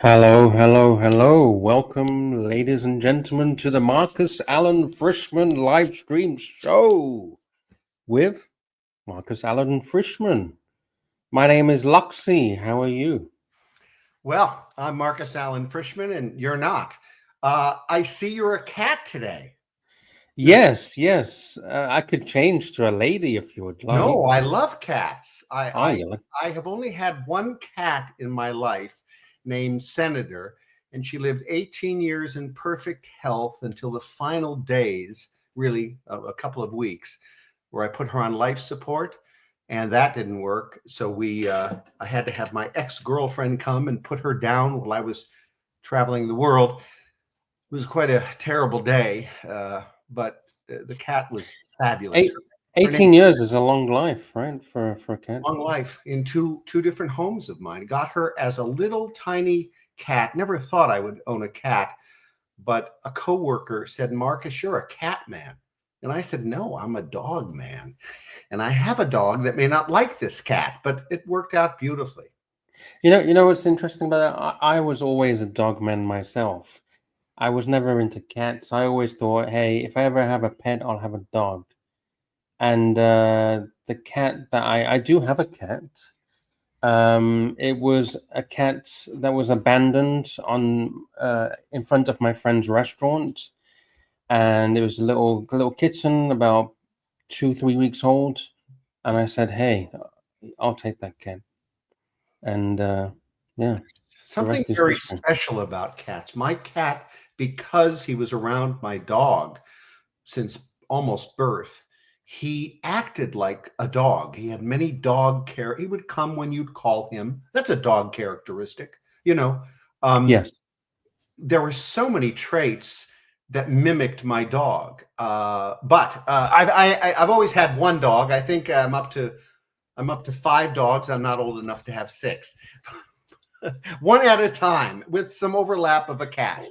Hello, hello, hello. Welcome, ladies and gentlemen, to the Marcus Allen Frishman live stream show with Marcus Allen Frishman. My name is Luxy. How are you? Well, I'm Marcus Allen Frishman, and you're not. I see you're a cat today. Yes. I could change to a lady if you would like. No, I love cats. Oh, yeah. I have only had one cat in my life named Senator, and she lived 18 years in perfect health until the final days, really a couple of weeks, where I put her on life support, and that didn't work. So I had to have my ex-girlfriend come and put her down while I was traveling the world. It was quite a terrible day, but the cat was fabulous. Eight, Her name 18 years is a long life, right, for a cat? Long life in two different homes of mine. Got her as a little tiny cat. Never thought I would own a cat, but a coworker said, "Marcus, you're a cat man." And I said, "No, I'm a dog man." And I have a dog that may not like this cat, but it worked out beautifully. You know what's interesting about that? I was always a dog man myself. I was never into cats. I always thought, hey, if I ever have a pet, I'll have a dog. And the cat that I do have a cat. It was a cat that was abandoned on in front of my friend's restaurant, and it was a little kitten about 3 weeks old. And I said, "Hey, I'll take that cat." And yeah, the Something rest is very history. special about cats. My cat, because he was around my dog since almost birth, he acted like a dog. He had many dog care. He would come when you'd call him. That's a dog characteristic, you know. Um, Yes. there were so many traits that mimicked my dog. But I've always had one dog. I think I'm up to 5 dogs. I'm not old enough to have 6. One at a time with some overlap of a cat.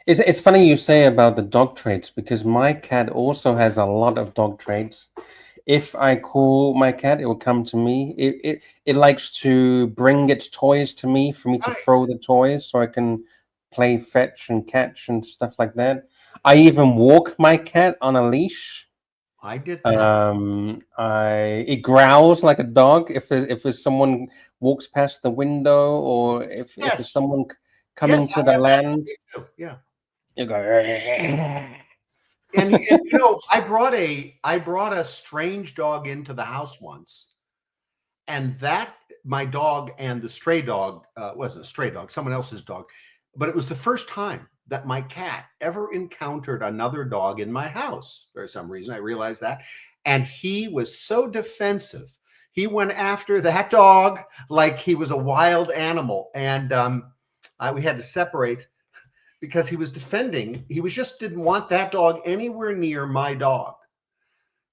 It's funny you say about the dog traits because my cat also has a lot of dog traits. If I call my cat, it will come to me. It likes to bring its toys to me for me to Right. throw the toys so I can play fetch and catch and stuff like that. I even walk my cat on a leash. I did that. It growls like a dog if there's someone walks past the window or if there's Yes. someone Yes, coming to I the have that land. trait too. Yeah. You go. And I brought a strange dog into the house once, and that my dog and the stray dog wasn't a stray dog, someone else's dog, but it was the first time that my cat ever encountered another dog in my house. For some reason, I realized that, and he was so defensive. He went after that dog like he was a wild animal, and we had to separate because he was defending. He was just didn't want that dog anywhere near my dog,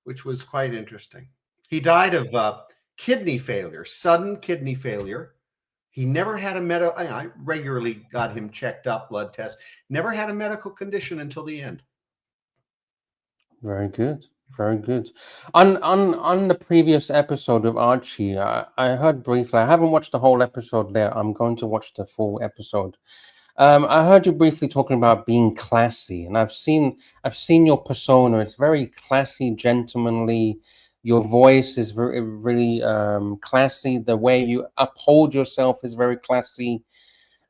which was quite interesting. He died of kidney failure, sudden kidney failure. He never had a medical. I regularly got him checked up, blood tests. Never had a medical condition until the end. Very good. Very good. On the previous episode of Archie, I heard briefly. I haven't watched the whole episode there. I'm going to watch the full episode. I heard you briefly talking about being classy, and I've seen your persona. It's very classy, gentlemanly. Your voice is very really classy. The way you uphold yourself is very classy.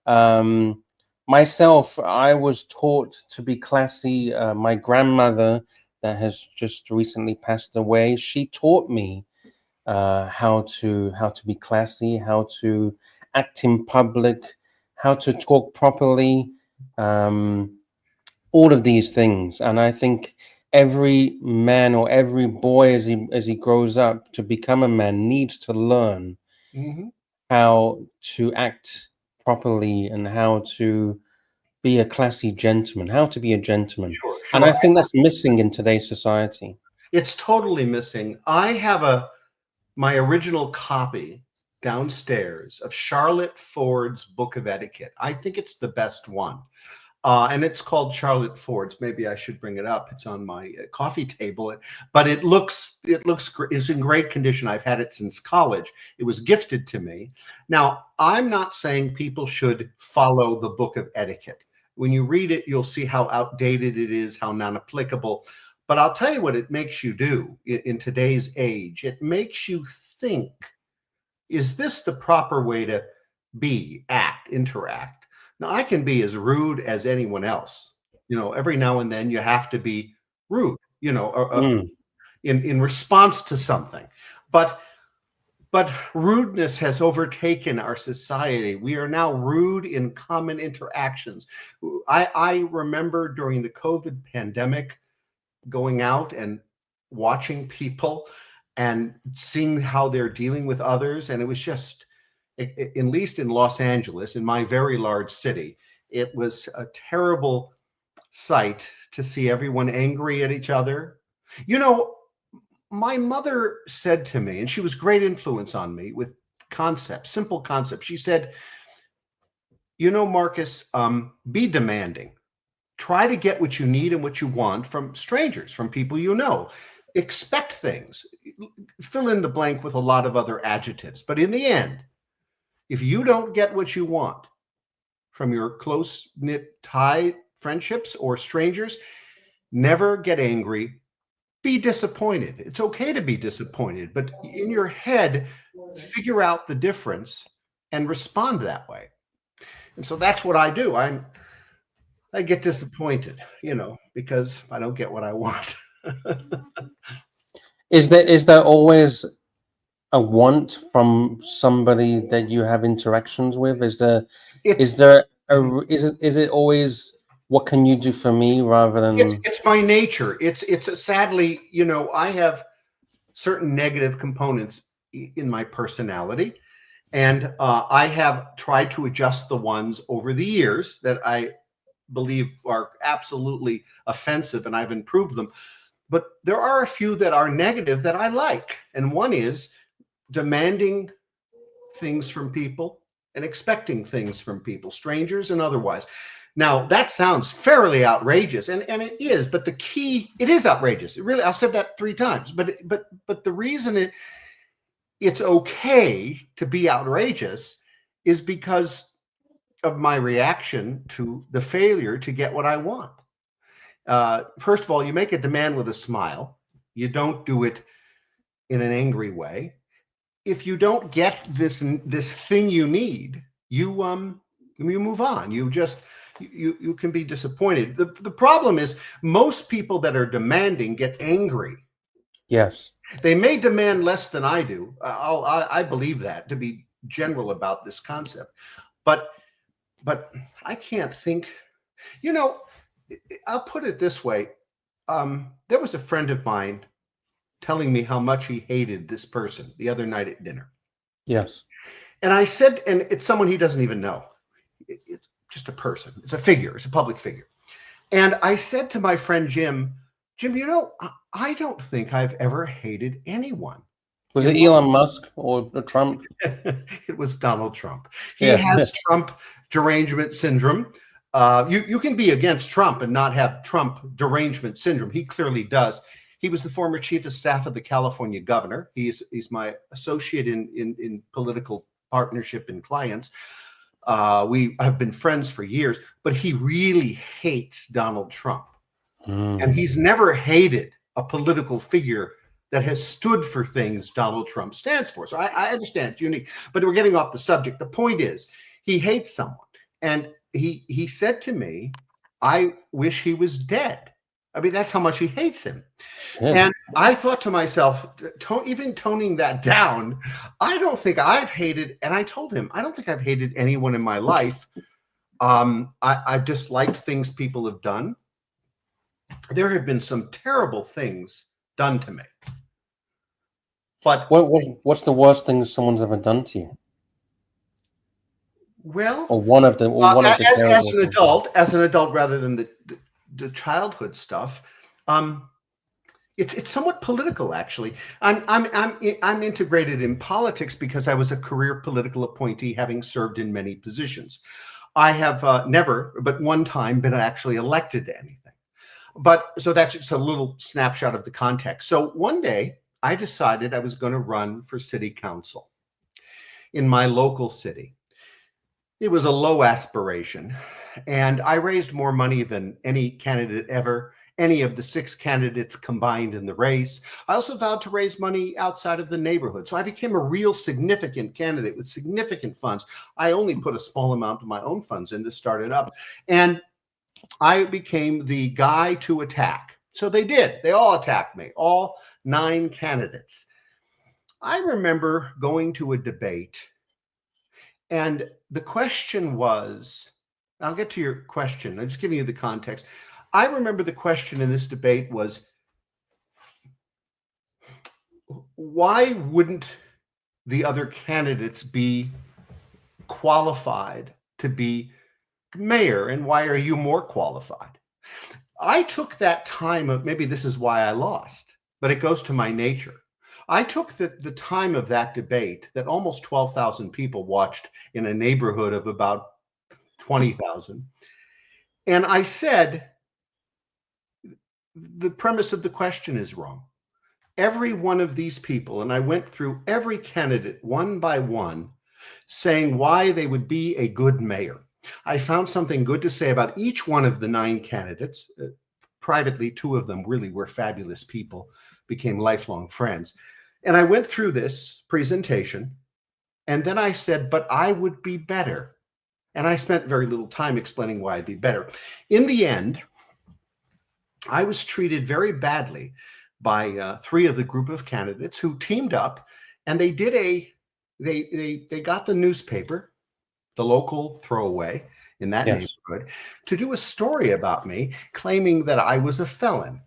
Um, Myself, I was taught to be classy. My grandmother, that has just recently passed away, she taught me how to be classy, how to act in public, how to talk properly, um, all of these things. And I think every man or every boy, as he grows up to become a man, needs to learn Mm-hmm. how to act properly and how to be a classy gentleman, how to be a gentleman. Sure, And sure. I think that's missing in today's society. It's totally missing. I have my original copy downstairs of Charlotte Ford's Book of Etiquette. I think it's the best one. And it's called Charlotte Ford's. Maybe I should bring it up. It's on my coffee table, but it's in great condition. I've had it since college. It was gifted to me. Now, I'm not saying people should follow the book of etiquette. When you read it, you'll see how outdated it is, how non-applicable. But I'll tell you what it makes you do in today's age. It makes you think, is this the proper way to be, act, interact? Now, I can be as rude as anyone else. Every now and then you have to be rude, in response to something. But rudeness has overtaken our society. We are now rude in common interactions. I remember during the COVID pandemic going out and watching people and seeing how they're dealing with others. And it was just, at least in Los Angeles, in my very large city, it was a terrible sight to see everyone angry at each other. My mother said to me, and she was great influence on me with concepts, simple concepts. She said, Marcus, be demanding. Try to get what you need and what you want from strangers, from people you know. Expect things. Fill in the blank with a lot of other adjectives. But in the end, if you don't get what you want from your close-knit tie friendships or strangers, never get angry. Be disappointed. It's okay to be disappointed, but in your head, figure out the difference and respond that way. And so that's what I do. I get disappointed, because I don't get what I want. Is there always a want from somebody that you have interactions with? Is it always, what can you do for me, rather than it's my nature. It's sadly, I have certain negative components in my personality, and I have tried to adjust the ones over the years that I believe are absolutely offensive, and I've improved them. But there are a few that are negative that I like, and one is demanding things from people and expecting things from people, strangers and otherwise. Now, that sounds fairly outrageous, and it is, but the key, it is outrageous. It really, I've said that 3 times, but the reason it's okay to be outrageous is because of my reaction to the failure to get what I want. First of all, you make a demand with a smile. You don't do it in an angry way. If you don't get this thing you need, you move on. You can be disappointed. The problem is most people that are demanding get angry. Yes. They may demand less than I do. I believe that, to be general about this concept. But I can't think, I'll put it this way. There was a friend of mine telling me how much he hated this person the other night at dinner. Yes. And I said, and it's someone he doesn't even know. It's just a person. It's a figure. It's a public figure. And I said to my friend Jim, I don't think I've ever hated anyone. Was it Elon Musk or Trump? It was Donald Trump. He has Trump derangement syndrome. You can be against Trump and not have Trump derangement syndrome. He clearly does. He was the former chief of staff of the California governor. He's my associate in political partnership and clients. We have been friends for years, but he really hates Donald Trump. And he's never hated a political figure that has stood for things Donald Trump stands for. So I understand it's unique, but we're getting off the subject. The point is, he hates someone. And he said to me, I wish he was dead. I mean, that's how much he hates him. Shit. And I thought to myself, even toning that down, I don't think I've hated, and I told him, I don't think I've hated anyone in my life. I've disliked things people have done. There have been some terrible things done to me. But what's the worst thing someone's ever done to you? Well, or one of the as an adult, rather than the childhood stuff, it's somewhat political. Actually, I'm integrated in politics because I was a career political appointee, having served in many positions. I have never, but one time, been actually elected to anything. But so that's just a little snapshot of the context. So one day I decided I was going to run for city council in my local city. It was a low aspiration, and I raised more money than any candidate ever, any of the 6 candidates combined in the race. I also vowed to raise money outside of the neighborhood. So I became a real significant candidate with significant funds. I only put a small amount of my own funds in to start it up. And I became the guy to attack. So they did. They all attacked me, all 9 candidates. I remember going to a debate, and the question was, I'll get to your question. I'm just giving you the context. I remember the question in this debate was, why wouldn't the other candidates be qualified to be mayor, and why are you more qualified? I took that time of, maybe this is why I lost, but it goes to my nature. I took the time of that debate that almost 12,000 people watched in a neighborhood of about 20,000. And I said, the premise of the question is wrong. Every one of these people, and I went through every candidate one by one, saying why they would be a good mayor. I found something good to say about each one of the 9 candidates. Privately, 2 of them really were fabulous people, became lifelong friends. And I went through this presentation, and then I said, but I would be better. And I spent very little time explaining why I'd be better. In the end, I was treated very badly by 3 of the group of candidates who teamed up, and they did they got the newspaper, the local throwaway in that neighborhood, to do a story about me, claiming that I was a felon.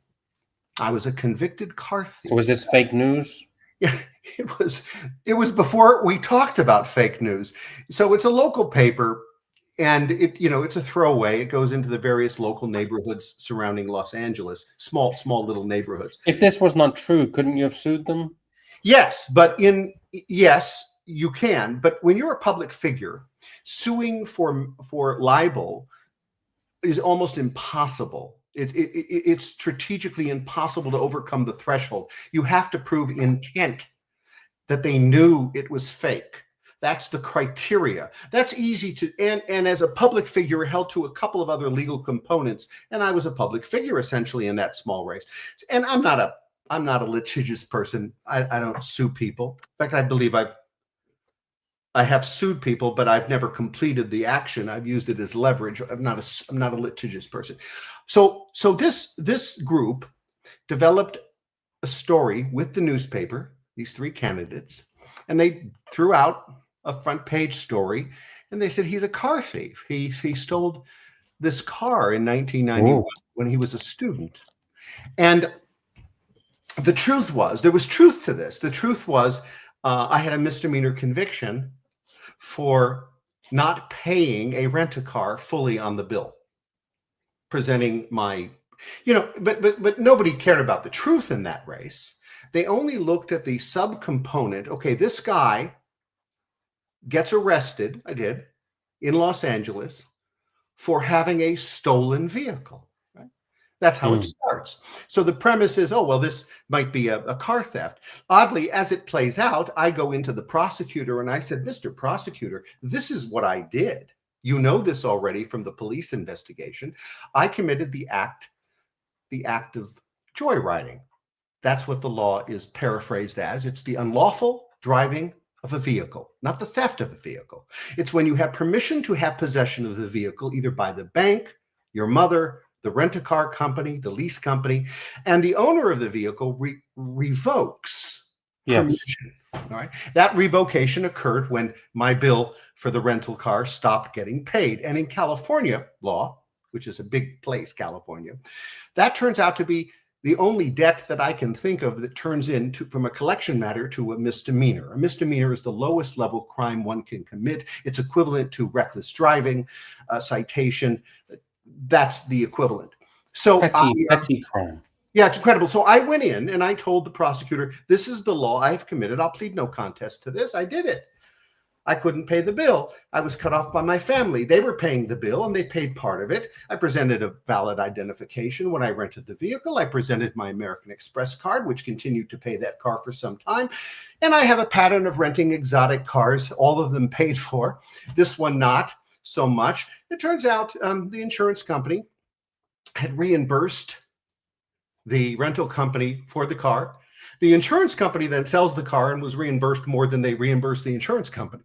I was a convicted car thief. So was this fake news? Yeah, it was before we talked about fake news. So it's a local paper, and it's a throwaway. It goes into the various local neighborhoods surrounding Los Angeles, small little neighborhoods. If this was not true, couldn't you have sued them? Yes, yes, you can. But when you're a public figure, suing for libel is almost impossible. It's strategically impossible to overcome the threshold. You have to prove intent, that they knew it was fake. That's the criteria. That's easy to, and as a public figure, held to a couple of other legal components. And I was a public figure essentially in that small race. And I'm not a litigious person. I don't sue people. In fact, I believe I have sued people, but I've never completed the action. I've used it as leverage. I'm not a litigious person. So this group developed a story with the newspaper, these 3 candidates, and they threw out a front page story, and they said he's a car thief. He stole this car in 1991 when he was a student. And the truth was, there was truth to this. The truth was, I had a misdemeanor conviction for not paying a rent-a-car fully on the bill, presenting my, but nobody cared about the truth in that race. They only looked at the subcomponent. Okay, this guy gets arrested, I did, in Los Angeles for having a stolen vehicle. Right? That's how it starts. So the premise is, oh, well, this might be a car theft. Oddly, as it plays out, I go into the prosecutor and I said, Mr. Prosecutor, this is what I did. You know this already from the police investigation. I committed the act of joyriding. That's what the law is paraphrased as. It's the unlawful driving of a vehicle, not the theft of a vehicle. It's when you have permission to have possession of the vehicle, either by the bank, your mother, the rent-a-car company, the lease company, and the owner of the vehicle revokes permission. All right. That revocation occurred when my bill for the rental car stopped getting paid. And in California law, which is a big place, California, that turns out to be the only debt that I can think of that turns into, from a collection matter, to a misdemeanor. A misdemeanor is the lowest level crime one can commit. It's equivalent to reckless driving, citation. That's the equivalent. So petty crime. Yeah, it's incredible. So I went in and I told the prosecutor, this is the law I have committed. I'll plead no contest to this. I did it. I couldn't pay the bill. I was cut off by my family. They were paying the bill and they paid part of it. I presented a valid identification when I rented the vehicle. I presented my American Express card, which continued to pay that car for some time. And I have a pattern of renting exotic cars, all of them paid for. This one not so much. It turns out the insurance company had reimbursed the rental company for the car. The insurance company then sells the car and was reimbursed more than they reimbursed the insurance company.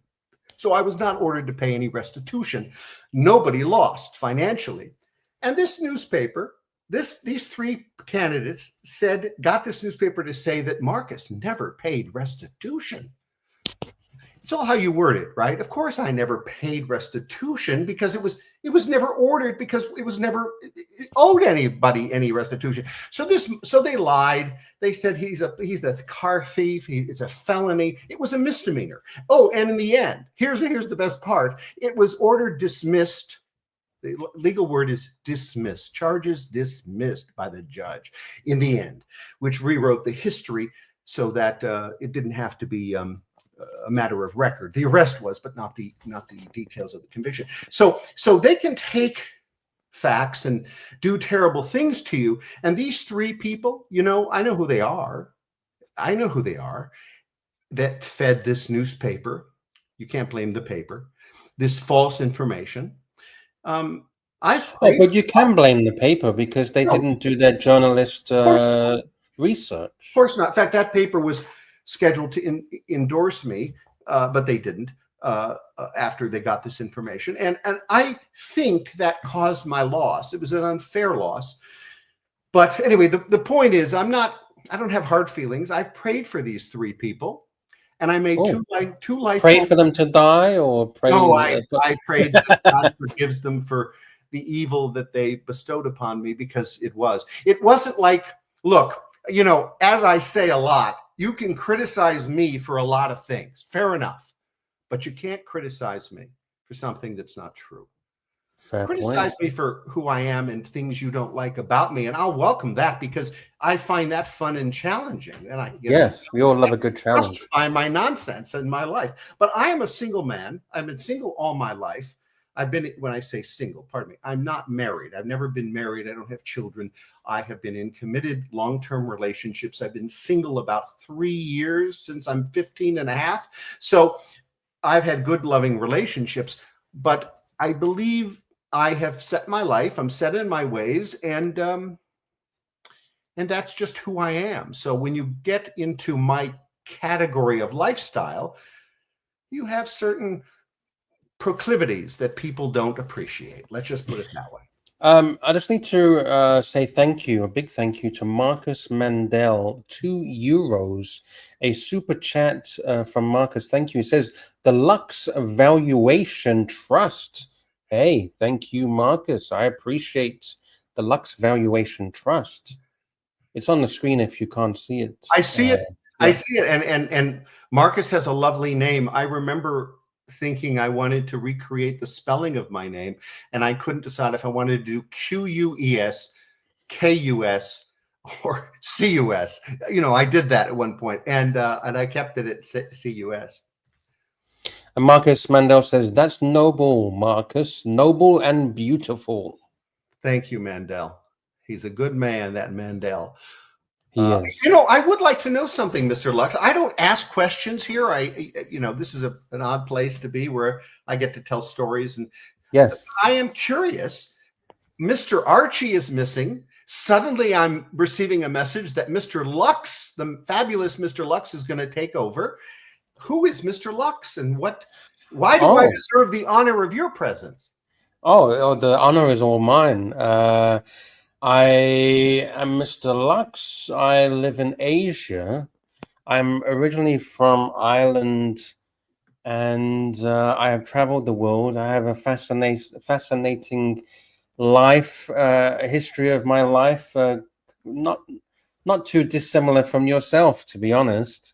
So I was not ordered to pay any restitution. Nobody lost financially. And this newspaper, these three candidates got this newspaper to say that Marcus never paid restitution. It's all how you word it, right? Of course, I never paid restitution because it was never ordered, because it was never owed anybody any restitution. So they lied. They said he's a car thief. It's a felony. It was a misdemeanor. Oh, and in the end, here's the best part. It was ordered dismissed. The legal word is dismissed. Charges dismissed by the judge in the end, which rewrote the history so that it didn't have to be a matter of record. The arrest was, but not the details of the conviction. So they can take facts and do terrible things to you. And these three people, I know who they are. I know who they are that fed this newspaper. You can't blame the paper. This false information. But you can blame the paper because they didn't do their journalist research. Of course not. In fact, that paper was scheduled to endorse me, but they didn't after they got this information. And I think that caused my loss. It was an unfair loss. But anyway, the point is, I don't have hard feelings. I've prayed for these three people, and I made two life. Pray for them to die, or pray? No, I prayed that God forgives them for the evil that they bestowed upon me, because it wasn't like, look, as I say a lot, you can criticize me for a lot of things. Fair enough. But you can't criticize me for something that's not true. Criticize me for who I am and things you don't like about me, and I'll welcome that, because I find that fun and challenging. And we all love a good challenge. Justify my nonsense in my life. But I am a single man. I've been single all my life. When I say single, pardon me, I'm not married. I've never been married. I don't have children. I have been in committed long-term relationships. I've been single about 3 years since I'm 15 and a half. So I've had good, loving relationships, but I believe I have set my life. I'm set in my ways, and that's just who I am. So when you get into my category of lifestyle, you have certain proclivities that people don't appreciate. Let's just put it that way. I just need to say a big thank you to Marcus Mandel, €2, a super chat from Marcus. Thank you. He says, the Lux Valuation Trust. Hey, thank you, Marcus. I appreciate the Lux Valuation Trust. It's on the screen if you can't see it. I see it. Yeah. I see it. And Marcus has a lovely name. I remember thinking I wanted to recreate the spelling of my name, and I couldn't decide if I wanted to do Ques, Kus, or Cus. I did that at one point, and I kept it at Cus. And Marcus Mandel says, that's noble, Marcus. Noble and beautiful. Thank you, Mandel. He's a good man, that Mandel. He is. I would like to know something, Mr. Lux. I don't ask questions here. This is an odd place to be where I get to tell stories. And yes, I am curious. Mr. Archie is missing. Suddenly, I'm receiving a message that Mr. Lux, the fabulous Mr. Lux, is going to take over. Who is Mr. Lux, and why do I deserve the honor of your presence? Oh, the honor is all mine. I am Mr. Lux. I live in Asia. I'm originally from Ireland, and I have traveled the world. I have a fascinating life, history of my life, not too dissimilar from yourself, to be honest.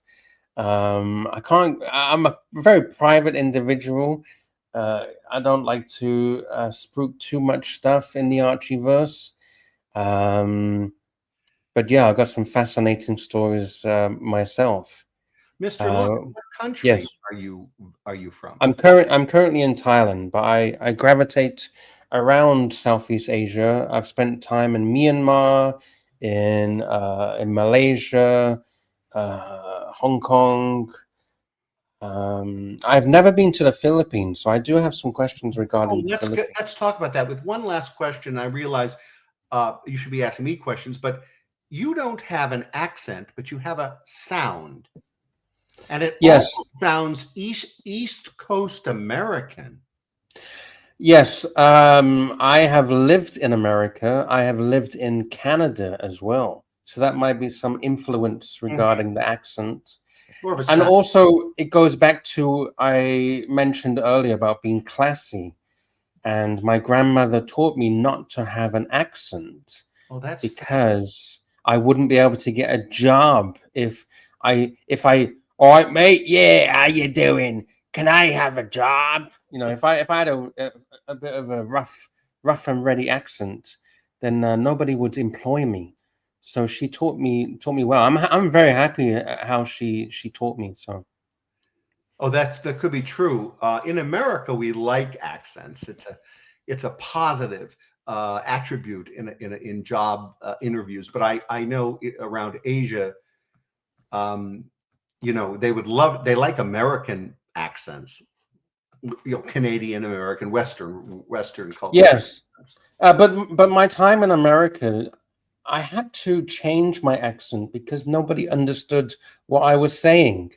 I'm a very private individual. I don't like to spruik too much stuff in the Archieverse. But yeah, I've got some fascinating stories myself. Mr. Lux, what country Yes, are you from? I'm currently in Thailand, but I gravitate around Southeast Asia. I've spent time in Myanmar, in Malaysia, Hong Kong. I've never been to the Philippines, so I do have some questions Oh, regarding the Philippines. let's talk about that. With one last question, I realize you should be asking me questions, but you don't have an accent, but you have a sound, and it Yes, almost sounds East Coast American. yes. I have lived in America. I have lived in Canada as well, so that might be some influence regarding the accent. More of a And sound. also, it goes back to I mentioned earlier about being classy. And my grandmother taught me not to have an accent Oh, that's fascinating. because I wouldn't be able to get a job if I all right, mate, yeah, how you doing? Can I have a job? You know, if I had a bit of a rough and ready accent, then nobody would employ me. So she taught me well. I'm very happy at how she taught me. So Oh, that could be true. In America, we like accents. It's a positive attribute in job interviews. But I know around Asia, you know, they like American accents, you know, Canadian American, Western culture. yes, but my time in America, I had to change my accent because nobody understood what I was saying.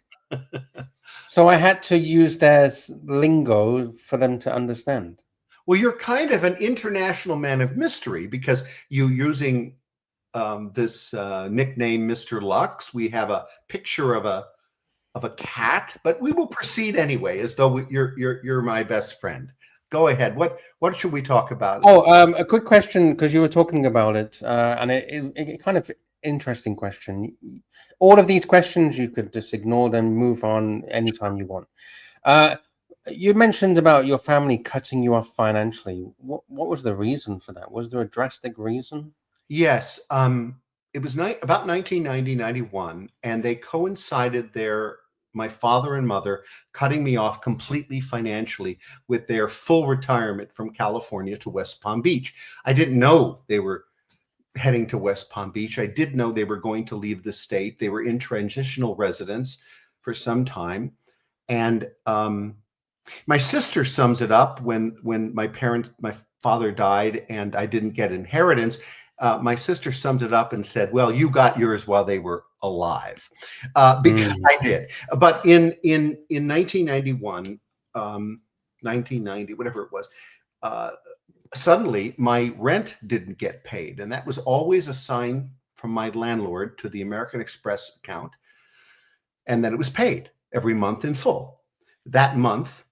So I had to use their lingo for them to understand. Well, you're kind of an international man of mystery because you're using this nickname, Mr. Lux. We have a picture of a cat, but we will proceed anyway, as though you're my best friend. Go ahead. What should we talk about? Oh, a quick question because you were talking about it, and it kind of interesting question. All of these questions you could just ignore them, move on anytime you want. Uh, you mentioned about your family cutting you off financially. What was the reason for that? Was there a drastic reason? Yes, it was about 1990, 91, and they coincided my father and mother cutting me off completely financially with their full retirement from California to West Palm Beach. I didn't know they were heading to West Palm Beach. I did know they were going to leave the state. They were in transitional residence for some time. And my sister sums it up when my father died and I didn't get inheritance. My sister summed it up and said, "Well, you got yours while they were alive," because I did. But in 1991, 1990, whatever it was, suddenly my rent didn't get paid, and that was always a sign from my landlord to the American Express account, and then it was paid every month in full. That month,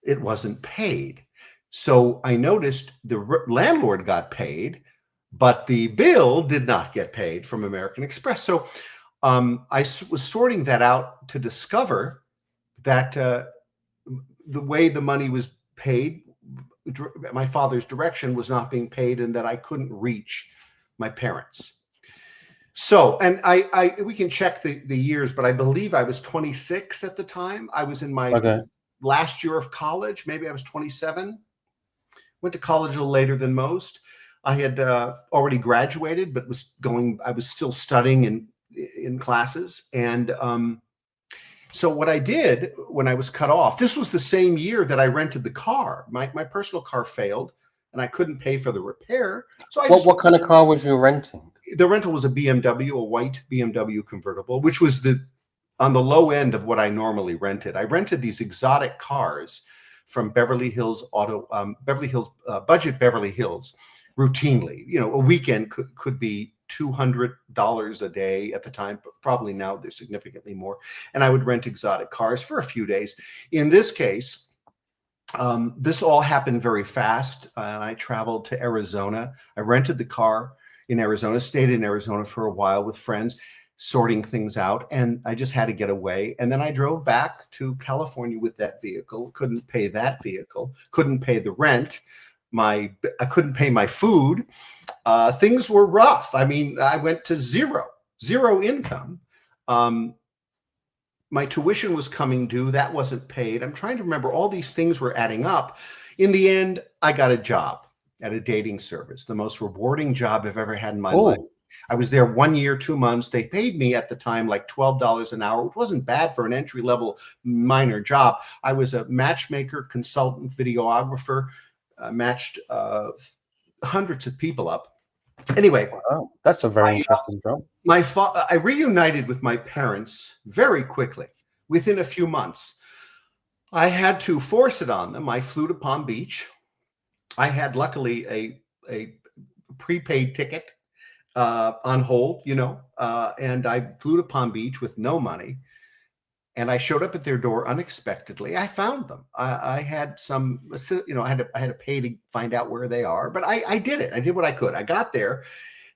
it wasn't paid. So I noticed the landlord got paid, but the bill did not get paid from American Express. So I was sorting that out to discover that the way the money was paid, my father's direction was not being paid, and that I couldn't reach my parents. So, and we can check the years, but I believe I was 26 at the time. I was in my Okay. last year of college. Maybe I was 27. Went to college a little later than most. I had already graduated, but I was still studying in classes. And so what I did when I was cut off, this was the same year that I rented the car. My personal car failed and I couldn't pay for the repair. So What kind of car was you renting? the rental was a BMW, a white BMW convertible, which was on the low end of what I normally rented. I rented these exotic cars from Beverly Hills budget Beverly Hills routinely. You know, a weekend could be $200 a day at the time, but probably now they're significantly more. And I would rent exotic cars for a few days. In this case, this all happened very fast. And I traveled to Arizona. I rented the car in Arizona, stayed in Arizona for a while with friends, sorting things out. And I just had to get away. And then I drove back to California with that vehicle, couldn't pay that vehicle, couldn't pay the rent. I couldn't pay my food. Things were rough. I mean, I went to zero income. my tuition was coming due. That wasn't paid. I'm trying to remember. All these things were adding up. In the end, I got a job at a dating service, the most rewarding job I've ever had in my life. Oh, I was there 1 year, 2 months. They paid me at the time like $12 an hour, which wasn't bad for an entry-level minor job. I was a matchmaker, consultant, videographer, matched hundreds of people up. Anyway, wow. That's a very interesting job. I reunited with my parents very quickly, within a few months. I had to force it on them. I flew to Palm Beach. I had luckily a prepaid ticket on hold, and I flew to Palm Beach with no money. And I showed up at their door unexpectedly. I found them. I had some, I had to pay to find out where they are, but I did it. I did what I could. I got there.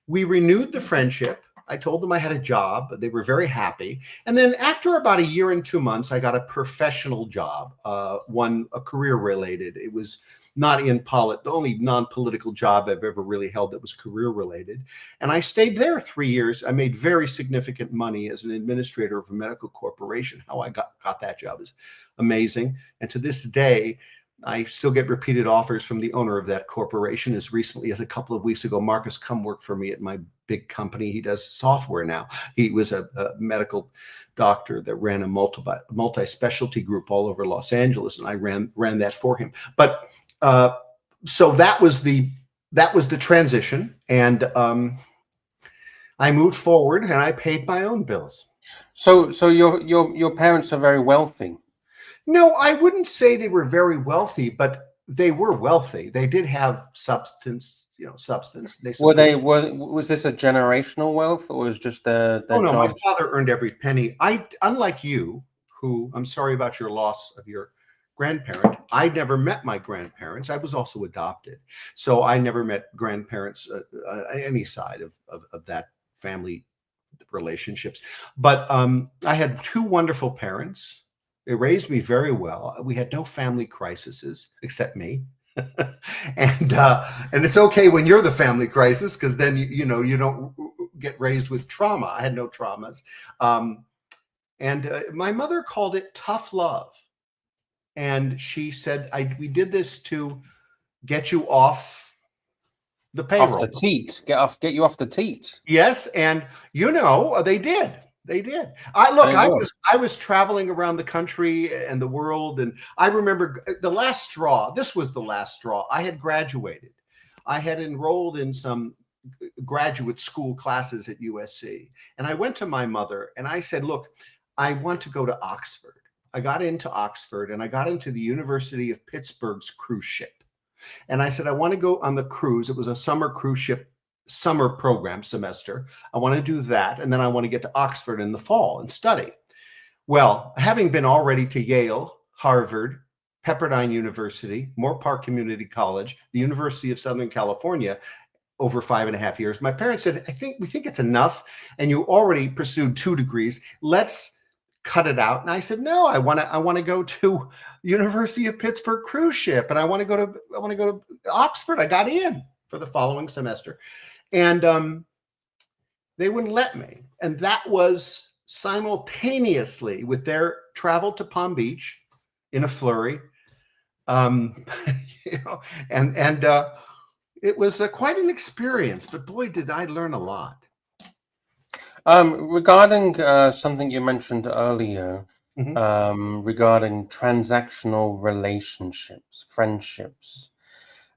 We renewed the friendship. I told them I had a job. They were very happy. And then after about 1 year and 2 months, I got a professional job, a career related. It was not in the only non-political job I've ever really held that was career related. And I stayed there 3 years. I made very significant money as an administrator of a medical corporation. How I got that job is amazing. And to this day, I still get repeated offers from the owner of that corporation. As recently as a couple of weeks ago, Marcus, come work for me at my big company. He does software now. He was a medical doctor that ran a multi-specialty group all over Los Angeles, and I ran that for him. But so that was the transition, and I moved forward, and I paid my own bills. So your parents are very wealthy. No, I wouldn't say they were very wealthy, but they were wealthy. They did have substance. Was this a generational wealth, or was just their Oh no, my jobs? father earned every penny. Unlike you, who, I'm sorry about your loss of your grandparent. I never met my grandparents. I was also adopted, so I never met grandparents any side of that family relationships. But I had two wonderful parents. They raised me very well. We had no family crises except me. And it's okay when you're the family crisis, because then you don't get raised with trauma. I had no traumas. And my mother called it tough love. And she said, we did this to get you off the payroll. Off the teat. Get you off the teat. Yes, and they did. They did. I was traveling around the country and the world, and I remember the last straw. This was the last straw. I had graduated. I had enrolled in some graduate school classes at USC, and I went to my mother and I said, "Look, I want to go to Oxford." I got into Oxford, and I got into the University of Pittsburgh's cruise ship, and I said, "I want to go on the cruise." It was a summer cruise ship. Summer program semester. I want to do that. And then I want to get to Oxford in the fall and study. Well, having been already to Yale, Harvard, Pepperdine University, Moore Park Community College, the University of Southern California, over 5.5 years, my parents said, we think it's enough. And you already pursued 2 degrees. Let's cut it out. And I said, no, I want to go to University of Pittsburgh cruise ship. And I want to go to Oxford. I got in for the following semester. And they wouldn't let me. And that was simultaneously with their travel to Palm Beach in a flurry. And it was quite an experience, but boy, did I learn a lot. Regarding something you mentioned earlier, regarding transactional relationships, friendships,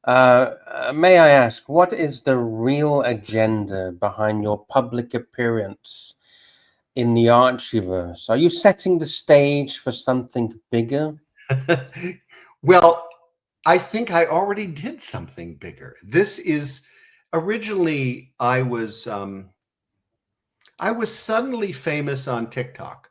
may I ask, what is the real agenda behind your public appearance in the Archieverse? Are you setting the stage for something bigger? Well, I think I already did something bigger. This is originally I was suddenly famous on TikTok,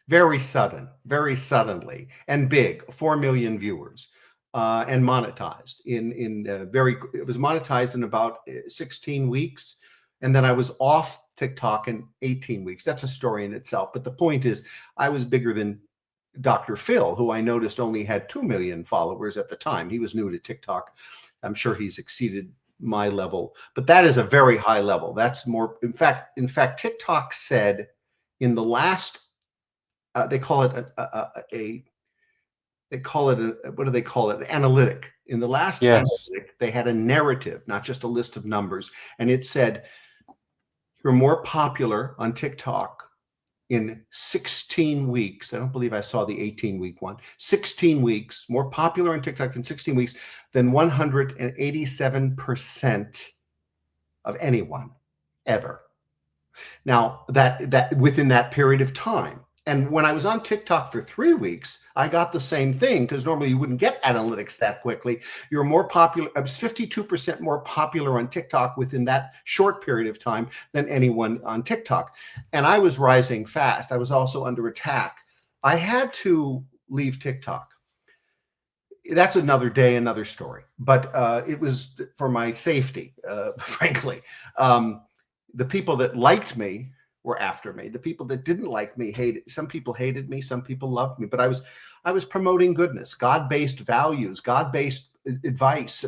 very suddenly, and big, 4 million viewers. And monetized it was monetized in about 16 weeks. And then I was off TikTok in 18 weeks. That's a story in itself. But the point is, I was bigger than Dr. Phil, who I noticed only had 2 million followers at the time. He was new to TikTok. I'm sure he's exceeded my level, but that is a very high level. That's more, in fact, TikTok said in the last they call it what do they call it? An analytic. In the last Yes. analytic, they had a narrative, not just a list of numbers. And it said, you're more popular on TikTok in 16 weeks. I don't believe I saw the 18-week one. 16 weeks, more popular on TikTok in 16 weeks than 187% of anyone ever. Now, that within that period of time. And when I was on TikTok for 3 weeks, I got the same thing, because normally you wouldn't get analytics that quickly. You're more popular. I was 52% more popular on TikTok within that short period of time than anyone on TikTok. And I was rising fast. I was also under attack. I had to leave TikTok. That's another day, another story. But it was for my safety, frankly. The people that liked me were after me. The people that didn't like me hated. Some people hated me. Some people loved me. But I was promoting goodness, God-based values, God-based advice,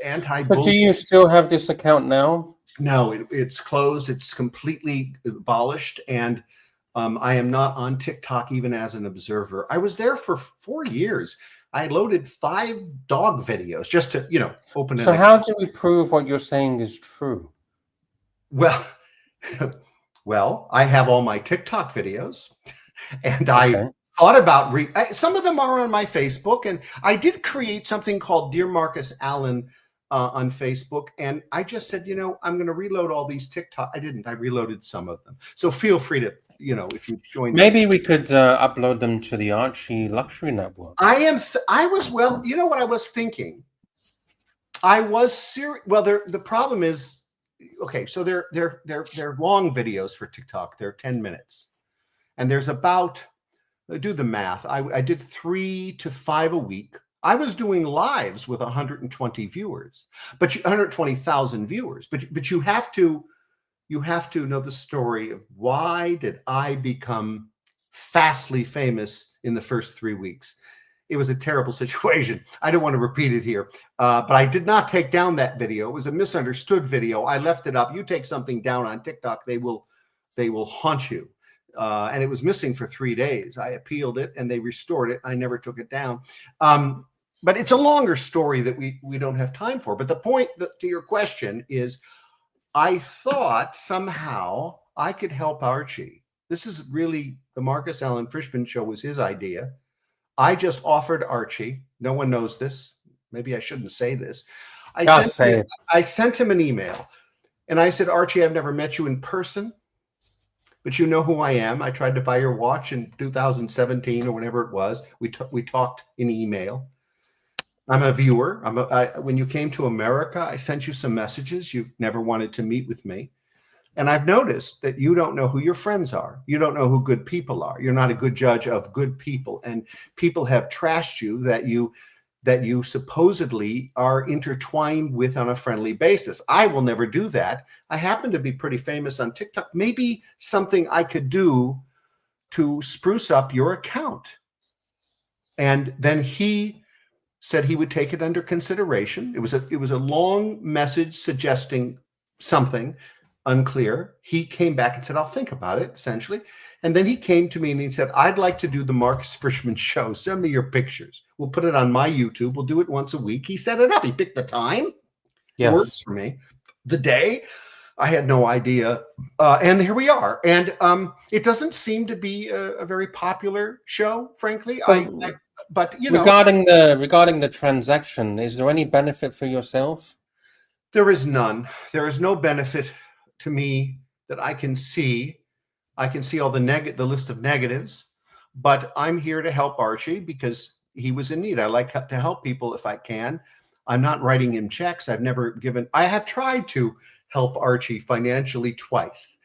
anti-bullshit. But do you still have this account now? No, it's closed. It's completely abolished, and I am not on TikTok even as an observer. I was there for 4 years. I loaded 5 dog videos just to, open it. So how do we prove what you're saying is true? Well, I have all my TikTok videos, and I thought about some of them are on my Facebook, and I did create something called Dear Marcus Allen on Facebook, and I just said, I'm going to reload all these TikTok. I didn't. I reloaded some of them. So feel free to, if you join. Maybe we could upload them to the ArchieLuxury network. I was, well, you know what I was thinking? I was serious. Well, the problem is, okay, so they're long videos for TikTok. They're 10 minutes. And there's about, do the math. I did 3 to 5 a week. I was doing lives with 120 viewers, but 120,000 viewers. But you have to know the story of why did I become fastly famous in the first 3 weeks. It was a terrible situation. I don't want to repeat it here, but I did not take down that video. It was a misunderstood video. I left it up. You take something down on TikTok, they will haunt you. And it was missing for 3 days. I appealed it, and they restored it. I never took it down. But it's a longer story that we don't have time for. But the point to your question is, I thought somehow I could help Archie. This is really the Marcus Allen Frishman show was his idea. I just offered Archie. No one knows this. Maybe I shouldn't say this. I sent him an email, and I said, Archie, I've never met you in person, but you know who I am. I tried to buy your watch in 2017 or whenever it was. We talked in email. I'm a viewer. When you came to America, I sent you some messages. You never wanted to meet with me. And I've noticed that you don't know who your friends are. You don't know who good people are. You're not a good judge of good people. And people have trashed you that you supposedly are intertwined with on a friendly basis. I will never do that. I happen to be pretty famous on TikTok. Maybe something I could do to spruce up your account. And then he said he would take it under consideration. It was a long message suggesting something unclear. He came back and said, I'll think about it, essentially. And then he came to me and he said, I'd like to do the Marcus Frishman show. Send me your pictures. We'll put it on my YouTube. We'll do it once a week. He set it up. He picked the time. Yes. It works for me. The day, I had no idea. And here we are. And it doesn't seem to be a very popular show, frankly. But regarding the transaction, is there any benefit for yourself? There is none. There is no benefit to me that I can see. I can see all the list of negatives, but I'm here to help Archie because he was in need. I like to help people if I can. I'm not writing him checks. I have tried to help Archie financially twice.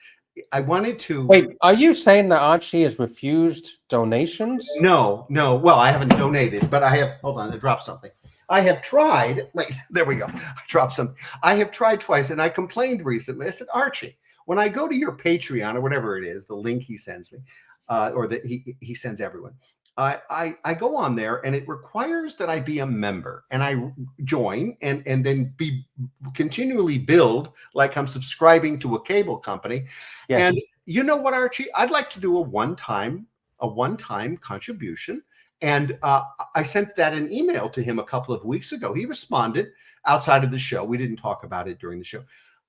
I wanted to. Wait, are you saying that Archie has refused donations? No. Well, I haven't donated, but I have. Hold on, I dropped something. I have tried. Wait, there we go. I dropped something. I have tried twice, and I complained recently. I said, Archie, when I go to your Patreon or whatever it is, the link he sends me, or that he sends everyone, I go on there, and it requires that I be a member, and I join, and then be continually billed like I'm subscribing to a cable company. Yes. And you know what, Archie? I'd like to do a one-time a one-time contribution. And I sent that an email to him a couple of weeks ago. He responded outside of the show. We didn't talk about it during the show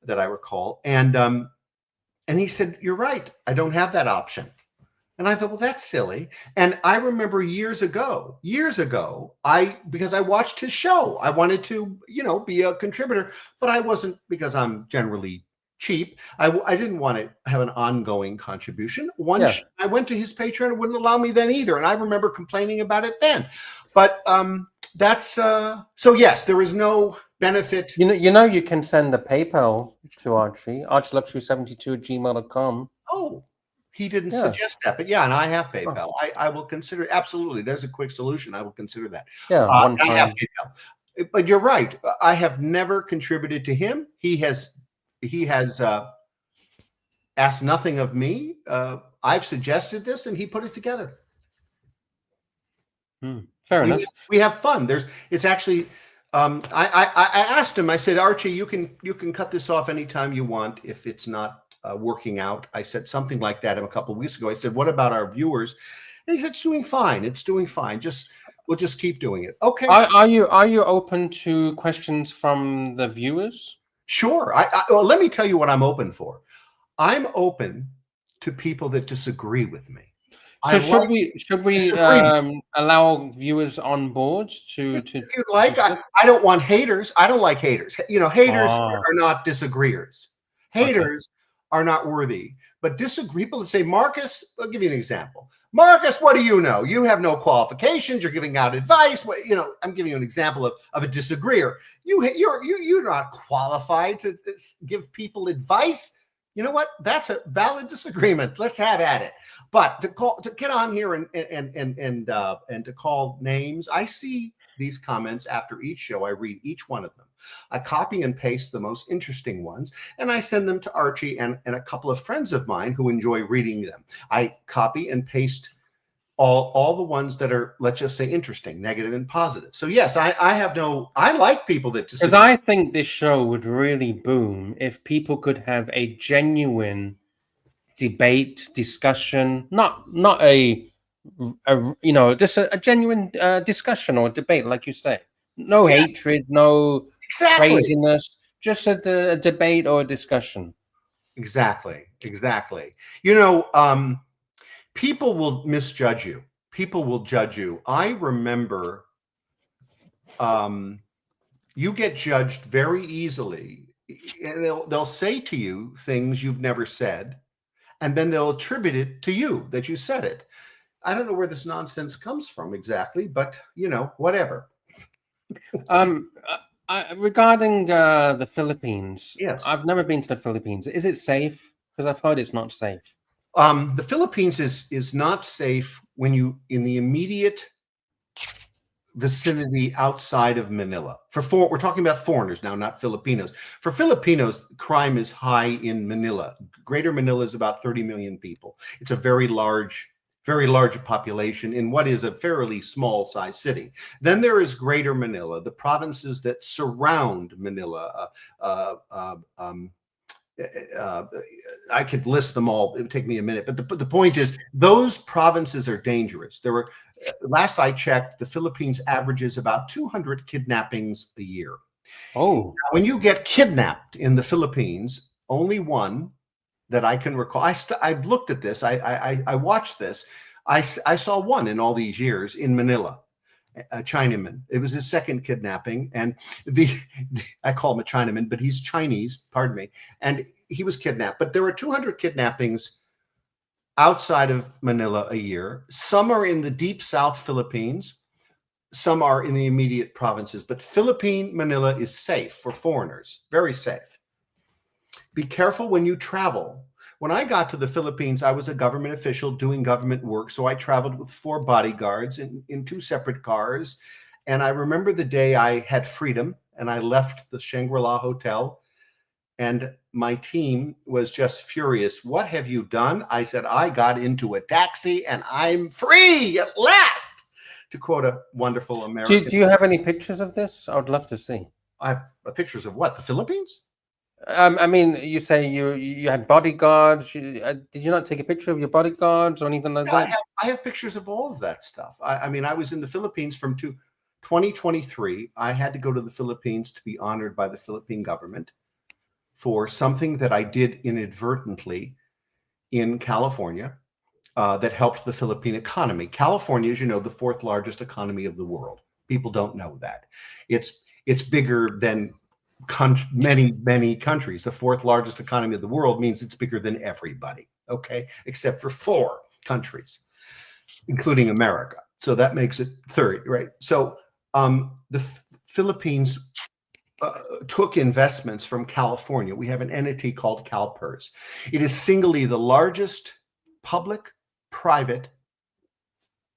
that I recall. And he said, "You're right. I don't have that option." And I thought, well, that's silly. And I remember years ago, because I watched his show, I wanted to, be a contributor, but I wasn't, because I'm generally cheap. I didn't want to have an ongoing contribution. Once I went to his Patreon, it wouldn't allow me then either. And I remember complaining about it then. But that's so yes, there is no benefit. You can send a PayPal to Archie, ArchieLuxury72@gmail.com. Oh, he didn't suggest that, but yeah, and I have PayPal. I will consider it. Absolutely. There's a quick solution. I will consider that. Yeah, one time. I have PayPal. But you're right. I have never contributed to him. He has asked nothing of me. I've suggested this, and he put it together. Fair enough. We have fun. It's actually. I asked him. I said, "Archie, you can cut this off anytime you want if it's not working out." I said something like that a couple of weeks ago. I said, "What about our viewers?" And he said, "It's doing fine. It's doing fine. We'll just keep doing it." Okay. Are you open to questions from the viewers? Sure. Well, let me tell you what I'm open for. I'm open to people that disagree with me. So should we allow viewers on board to if you'd like? I don't want haters. I don't like haters. Haters are not disagreeers. Haters are not worthy. But people that say, "Marcus," I'll give you an example. "Marcus, what do you know? You have no qualifications. You're giving out advice." I'm giving you an example of a disagreeer. You're not qualified to give people advice. You know what? That's a valid disagreement. Let's have at it. But to get on here and to call names, I see these comments after each show. I read each one of them. I copy and paste the most interesting ones, and I send them to Archie and a couple of friends of mine who enjoy reading them. I copy and paste all the ones that are, let's just say, interesting, negative and positive. So yes, I like people that disagree. Because I think this show would really boom if people could have a genuine debate, discussion, not just a genuine discussion or debate, like you say. No hatred, no craziness, just a debate or a discussion. Exactly. People will misjudge you. People will judge you. I remember you get judged very easily. And they'll say to you things you've never said, and then they'll attribute it to you that you said it. I don't know where this nonsense comes from exactly, but whatever. Regarding the Philippines, yes, I've never been to the Philippines. Is it safe? Because I've heard it's not safe. The Philippines is not safe when you in the immediate vicinity outside of Manila. We're talking about foreigners now, not Filipinos. For Filipinos, crime is high in Manila. Greater Manila is about 30 million people. It's a very large population in what is a fairly small size city. Then there is Greater Manila, the provinces that surround Manila. I could list them all. It would take me a minute, but the point is, those provinces are dangerous. There were, last I checked, the Philippines averages about 200 kidnappings a year. Oh, now, when you get kidnapped in the Philippines, only one that I can recall. I looked at this. I watched this. I saw one in all these years in Manila. A Chinaman. It was his second kidnapping, and I call him a Chinaman, but he's Chinese. Pardon me. And he was kidnapped. But there were 200 kidnappings outside of Manila a year. Some are in the deep South Philippines. Some are in the immediate provinces. But Manila is safe for foreigners. Very safe. Be careful when you travel. When I got to the Philippines, I was a government official doing government work. So I traveled with 4 bodyguards in 2 separate cars. And I remember the day I had freedom and I left the Shangri-La Hotel. And my team was just furious. "What have you done?" I said, "I got into a taxi and I'm free at last," to quote a wonderful American. Do you have any pictures of this? I would love to see. I have pictures of what? The Philippines? I mean, you say you had bodyguards. Did you not take a picture of your bodyguards or anything like Yeah, that? I have pictures of all of that stuff. I mean, I was in the Philippines from 2023. I had to go to the Philippines to be honored by the Philippine government for something that I did inadvertently in California that helped the Philippine economy. California, as you know, the fourth largest economy of the world. People don't know that. It's bigger than many countries. The fourth largest economy of the world means it's bigger than everybody, okay, except for 4 countries, including America. So that makes it 30, right? So the Philippines took investments from California. We have an entity called CalPERS. It is singly the largest public-private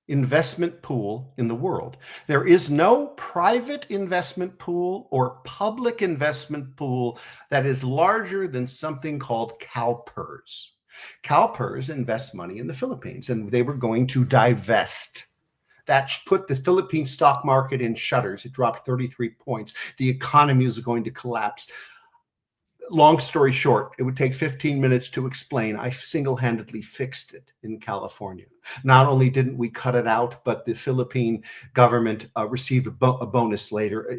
investment pool in the world. There is no private investment pool or public investment pool that is larger than something called CalPERS. CalPERS invests money in the Philippines, and they were going to divest. That put the Philippine stock market in shudders. It dropped 33 points. The economy was going to collapse. Long story short, it would take 15 minutes to explain. I single-handedly fixed it in California. Not only didn't we cut it out, but the Philippine government received a bonus later,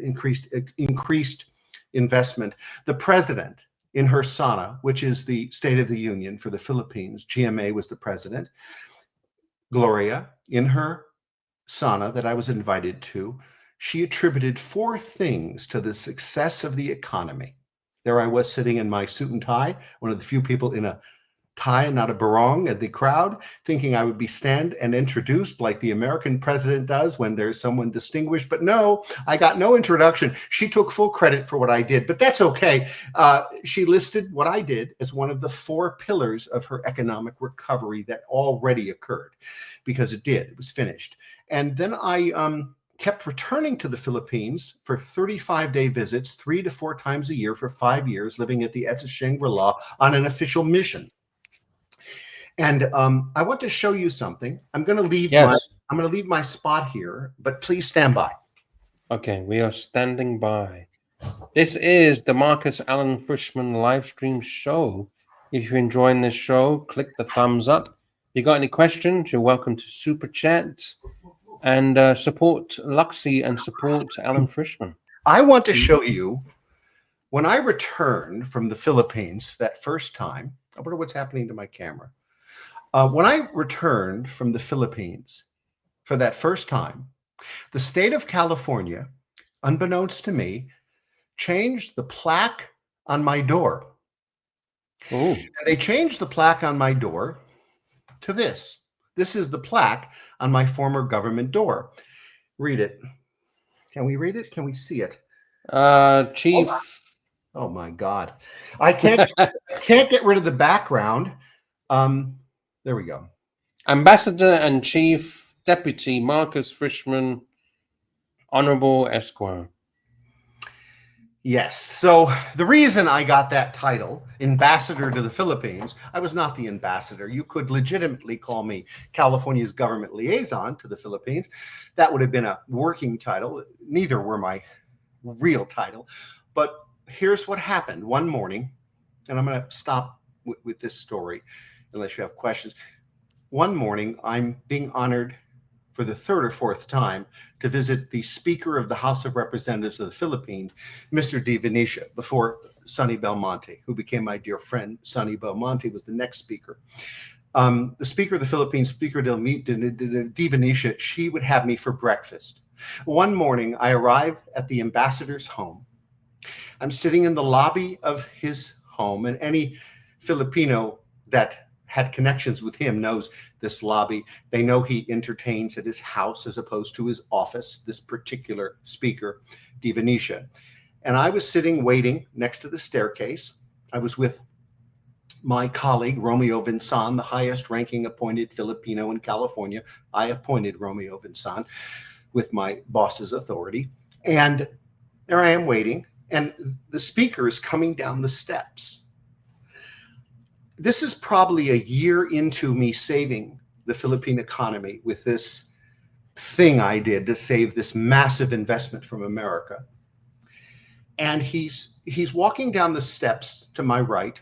increased investment. The president in her SANA, which is the State of the Union for the Philippines, GMA was the president, Gloria, in her SANA that I was invited to, she attributed 4 things to the success of the economy. There I was sitting in my suit and tie, one of the few people in a tie, not a barong, at the crowd, thinking I would be stand and introduced like the American president does when there's someone distinguished. But no, I got no introduction. She took full credit for what I did, but that's okay. She listed what I did as one of the 4 pillars of her economic recovery that already occurred, because it did. It was finished. And then I kept returning to the Philippines for 35-day visits, 3 to 4 times a year for 5 years, living at the Ets Shangri-La on an official mission. And I want to show you something. I'm going to leave my spot here, but please stand by. Okay, we are standing by. This is the Marcus Allen Frishman live stream show. If you're enjoying this show, click the thumbs up. If you got any questions, you're welcome to super chat and support Luxy and support Alan Frishman. I want to show you when I returned from the Philippines that first time. I wonder what's happening to my camera. When I returned from the Philippines for that first time, the state of California, unbeknownst to me, changed the plaque on my door. Oh. And they changed the plaque on my door to this. This is the plaque on my former government door. Read it. Can we read it? Can we see it? Chief. Oh my God. I can't get rid of the background. There we go. Ambassador and Chief Deputy Marcus Frishman, Honorable Esquire. Yes. So the reason I got that title, Ambassador to the Philippines, I was not the ambassador. You could legitimately call me California's government liaison to the Philippines. That would have been a working title. Neither were my real title. But here's what happened one morning, and I'm going to stop with this story unless you have questions. One morning, I'm being honored for the 3rd or 4th time to visit the Speaker of the House of Representatives of the Philippines, Mr. De Venetia, before Sonny Belmonte, who became my dear friend. Sonny Belmonte was the next speaker. The Speaker of the Philippines, Speaker De Venetia, she would have me for breakfast. One morning, I arrived at the ambassador's home. I'm sitting in the lobby of his home, and any Filipino that had connections with him knows this lobby. They know he entertains at his house as opposed to his office, this particular speaker, De Venetia. And I was sitting waiting next to the staircase. I was with my colleague, Romeo Vinson, the highest ranking appointed Filipino in California. I appointed Romeo Vinson with my boss's authority. And there I am waiting, and the speaker is coming down the steps. This is probably a year into me saving the Philippine economy with this thing I did to save this massive investment from America. And he's walking down the steps to my right,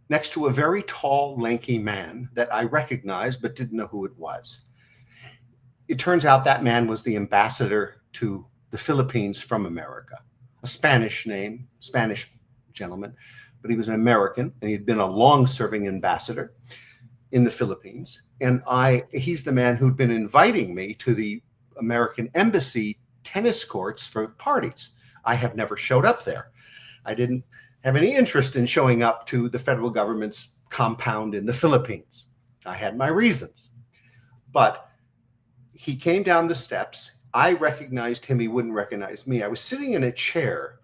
next to a very tall, lanky man that I recognized but didn't know who it was. It turns out that man was the ambassador to the Philippines from America, a Spanish name, Spanish gentleman, but he was an American, and he'd been a long-serving ambassador in the Philippines. And he's the man who'd been inviting me to the American embassy tennis courts for parties. I have never showed up there. I didn't have any interest in showing up to the federal government's compound in the Philippines. I had my reasons. But he came down the steps. I recognized him. He wouldn't recognize me. I was sitting in a chair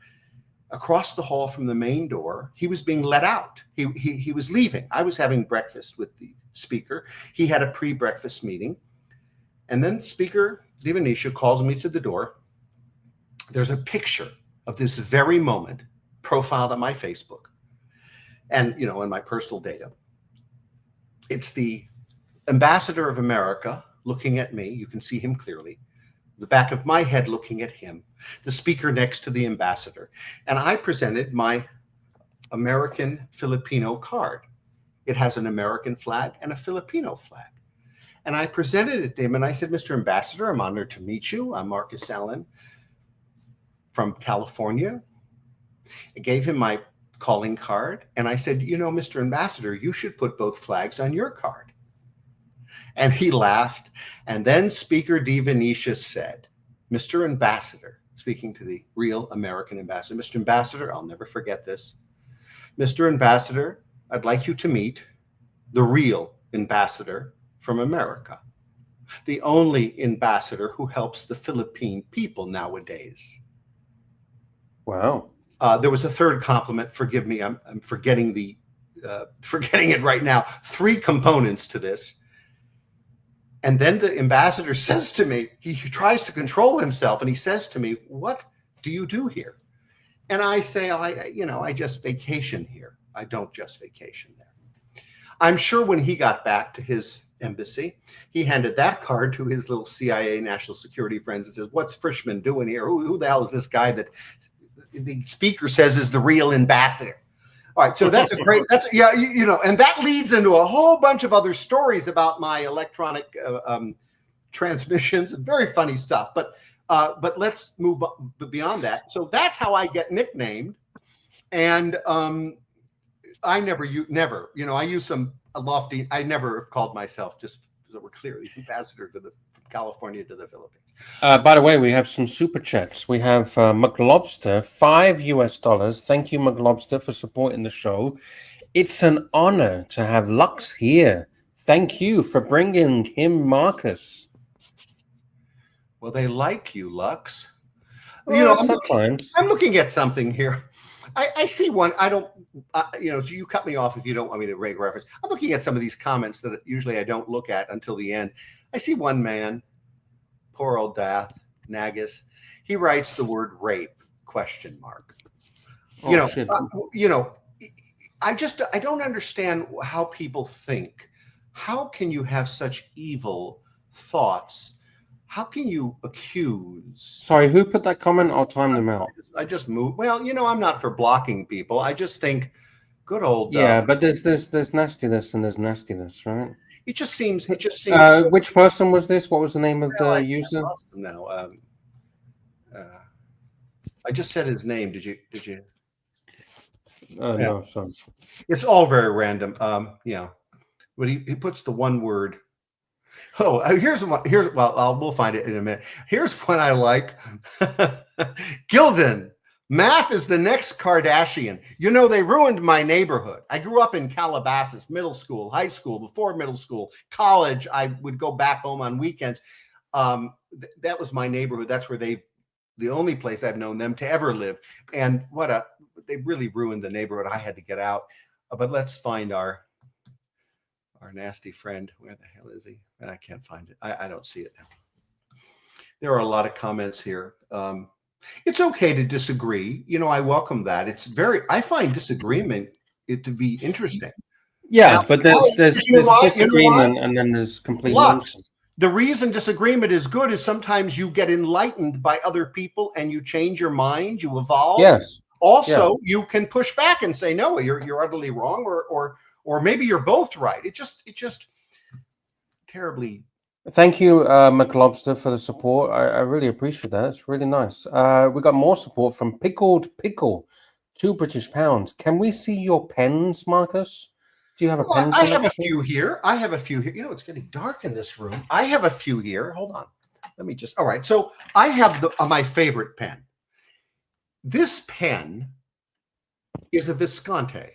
across the hall from the main door. He was being let out. He was leaving. I was having breakfast with the speaker. He had a pre-breakfast meeting. And then Speaker Divanisha calls me to the door. There's a picture of this very moment profiled on my Facebook and, you know, in my personal data. It's the ambassador of America looking at me. You can see him clearly. The back of my head looking at him, the speaker next to the ambassador. And I presented my American Filipino card. It has an American flag and a Filipino flag. And I presented it to him and I said, Mr. Ambassador, I'm honored to meet you. I'm Marcus Allen from California. I gave him my calling card and I said, you know, Mr. Ambassador, you should put both flags on your card. And he laughed. And then Speaker Divanisha said, Mr. Ambassador, speaking to the real American ambassador, Mr. Ambassador, I'll never forget this. Mr. Ambassador, I'd like you to meet the real ambassador from America, the only ambassador who helps the Philippine people nowadays. Wow. There was a third compliment. Forgive me, I'm forgetting forgetting it right now. 3 components to this. And then the ambassador says to me, he tries to control himself, and he says to me, what do you do here? And I say, I just vacation here. I don't just vacation there. I'm sure when he got back to his embassy, he handed that card to his little CIA national security friends and says, what's Frishman doing here? Who the hell is this guy that the speaker says is the real ambassador? All right, so that's a great, and that leads into a whole bunch of other stories about my electronic transmissions and very funny stuff. But let's move beyond that. So that's how I get nicknamed, and I never, I use some lofty. I never have called myself, just so we're clear, the ambassador from California to the Philippines. By the way, we have some super chats. We have McLobster, $5. Thank you, McLobster, for supporting the show. It's an honor to have Lux here. Thank you for bringing him Marcus. Well, they like you, Lux. Well, sometimes. I'm looking at something here. I see one. I don't, you cut me off if you don't want me to make reference. I'm looking at some of these comments that usually I don't look at until the end. I see one man, poor old Dath Nagus. He writes the word rape, ? I don't understand how people think. How can you have such evil thoughts? How can you accuse? Sorry, who put that comment? I'll time them out. I just moved. Well, I'm not for blocking people. I just think good old. Yeah, but there's nastiness and there's nastiness, right? It just seems. Which person was this? What was the name of the user? No, I just said his name. Did you? No, sorry. It's all very random. But he puts the one word. Oh, we'll find it in a minute. Here's one I like. Gildan, math is the next Kardashian. They ruined my neighborhood. I grew up in Calabasas, middle school, high school, before middle school, college. I would go back home on weekends. That was my neighborhood. That's where the only place I've known them to ever live. And they really ruined the neighborhood. I had to get out. But let's find our nasty friend. Where the hell is he? I can't find it. I don't see it now. There are a lot of comments here. It's okay to disagree. I welcome that. I find disagreement to be interesting. Yeah, but there's disagreement and then there's complete nonsense. The reason disagreement is good is sometimes you get enlightened by other people and you change your mind, you evolve. Yes. Also, you can push back and say, no, you're utterly wrong, or maybe you're both right. It just terribly. Thank you, McLobster, for the support. I really appreciate that. It's really nice. We got more support from Pickled Pickle, £2 British. Can we see your pens, Marcus? Do you have a pen I collection? have a few here. You know, it's getting dark in this room. I have a few here. Hold on. Let me just. All right. So I have my favorite pen. This pen is a Visconti.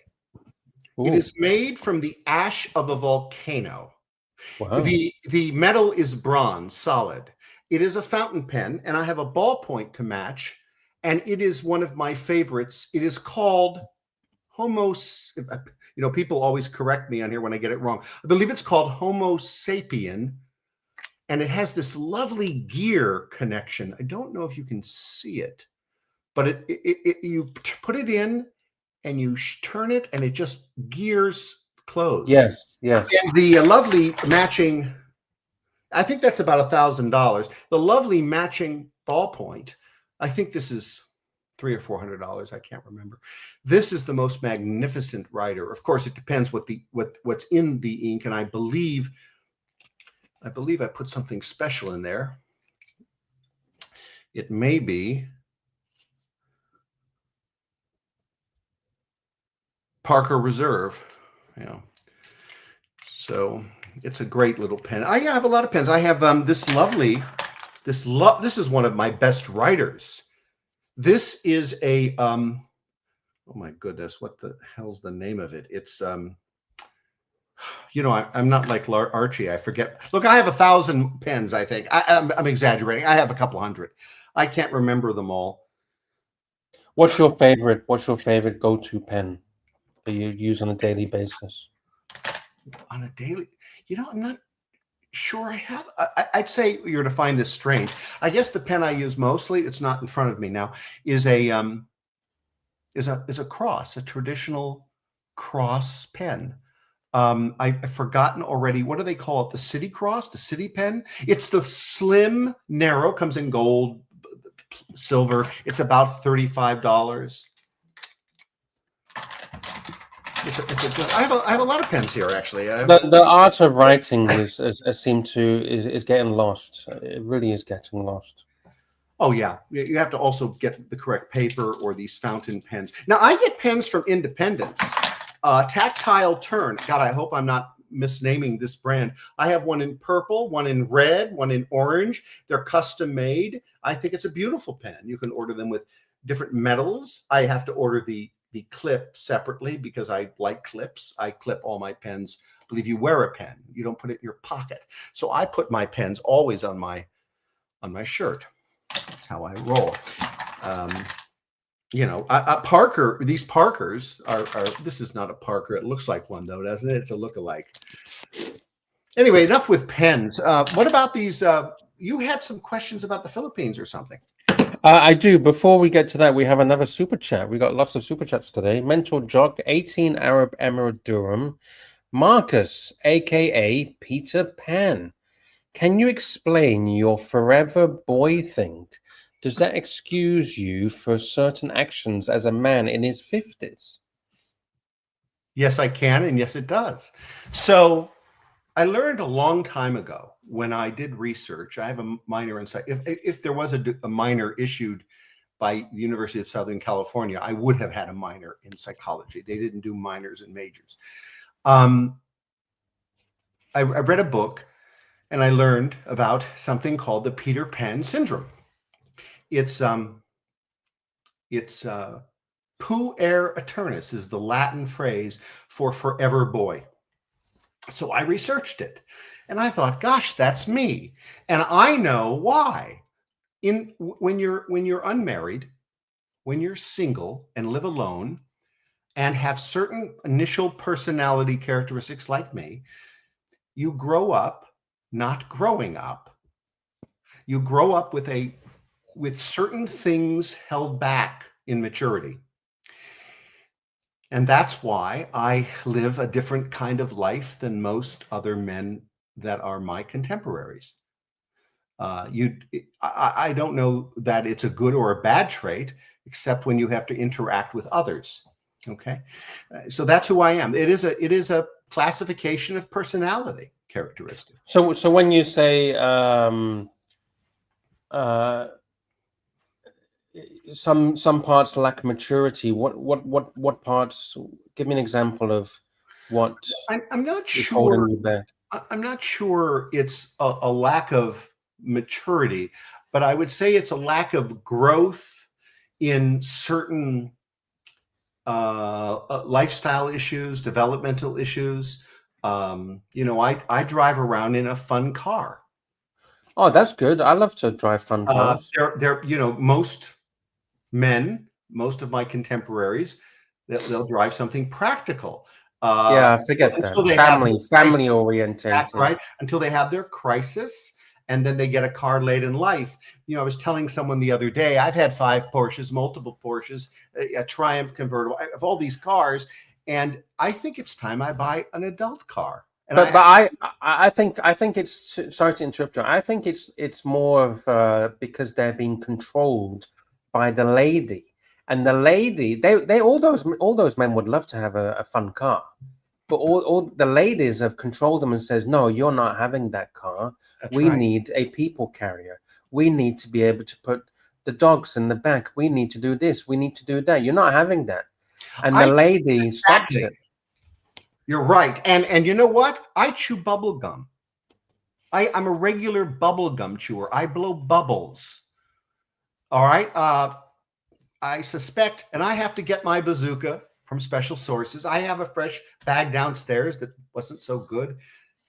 Ooh. It is made from the ash of a volcano. Wow. The metal is bronze, solid. It is a fountain pen, and I have a ballpoint to match, and it is one of my favorites. It is called Homo. You know, people always correct me on here when I get it wrong. I believe it's called Homo sapien, and it has this lovely gear connection. I don't know if you can see it, but you put it in and you turn it, and it just gears closed. Yes. And the lovely matching, I think that's about $1,000. The lovely matching ballpoint, I think this is $300 or $400. I can't remember. This is the most magnificent writer. Of course, it depends what's in the ink, and I believe I put something special in there. It may be Parker Reserve. Yeah. So it's a great little pen. I have a lot of pens. I have this is one of my best writers. This is a oh my goodness, what the hell's the name of it? It's you know, I'm not like Archie. I forget. Look, I have 1,000 pens. I think I'm exaggerating. I have a couple hundred. I can't remember them all. What's your favorite go-to pen that you use on a daily basis? On a daily, you know, I'm not sure I have. I'd say you're to find this strange. I guess the pen I use mostly, it's not in front of me now, is a cross, a traditional cross pen. I've forgotten already. What do they call it? The city cross, the city pen. It's the slim, narrow, comes in gold, silver. It's about $35. I have a lot of pens here, actually. The art of writing is getting lost. It really is getting lost. Oh yeah, you have to also get the correct paper or these fountain pens. Now I get pens from Independence. Tactile Turn. God, I hope I'm not misnaming this brand. I have one in purple, one in red, one in orange. They're custom made. I think it's a beautiful pen. You can order them with different metals. I have to order the clip separately because I like clips. I clip all my pens. I believe you wear a pen. You don't put it in your pocket. So I put my pens always on my shirt. That's how I roll. You know, Parker, these Parkers are, this is not a Parker. It looks like one though, doesn't it? It's a lookalike. Anyway, enough with pens. What about these? You had some questions about the Philippines or something. I do. Before we get to that, we have another super chat. We got lots of super chats today. Mental Jock, 18 Arab Emirate Durham. Marcus, aka Peter Pan. Can you explain your forever boy thing? Does that excuse you for certain actions as a man in his 50s? Yes, I can, and yes, it does. So I learned a long time ago when I did research. I have a minor in if there was a minor issued by the University of Southern California, I would have had a minor in psychology. They didn't do minors and majors. I read a book and I learned about something called the Peter Pan syndrome. It's puer aeternus is the Latin phrase for forever boy. So I researched it and I thought, gosh, that's me. And I know why. When you're unmarried, when you're single and live alone and have certain initial personality characteristics like me, you grow up not growing up. You grow up with certain things held back in maturity. And that's why I live a different kind of life than most other men that are my contemporaries. I don't know that it's a good or a bad trait. except when you have to interact with others. Okay, so that's who I am. It is a classification of personality characteristic. So when you say some parts lack maturity, what parts? Give me an example of what I'm not is sure. holding you back. I'm not sure it's a lack of maturity, but I would say it's a lack of growth in certain lifestyle issues, developmental issues. I drive around in a fun car. Oh, that's good. I love to drive fun cars. Most men, most of my contemporaries, they'll drive something practical. Yeah, forget Until that. they have their crisis, Family orientated. right? Until they have their crisis, and then they get a car late in life. I was telling someone the other day, I've had 5 Porsches, multiple Porsches, a Triumph convertible, I have all these cars, and I think it's time I buy an adult car. And I think it's, sorry to interrupt you. I think it's more of because they're being controlled by the lady, and the lady they all those men would love to have a fun car, but all the ladies have controlled them and says, no, you're not having that car. We need a people carrier. We need to be able to put the dogs in the back. We need to do this. We need to do that. You're not having that, and the lady stops it. You're right. And you know what? I chew bubble gum. I'm a regular bubble gum chewer. I blow bubbles. All right. I suspect, and I have to get my bazooka from special sources. I have a fresh bag downstairs that wasn't so good.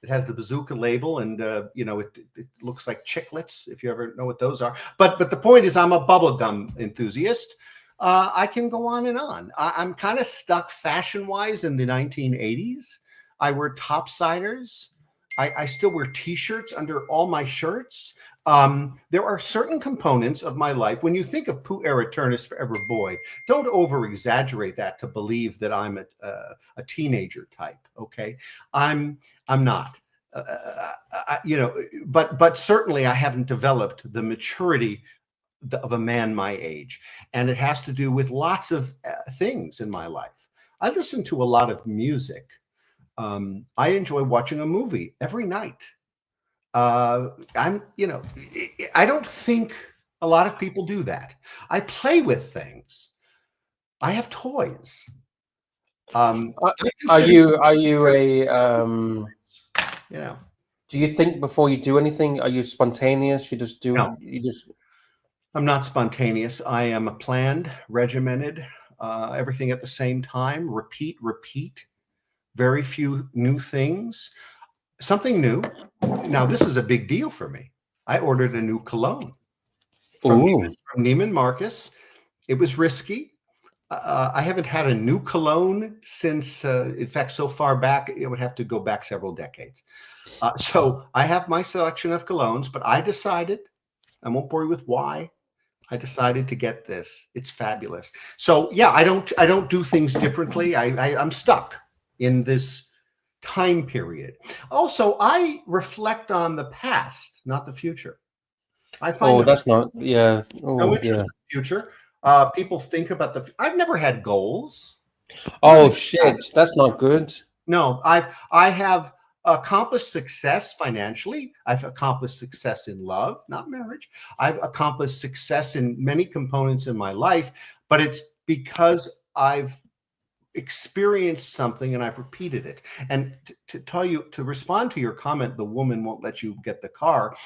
It has the bazooka label, and it looks like chiclets, if you ever know what those are. But the point is, I'm a bubble gum enthusiast. I can go on and on. I'm kind of stuck fashion-wise in the 1980s. I wear topsiders. I still wear T-shirts under all my shirts. There are certain components of my life. When you think of Pu Eriturnus Forever Boy, don't over-exaggerate that to believe that I'm a teenager type. Okay, I'm not. But certainly I haven't developed the maturity of a man my age, and it has to do with lots of things in my life. I listen to a lot of music. I enjoy watching a movie every night. I don't think a lot of people do that. I play with things. I have toys. Are you a do you think before you do anything? Are you spontaneous? You just do? No. You just? I'm not spontaneous. I am a planned, regimented, everything at the same time. Repeat. Very few new things. Something new. Now, this is a big deal for me. I ordered a new cologne from Neiman Marcus. It was risky. I haven't had a new cologne since, in fact, so far back, it would have to go back several decades. So I have my selection of colognes, but I decided, I won't bore you with why, I decided to get this. It's fabulous. So yeah, I don't do things differently. I'm stuck in this time period. Also, I reflect on the past, not the future. I find that's not, yeah. no interest in the future. People think about I've never had goals. Oh shit, that's not good. No, I have accomplished success financially. I've accomplished success in love, not marriage. I've accomplished success in many components in my life, but it's because I've experienced something and I've repeated it. And to respond to your comment, the woman won't let you get the car.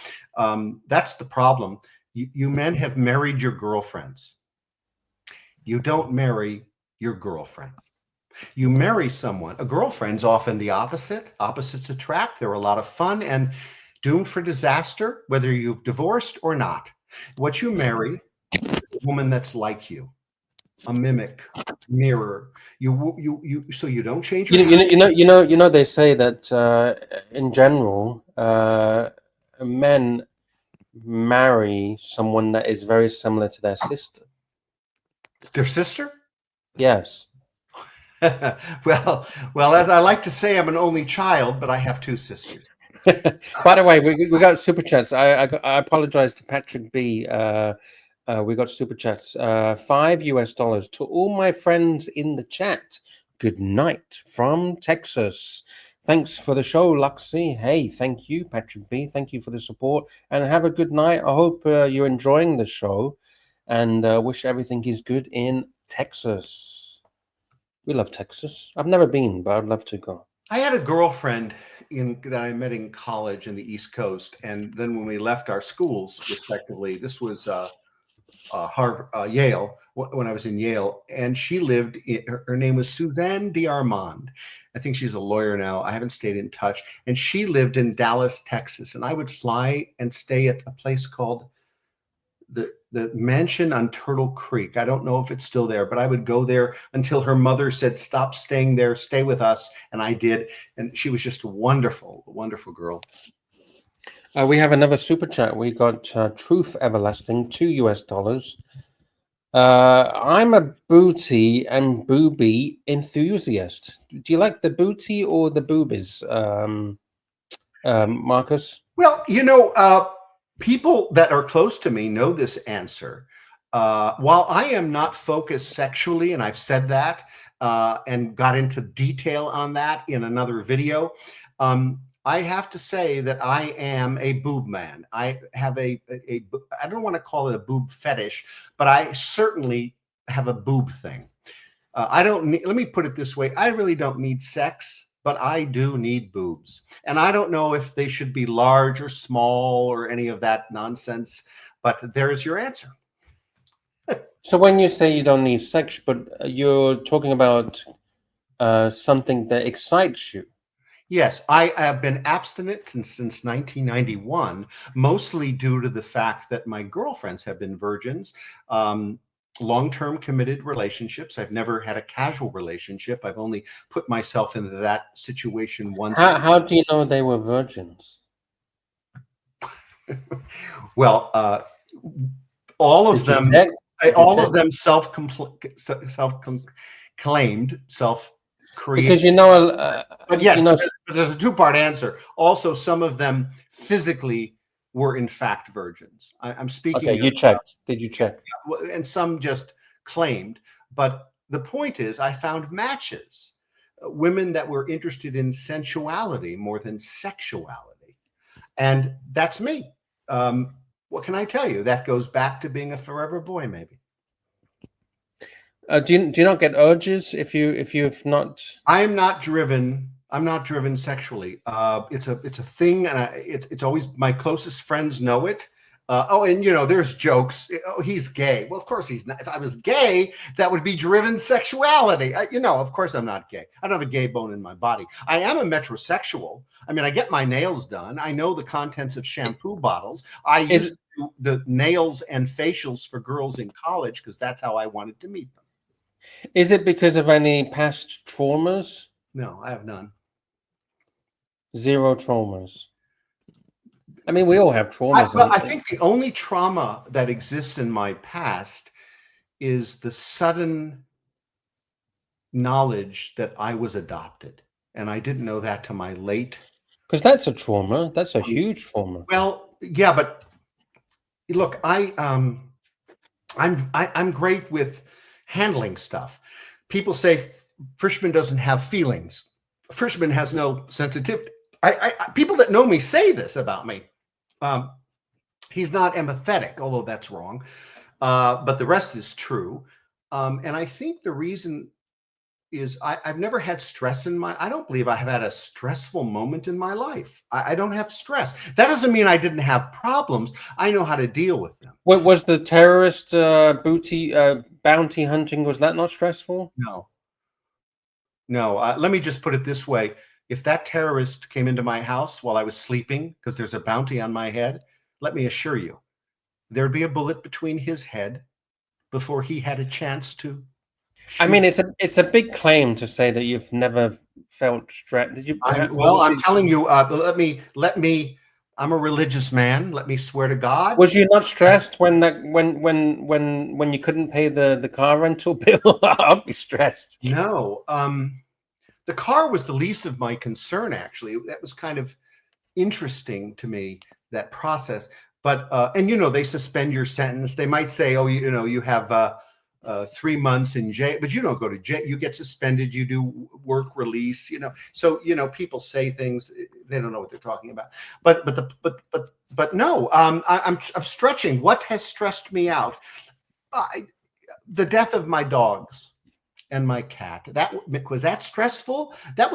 That's the problem. You men have married your girlfriends. You don't marry your girlfriend. You marry someone. A girlfriend's often the opposite. Opposites attract. They're a lot of fun and doomed for disaster, whether you've divorced or not. What you marry is a woman that's like you, a mimic, mirror. So you don't change your they say that in general, men marry someone that is very similar to their sister. Their sister? Yes. well, as I like to say, I'm an only child, but I have 2 sisters. By the way, we got super chats. I apologize to Patrick B. We got super chats. $5 to all my friends in the chat. Good night from Texas. Thanks for the show, Luxy. Hey, thank you, Patrick B. Thank you for the support, and have a good night. I hope you're enjoying the show, and wish everything is good in Texas. We love Texas. I've never been, but I'd love to go. I had a girlfriend that I met in college in the East Coast, and then when we left our schools respectively, this was Harvard, Yale, when I was in Yale, and she lived. Her name was Suzanne D'Armand. I think she's a lawyer now. I haven't stayed in touch, and she lived in Dallas, Texas, and I would fly and stay at a place called the mansion on Turtle Creek. I don't know if it's still there, but I would go there until her mother said, "Stop staying there, stay with us." And I did. And she was just a wonderful, wonderful girl. We have another super chat. We got Truth Everlasting, $2. I'm a booty and booby enthusiast. Do you like the booty or the boobies, Marcus? Well, people that are close to me know this answer. While I am not focused sexually, and I've said that and got into detail on that in another video, I have to say that I am a boob man. I have I don't want to call it a boob fetish, but I certainly have a boob thing. I don't need, let me put it this way. I really don't need sex, but I do need boobs. And I don't know if they should be large or small or any of that nonsense, but there's your answer. So when you say you don't need sex, but you're talking about something that excites you. Yes, I have been abstinent since 1991, mostly due to the fact that my girlfriends have been virgins. Long-term committed relationships. I've never had a casual relationship. I've only put myself into that situation once. How do you know they were virgins? Well, all of them self-claimed, self-created. Because but yes, but there's a two-part answer. Also, some of them physically were in fact virgins. I'm speaking. Okay, you checked. Did you check? And some just claimed. But the point is, I found matches, women that were interested in sensuality more than sexuality, and that's me. What can I tell you? That goes back to being a forever boy, maybe. Do you not get urges if you've not? I'm not driven. I'm not driven sexually. It's a thing, and it's always my closest friends know it. And there's jokes. Oh, he's gay. Well, of course he's not. If I was gay, that would be driven sexuality. Of course I'm not gay. I don't have a gay bone in my body. I am a metrosexual. I mean, I get my nails done. I know the contents of shampoo bottles. I used to do the nails and facials for girls in college because that's how I wanted to meet them. Is it because of any past traumas? No, I have none. Zero traumas. I mean, we all have traumas. I think the only trauma that exists in my past is the sudden knowledge that I was adopted, and I didn't know that till my late. Because that's a trauma. That's a huge trauma. Well, yeah, but look, I'm great with handling stuff. People say Frishman doesn't have feelings. Frishman has no sensitivity. People that know me say this about me. He's not empathetic, although that's wrong. But the rest is true. And I think the reason is I've never had stress I don't believe I have had a stressful moment in my life. I don't have stress. That doesn't mean I didn't have problems. I know how to deal with them. What was the terrorist bounty hunting? Was that not stressful? No. Let me just put it this way. If that terrorist came into my house while I was sleeping because there's a bounty on my head, let me assure you, there'd be a bullet between his head before he had a chance to shoot. I mean, it's a big claim to say that you've never felt stressed. Did you? I'm telling you. Let me. I'm a religious man. Let me swear to God. Was you not stressed when you couldn't pay the car rental bill? I'll be stressed. No. The car was the least of my concern, actually. That was kind of interesting to me, that process. But and they suspend your sentence. They might say, oh, you have 3 months in jail, but you don't go to jail. You get suspended. You do work release. So people say things they don't know what they're talking about. But no, I'm stretching. What has stressed me out? The death of my dogs and my cat. Was that stressful? That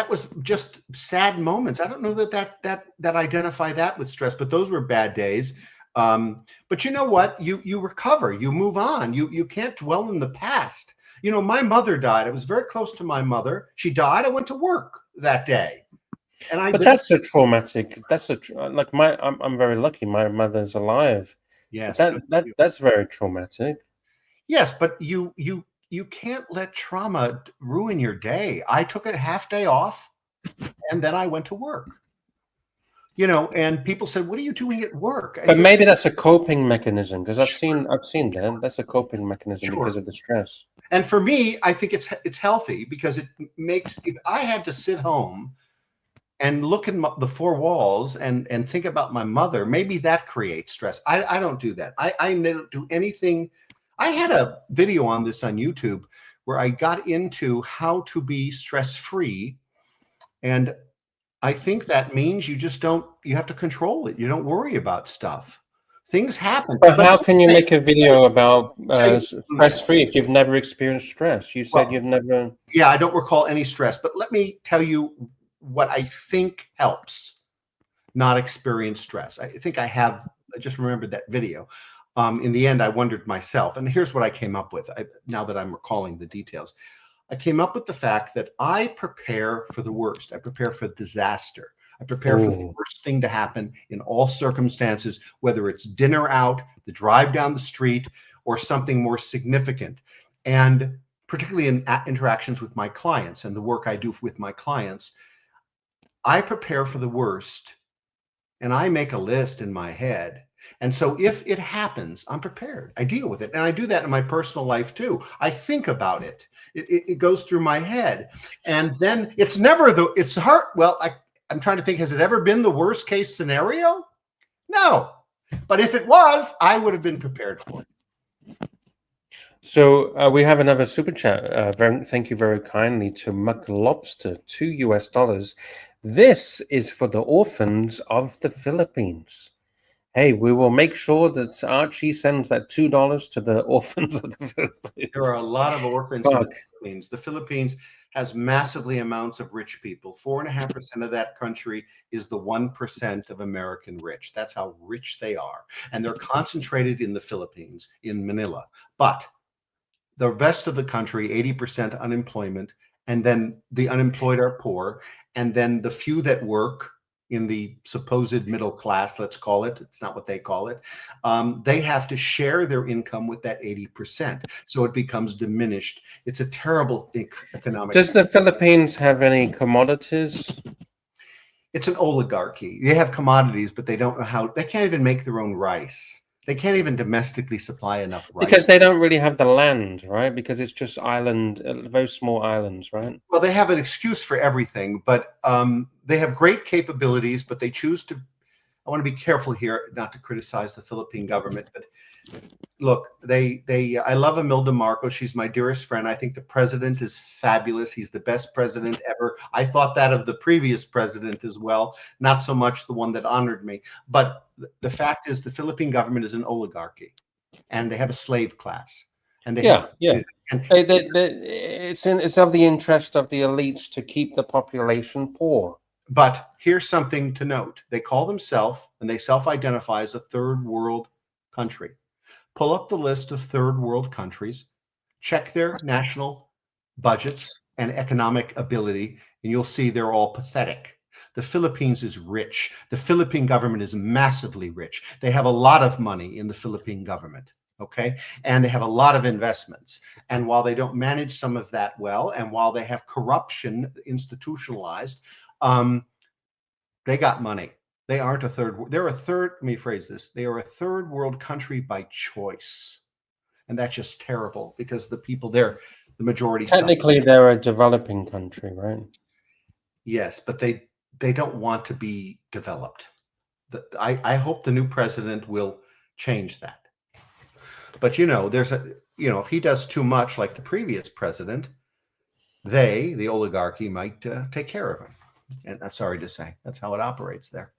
was just sad moments. I don't know that identify that with stress, but those were bad days. But you know what? You recover, you move on. You can't dwell in the past. My mother died. I was very close to my mother. She died. I went to work that day. But that's a traumatic. I'm very lucky. My mother's alive. Yes, that's very traumatic. Yes, but you can't let trauma ruin your day. I took a half day off, and then I went to work. And people said, "What are you doing at work?" But maybe that's a coping mechanism, because I've seen that. That's a coping mechanism because of the stress. And for me, I think it's healthy because it makes. If I had to sit home and look in the four walls and think about my mother, maybe that creates stress. I don't do that. I don't do anything. I had a video on this on YouTube where I got into how to be stress-free, and I think that means you have to control it. You don't worry about stuff. Things happen. But how can you make a video about stress-free if you've never experienced stress? You said you've never. Yeah, I don't recall any stress, but let me tell you what I think helps not experience stress. I think I just remembered that video. In the end, I wondered myself, and here's what I came up with. Now that I'm recalling the details, I came up with the fact that I prepare for the worst. I prepare for disaster. I prepare for the worst thing to happen in all circumstances, whether it's dinner out, the drive down the street, or something more significant. And particularly in interactions with my clients and the work I do with my clients, I prepare for the worst and I make a list in my head. And so if it happens, I'm prepared. I deal with it. And I do that in my personal life too. I think about it. It goes through my head. And then it's never it's hard. Well, I'm trying to think, has it ever been the worst case scenario? No. But if it was, I would have been prepared for it. So we have another super chat. Thank you very kindly to Muck Lobster, $2. This is for the orphans of the Philippines. Hey, we will make sure that Archie sends that $2 to the orphans of the Philippines. There are a lot of orphans in the Philippines. The Philippines has massively amounts of rich people. 4.5% of that country is the 1% of American rich. That's how rich they are. And they're concentrated in the Philippines, in Manila. But the rest of the country, 80% unemployment, and then the unemployed are poor. And then the few that work in the supposed middle class, let's call it, it's not what they call it, they have to share their income with that 80%. So it becomes diminished. It's a terrible economic. Does the Philippines have any commodities? It's an oligarchy. They have commodities, but they don't know how. They can't even make their own rice. They can't even domestically supply enough rice. Because they don't really have the land, right? Because it's just very small islands, right? Well, they have an excuse for everything, but they have great capabilities, but they choose to. I want to be careful here not to criticize the Philippine government, but look, I love Imelda Marcos. She's my dearest friend. I think the president is fabulous. He's the best president ever. I thought that of the previous president as well, not so much the one that honored me. But the fact is the Philippine government is an oligarchy, and they have a slave class. And they it's of the interest of the elites to keep the population poor. But here's something to note. They call themselves, and they self-identify as a third world country. Pull up the list of third world countries, check their national budgets and economic ability, and you'll see they're all pathetic. The Philippines is rich. The Philippine government is massively rich. They have a lot of money in the Philippine government, okay? And they have a lot of investments. And while they don't manage some of that well, and while they have corruption institutionalized, they got money. They aren't a third. They're a third. Let me phrase this. They are a third world country by choice, and that's just terrible because the people there, the majority. Technically, they're a developing country, right? Yes, but they don't want to be developed. I hope the new president will change that. But there's if he does too much like the previous president, the oligarchy, might take care of him. And I'm sorry to say, that's how it operates there.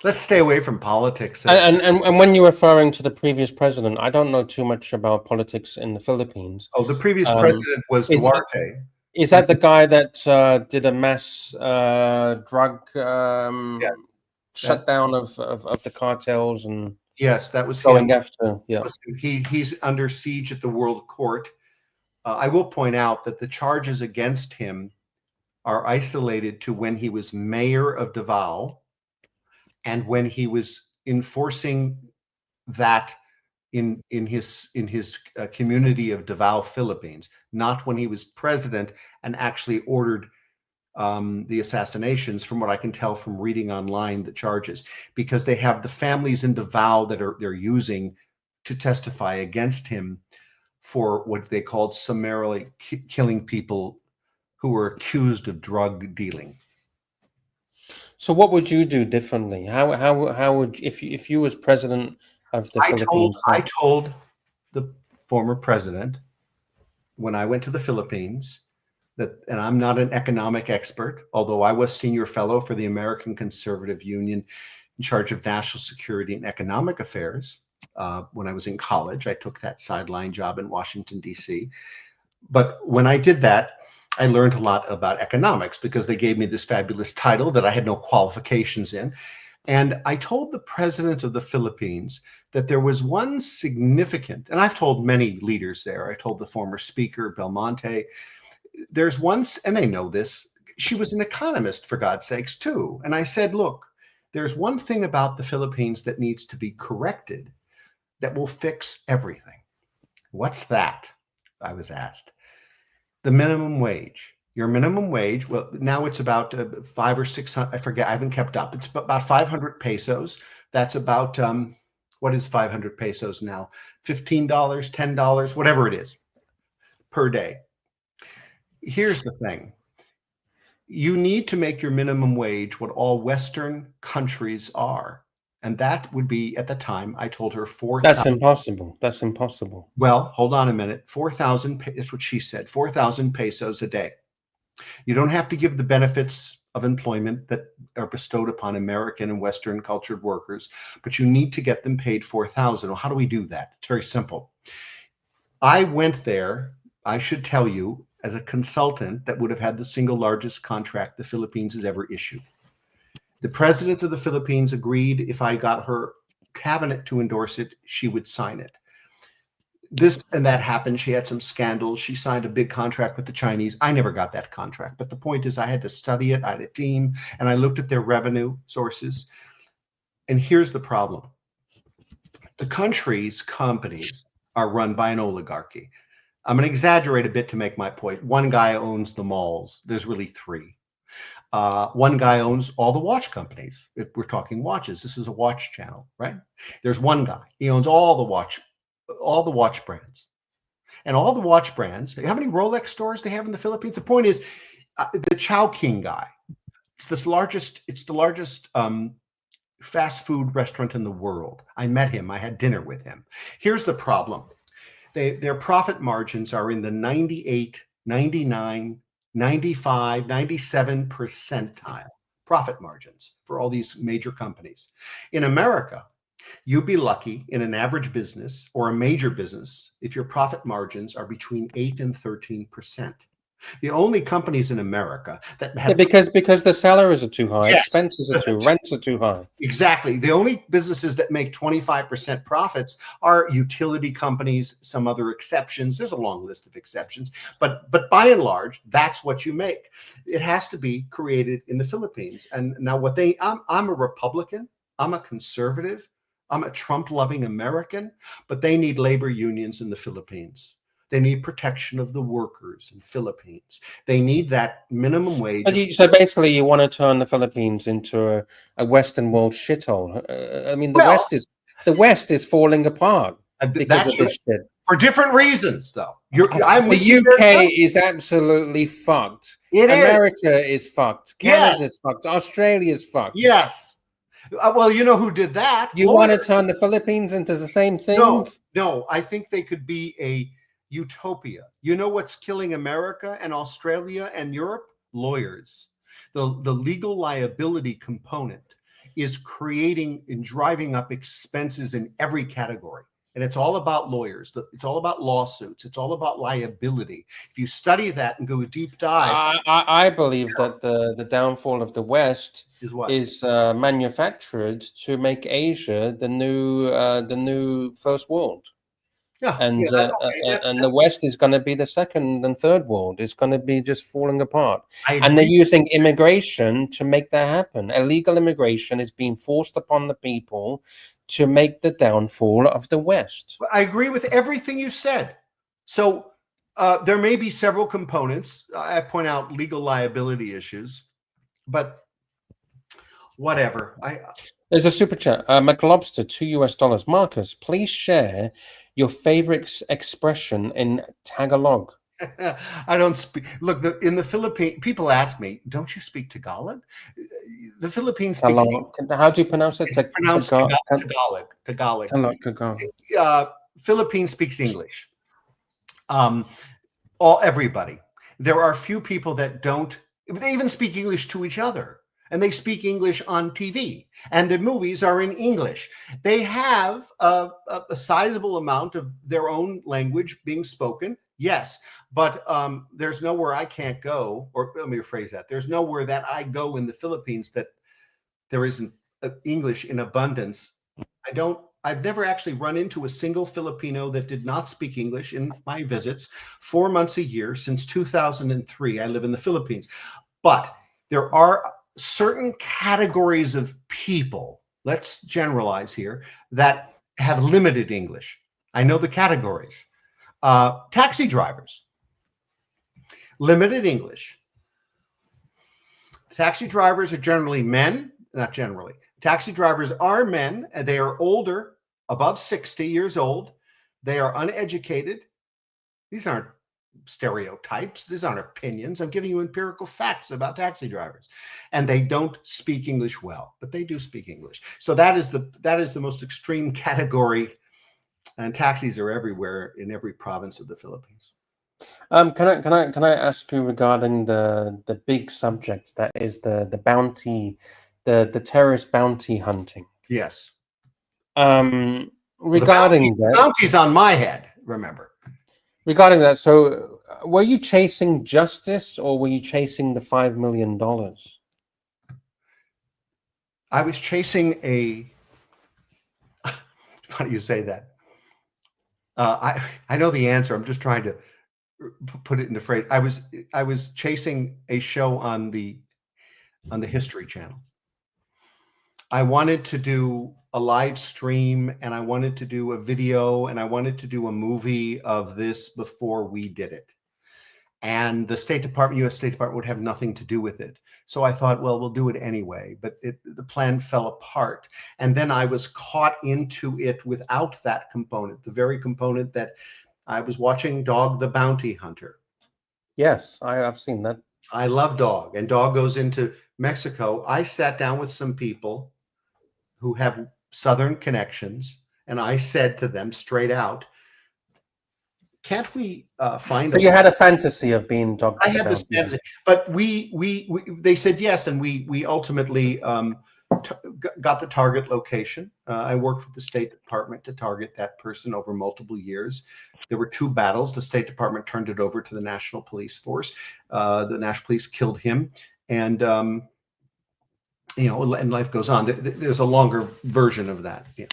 Let's stay away from politics. And when you're referring to the previous president, I don't know too much about politics in the Philippines. Oh, the previous president was Duarte. Is that the guy that did a mass drug shutdown of the cartels? And yes, that was going him. after. Yeah, he's under siege at the World Court. I will point out that the charges against him are isolated to when he was mayor of Davao and when he was enforcing that in his community of Davao, Philippines, not when he was president and actually ordered the assassinations, from what I can tell from reading online the charges, because they have the families in Davao that they're using to testify against him for what they called summarily killing people who were accused of drug dealing. So what would you do differently? How would, if you was president of the Philippines? I told the former president when I went to the Philippines that, and I'm not an economic expert, although I was senior fellow for the American Conservative Union in charge of national security and economic affairs. When I was in college, I took that sideline job in Washington, D.C. But when I did that, I learned a lot about economics because they gave me this fabulous title that I had no qualifications in. And I told the president of the Philippines that there was one significant, and I've told many leaders there, I told the former speaker, Belmonte, there's one, and they know this, she was an economist, for God's sakes, too. And I said, look, there's one thing about the Philippines that needs to be corrected that will fix everything. What's that? I was asked. The minimum wage. Your minimum wage, well, now it's about 500 or 600, I forget, I haven't kept up. It's about 500 pesos. That's about, what is 500 pesos now? $15, $10, whatever it is, per day. Here's the thing. You need to make your minimum wage what all Western countries are. And that would be, at the time, I told her 4,000. That's impossible. That's impossible. Well, hold on a minute. 4,000, that's what she said, 4,000 pesos a day. You don't have to give the benefits of employment that are bestowed upon American and Western cultured workers, but you need to get them paid 4,000. Well, how do we do that? It's very simple. I went there, I should tell you, as a consultant that would have had the single largest contract the Philippines has ever issued. The president of the Philippines agreed if I got her cabinet to endorse it, she would sign it. This and that happened. She had some scandals. She signed a big contract with the Chinese. I never got that contract. But the point is I had to study it. I had a team, and I looked at their revenue sources. And here's the problem. The country's companies are run by an oligarchy. I'm going to exaggerate a bit to make my point. One guy owns the malls. There's really three. One guy owns all the watch companies. If we're talking watches, this is a watch channel, right? There's one guy. He owns all the watch brands. And all the watch brands, how many Rolex stores they have in the Philippines? The point is, the Chowking guy, it's the largest fast food restaurant in the world. I met him. I had dinner with him. Here's the problem. Their profit margins are in the 98, 99, 95, 97 percentile profit margins for all these major companies. In America, you'd be lucky in an average business or a major business if your profit margins are between 8 and 13%. The only companies in America that have because the salaries are too high, yes, expenses are rents are too high. Exactly. The only businesses that make 25% profits are utility companies, some other exceptions. There's a long list of exceptions, but by and large, that's what you make. It has to be created in the Philippines. And now I'm a Republican, I'm a conservative, I'm a Trump-loving American, but they need labor unions in the Philippines. They need protection of the workers in Philippines. They need that minimum wage. So basically, you want to turn the Philippines into a Western world shithole. I mean, the West is falling apart because of this shit. for different reasons, though. I'm with The you there, UK too. is absolutely fucked. It is. America is fucked. Yes. Canada's fucked. Australia's fucked. Yes. Well, you know who did that? You want to turn the Philippines into the same thing? No. I think they could be a utopia. You know what's killing America and Australia and Europe? Lawyers. The legal liability component is creating and driving up expenses in every category. And it's all about lawyers. It's all about lawsuits. It's all about liability. If you study that and go a deep dive, I believe that the downfall of the West is what? is manufactured to make Asia the new first world. Yeah, and the West is going to be the second and third world. It's going to be just falling apart. And they're using immigration to make that happen. Illegal immigration is being forced upon the people to make the downfall of the West. I agree with everything you said. So there may be several components. I point out legal liability issues, but whatever. There's a super chat. McLobster, $2 US. Marcus, please share your favorite expression in Tagalog. I don't speak. Look, in the Philippines, people ask me, "Don't you speak Tagalog?" The Philippines speaks. How do you pronounce it? Tagalog. Philippines speaks English. Everybody. There are few people that don't. They even speak English to each other. And they speak English on TV, and the movies are in English. They have a sizable amount of their own language being spoken, yes, but there's nowhere I can't go, or let me rephrase that. There's nowhere that I go in the Philippines that there isn't English in abundance. I've never actually run into a single Filipino that did not speak English in my visits. 4 months a year since 2003, I live in the Philippines. But there are certain categories of people, let's generalize here, that have limited English. I know the categories. Taxi drivers, limited English. Taxi drivers are generally men, not generally. Taxi drivers are men, and they are older, above 60 years old. They are uneducated. These aren't stereotypes. These aren't opinions. I'm giving you empirical facts about taxi drivers, and they don't speak English well, but they do speak English. So that is the most extreme category, and taxis are everywhere in every province of the Philippines. Can I ask you regarding the big subject that is the bounty, the terrorist bounty hunting? Yes. Regarding that, bounty's on my head. Remember. Regarding that, so were you chasing justice or were you chasing the $5 million? I was chasing a. Funny you say that. I know the answer. I'm just trying to put it into phrase. I was chasing a show on the History Channel. I wanted to do a live stream, and I wanted to do a video, and I wanted to do a movie of this before we did it. And the State Department, U.S. State Department, would have nothing to do with it. So I thought, well, we'll do it anyway. But the plan fell apart. And then I was caught into it without that component, the very component that I was watching Dog the Bounty Hunter. Yes, I've seen that. I love Dog, and Dog goes into Mexico. I sat down with some people who have Southern connections, and I said to them straight out, can't we find so you had a fantasy of being Dog? I had this fantasy, but they said yes, and we ultimately got the target location. I worked with the State Department to target that person over multiple years. There were 2 battles. The State Department turned it over to the National Police Force. The National Police killed him, and and life goes on. There's a longer version of that. Yeah.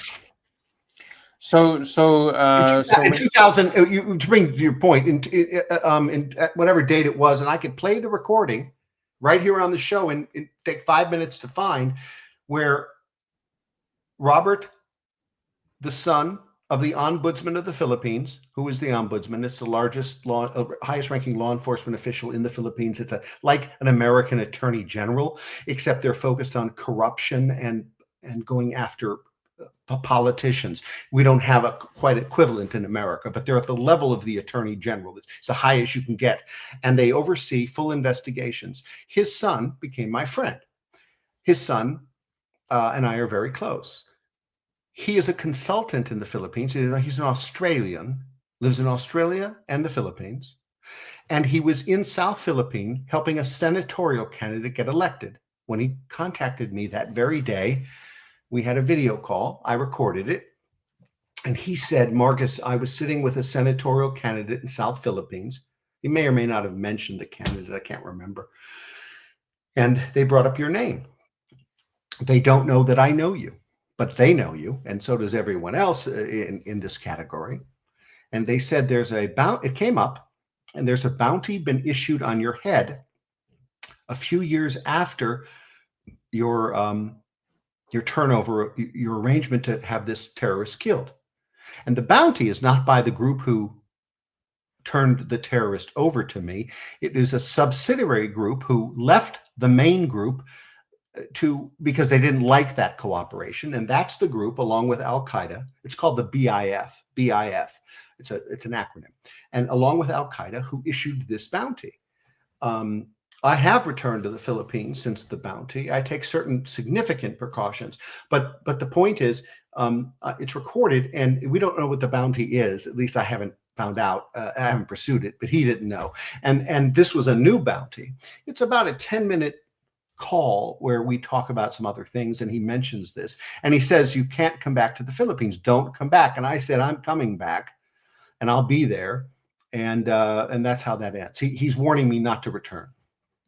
So in 2000, to bring your point, in whatever date it was, and I could play the recording right here on the show, and it take 5 minutes to find, where Robert, the son of the Ombudsman of the Philippines, who is the Ombudsman, it's the largest highest-ranking law enforcement official in the Philippines. It's like an American Attorney General, except they're focused on corruption and going after politicians. We don't have a quite equivalent in America, but they're at the level of the attorney general. It's the highest you can get. And they oversee full investigations. His son became my friend. His son and I are very close. He is a consultant in the Philippines. He's an Australian, lives in Australia and the Philippines. And he was in South Philippine helping a senatorial candidate get elected. When he contacted me that very day, we had a video call. I recorded it. And he said, Marcus, I was sitting with a senatorial candidate in South Philippines. He may or may not have mentioned the candidate. I can't remember. And they brought up your name. They don't know that I know you, but they know you. And so does everyone else in this category. And they said there's a bounty. It came up, and there's a bounty been issued on your head a few years after your turnover, your arrangement to have this terrorist killed. And the bounty is not by the group who turned the terrorist over to me. It is a subsidiary group who left the main group because they didn't like that cooperation. And that's the group, along with Al-Qaeda. It's called the BIF. It's an acronym. And along with Al-Qaeda, who issued this bounty. I have returned to the Philippines since the bounty. I take certain significant precautions, but the point is, it's recorded, and we don't know what the bounty is. At least I haven't found out. I haven't pursued it, but he didn't know. And this was a new bounty. It's about a 10-minute call where we talk about some other things, and he mentions this, and he says, "You can't come back to the Philippines. Don't come back." And I said, "I'm coming back, and I'll be there." And that's how that ends. He's warning me not to return.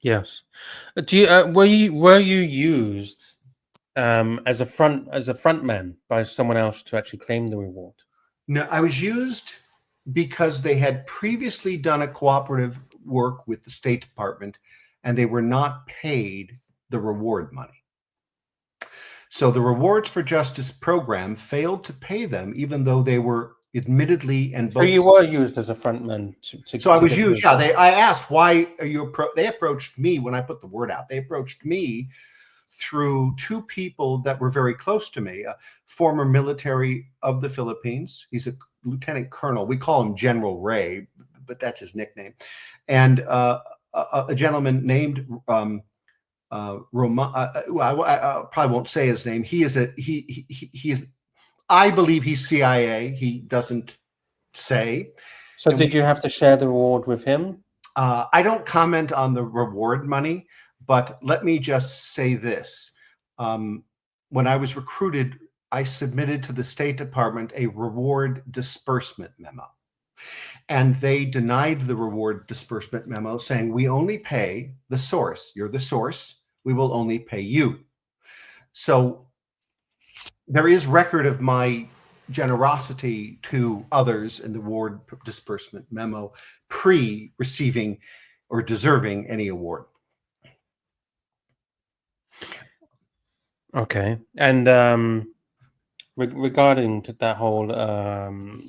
Yes. Do you were you used as a front man by someone else to actually claim the reward? No, I was used because they had previously done a cooperative work with the State Department, and they were not paid the reward money. So the Rewards for Justice program failed to pay them, even though they were admittedly and both. So you were used as a frontman. So I was used. Yeah, I asked, why are you? They approached me when I put the word out. They approached me through two people that were very close to me. A former military of the Philippines. He's a lieutenant colonel. We call him General Ray, but that's his nickname. And a gentleman named Roman. I probably won't say his name. He is I believe he's CIA. He doesn't say. So did you have to share the reward with him? I don't comment on the reward money, but let me just say this. When I was recruited, I submitted to the State Department a reward disbursement memo. And they denied the reward disbursement memo, saying, we only pay the source. You're the source. We will only pay you. So there is record of my generosity to others in the reward disbursement memo pre-receiving or deserving any award. Okay. And regarding that whole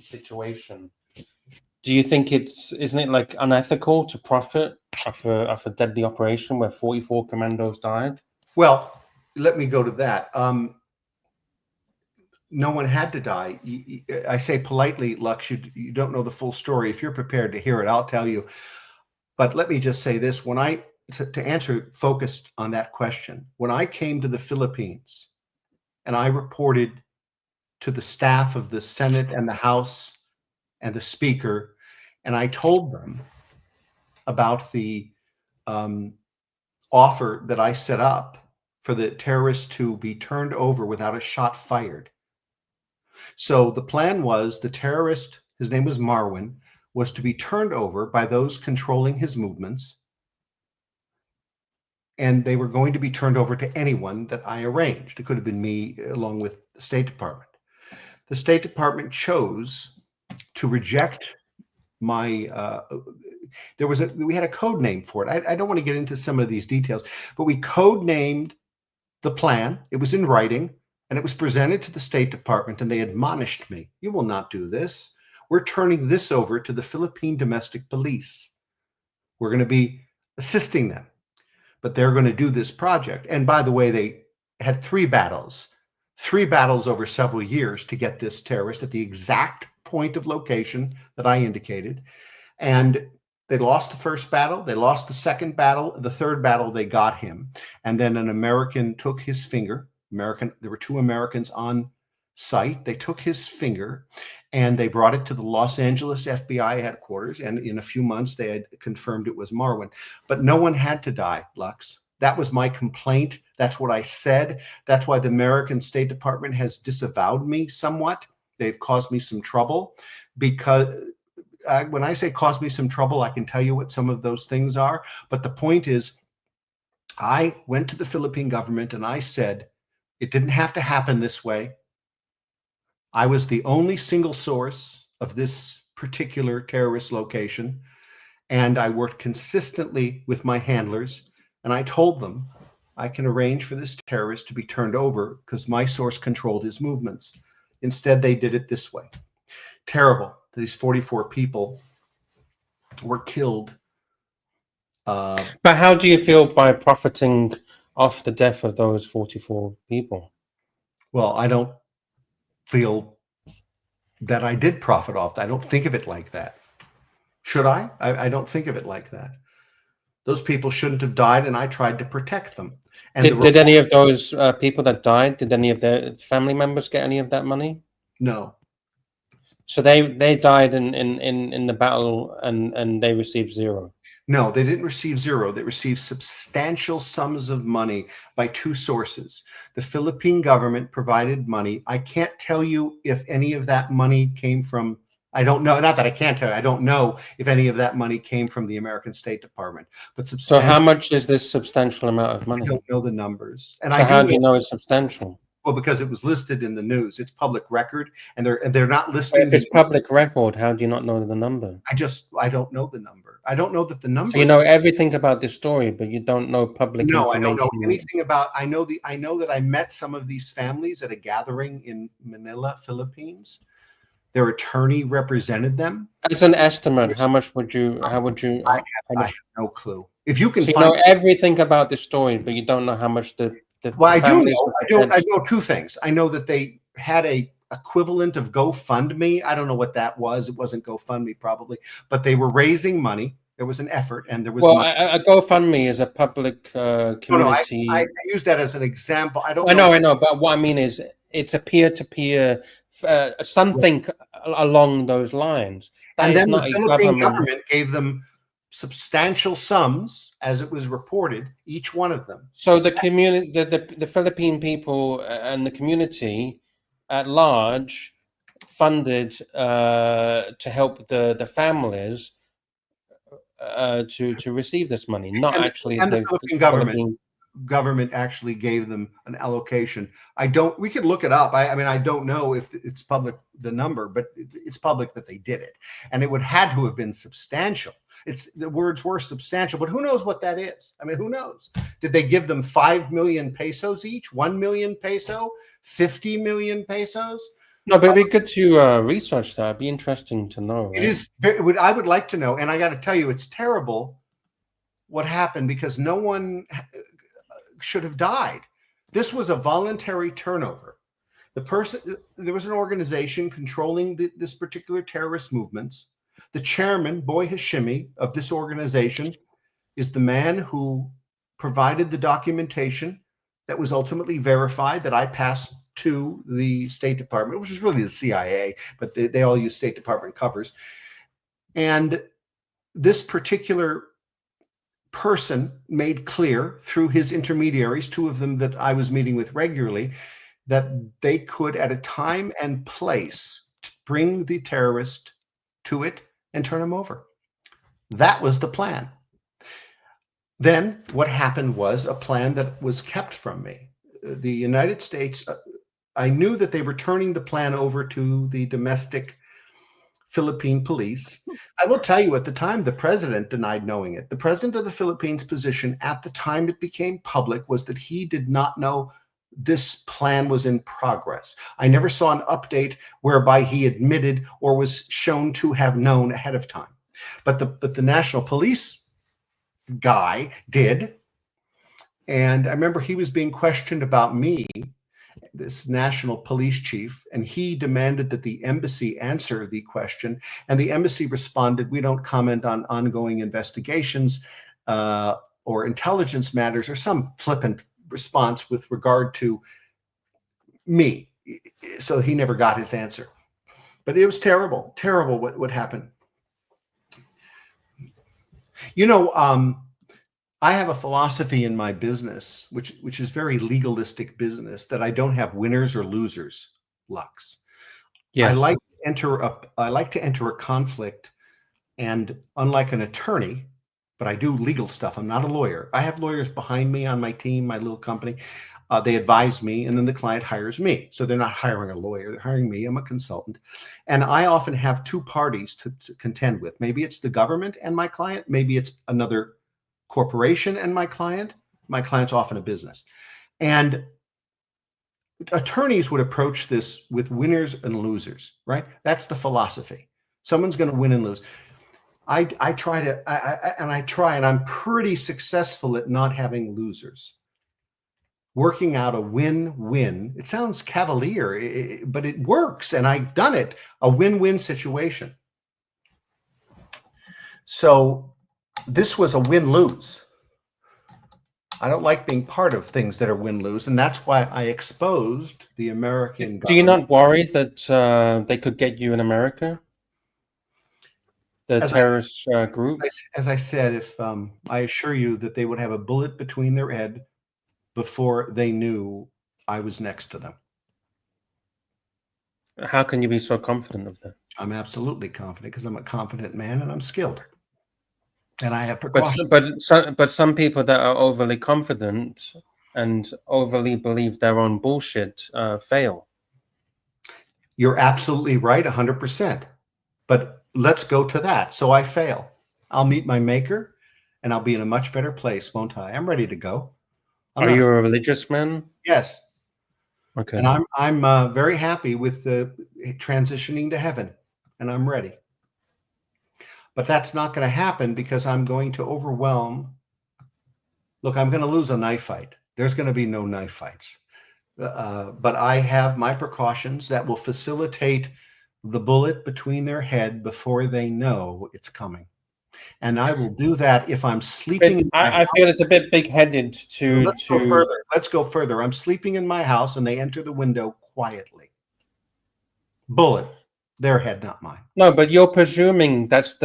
situation, do you think isn't it like unethical to profit off a deadly operation where 44 commandos died? Well, let me go to that. No one had to die. I say politely, Lux, you don't know the full story. If you're prepared to hear it, I'll tell you. But let me just say this. When to answer focused on that question, when I came to the Philippines and I reported to the staff of the Senate and the House and the Speaker, and I told them about the offer that I set up for the terrorists to be turned over without a shot fired. So the plan was the terrorist, his name was Marwan, was to be turned over by those controlling his movements. And they were going to be turned over to anyone that I arranged. It could have been me along with the State Department. The State Department chose to reject my, we had a code name for it. I don't want to get into some of these details, but we code named the plan. It was in writing. And it was presented to the State Department, and they admonished me, you will not do this. We're turning this over to the Philippine Domestic Police. We're going to be assisting them, but they're going to do this project. And by the way, they had 3 battles, 3 battles over several years to get this terrorist at the exact point of location that I indicated. And they lost the first battle, they lost the second battle, the third battle they got him. And then an American took his finger. There were 2 Americans on site. They took his finger and they brought it to the Los Angeles FBI headquarters. And in a few months, they had confirmed it was Marwan. But no one had to die, Lux. That was my complaint. That's what I said. That's why the American State Department has disavowed me somewhat. They've caused me some trouble because when I say caused me some trouble, I can tell you what some of those things are. But the point is, I went to the Philippine government and I said, it didn't have to happen this way. I was the only single source of this particular terrorist location. And I worked consistently with my handlers. And I told them, I can arrange for this terrorist to be turned over because my source controlled his movements. Instead, they did it this way. Terrible. These 44 people were killed. But how do you feel by profiting off the death of those 44 people? Well, I don't feel that I did profit off. I don't think of it like that. Should I? I don't think of it like that. Those people shouldn't have died, and I tried to protect them. And did any of those people that died, did any of their family members get any of that money? No. So they died in the battle and they received zero? No, they didn't receive zero. They received substantial sums of money by 2 sources. The Philippine government provided money. I can't tell you if any of that money came from, I don't know, not that I can't tell you, I don't know if any of that money came from the American State Department. But so how much is this substantial amount of money? I don't know the numbers. And so how do you know it's substantial? Well, because it was listed in the news. It's public record, and they're not listing. If it's public record, how do you not know the number? I don't know the number. I don't know that the number. So you know everything about this story, but you don't know public information. No, I don't know anything about. I know that I met some of these families at a gathering in Manila, Philippines. Their attorney represented them. As an estimate, how would you? I have no clue. If you can, so you know everything about the story, but you don't know how much well, I do know. I know 2 things. I know that they had a equivalent of GoFundMe. I don't know what that was. It wasn't GoFundMe probably, but they were raising money. There was an effort, and there was. Well, a GoFundMe is a public community. No, I use that as an example. I know, but what I mean is, it's a peer-to-peer something along those lines. And then the Philippine government gave them substantial sums, as it was reported, each one of them. So the community, the Philippine people and the community at large funded to help the families to receive this money, not and actually the Philippine government actually gave them an allocation. We could look it up. I mean, I don't know if it's public, the number, but it's public that they did it, and it would had to have been substantial. The words were substantial, but who knows what that is? I mean, who knows? Did they give them 5 million pesos each? 1 million peso? 50 million pesos? No, but it'd be good to research that. It'd be interesting to know. Right? It is. I would like to know, and I got to tell you, it's terrible what happened because no one should have died. This was a voluntary turnover. There was an organization controlling this particular terrorist movements. The chairman, Boy Hashimi, of this organization is the man who provided the documentation that was ultimately verified that I passed to the State Department, which is really the CIA, but they all use State Department covers. And this particular person made clear through his intermediaries, 2 of them that I was meeting with regularly, that they could, at a time and place, bring the terrorist to it and turn him over. That was the plan. Then what happened was a plan that was kept from me. The United States, I knew that they were turning the plan over to the domestic Philippine police. I will tell you, at the time, the president denied knowing it. The president of the Philippines' position at the time it became public was that he did not know this plan was in progress. I never saw an update whereby he admitted or was shown to have known ahead of time. But the national police guy did. And I remember he was being questioned about me. this national police chief, and he demanded that the embassy answer the question. And the embassy responded, "We don't comment on ongoing investigations or intelligence matters," or some flippant response with regard to me. So he never got his answer. But it was terrible, terrible what happened. You know, I have a philosophy in my business, which is very legalistic business, that I don't have winners or losers, Lux. Yes. I like to enter a conflict, and unlike an attorney, but I do legal stuff. I'm not a lawyer. I have lawyers behind me on my team, my little company. They advise me, and then the client hires me. So they're not hiring a lawyer, they're hiring me. I'm a consultant. And I often have two parties to contend with. Maybe it's the government and my client. Maybe it's another corporation and my client. My client's often a business. And attorneys would approach this with winners and losers, right? That's the philosophy. Someone's going to win and lose. I try, and I'm pretty successful at not having losers. Working out a win-win. It sounds cavalier, but it works, and I've done it. A win-win situation. So this was a win-lose. I don't like being part of things that are win-lose, and that's why I exposed the American government. Do you not worry that they could get you in America? The terrorist group? As I said, if I assure you that they would have a bullet between their head before they knew I was next to them. How can you be so confident of that? I'm absolutely confident because I'm a confident man and I'm skilled. And I have precautions. But some people that are overly confident and overly believe their own bullshit fail. You're absolutely right, 100%. But let's go to that. So I fail. I'll meet my maker, and I'll be in a much better place, won't I? I'm ready to go. Are you a religious man? Yes. Okay. And I'm very happy with the transitioning to heaven, and I'm ready. But that's not going to happen because I'm going to overwhelm. Look, I'm going to lose a knife fight. There's going to be no knife fights. But I have my precautions that will facilitate the bullet between their head before they know it's coming. And I will do that if I'm sleeping. I feel it's a bit big-headed to. Let's go further. Let's go further. I'm sleeping in my house, and they enter the window quietly. Bullet, their head, not mine. No, but you're presuming that's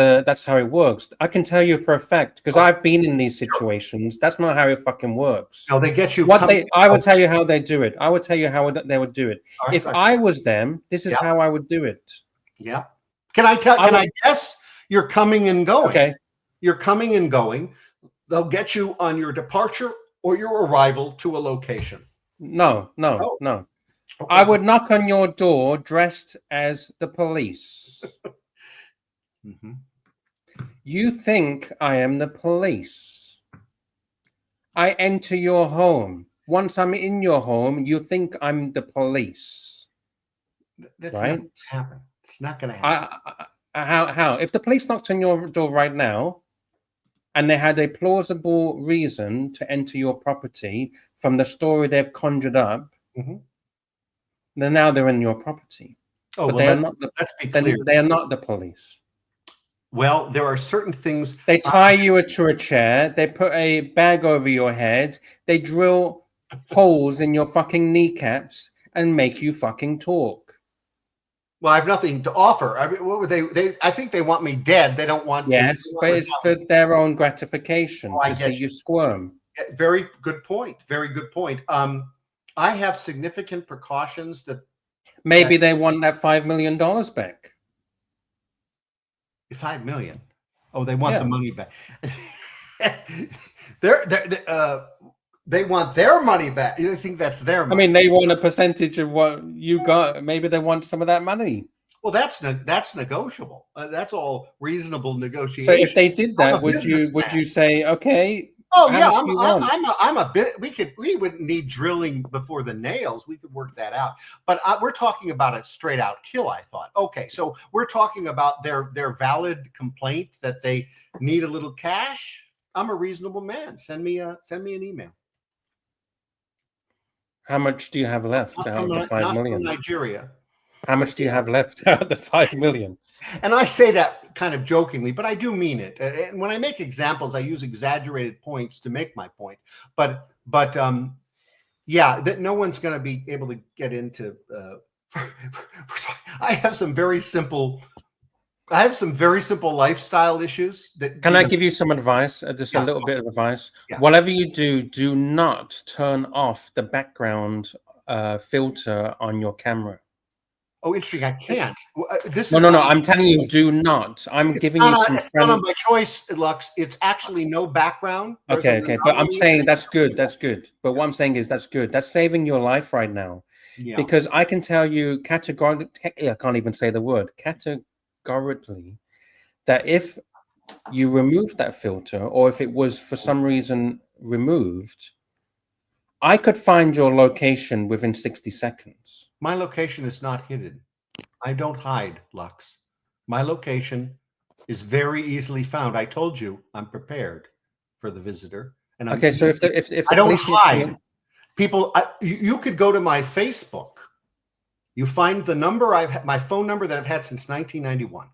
how it works. I can tell you for a fact because I've been in these situations. That's not how it fucking works. No, they get you. I would tell you how they do it. I would tell you how they would do it. Right, if I was them, this is how I would do it. Yeah. Can I guess? You're coming and going. Okay. You're coming and going. They'll get you on your departure or your arrival to a location. No. Okay. I would knock on your door dressed as the police. Mm-hmm. You think I am the police. I enter your home. Once I'm in your home, you think I'm the police. That's right? not going to happen. It's not going to happen. How? If the police knocked on your door right now, and they had a plausible reason to enter your property from the story they've conjured up, then now they're in your property. Oh, but well, let's be clear. They are not the police. Well, there are certain things. They tie you to a chair. They put a bag over your head. They drill holes in your fucking kneecaps and make you fucking talk. Well, I have nothing to offer. I mean, what would they? I think they want me dead. They don't want. Yes, but it's for their own gratification to see you squirm. Very good point. Very good point. I have significant precautions that. Maybe they want that $5 million back. $5 million. Oh, they want the money back. They want their money back. You think that's their money? I mean, they want a percentage of what you got. Maybe they want some of that money. Well, that's negotiable. That's all reasonable negotiation. So if they did that, would you say, okay? Oh yeah, I'm a bit. We wouldn't need drilling before the nails. We could work that out. But we're talking about a straight out kill. I thought. Okay, so we're talking about their valid complaint that they need a little cash. I'm a reasonable man. Send me an email. How much do you have left Not out from of the 5 not from million? Nigeria. How much do you have left out of the 5 million? And I say that kind of jokingly, but I do mean it. And when I make examples, I use exaggerated points to make my point. But yeah, that no one's going to be able to get into. I have some very simple lifestyle issues that. Can I give you some advice? Just a Yeah, little bit of advice. yeah. Whatever you do, do not turn off the background filter on your camera. Oh, interesting. I can't. This No, is no, no. on, I'm telling you, do not. I'm it's giving not you on, some it's not on friend. my choice, Lux. It's actually no background. There's Okay, an okay. But I'm anomaly. saying that's good. That's good. But what I'm saying is that's good. That's saving your life right now. Yeah. Because I can tell you categorically, I can't even say the word, categorically, that if you remove that filter, or if it was for some reason removed, I could find your location within 60 seconds. My location is not hidden. I don't hide, Lux. My location is very easily found. I told you I'm prepared for the visitor. And I'm Okay, so if the I don't police hide. People, you could go to my Facebook. You find the number my phone number that I've had since 1991.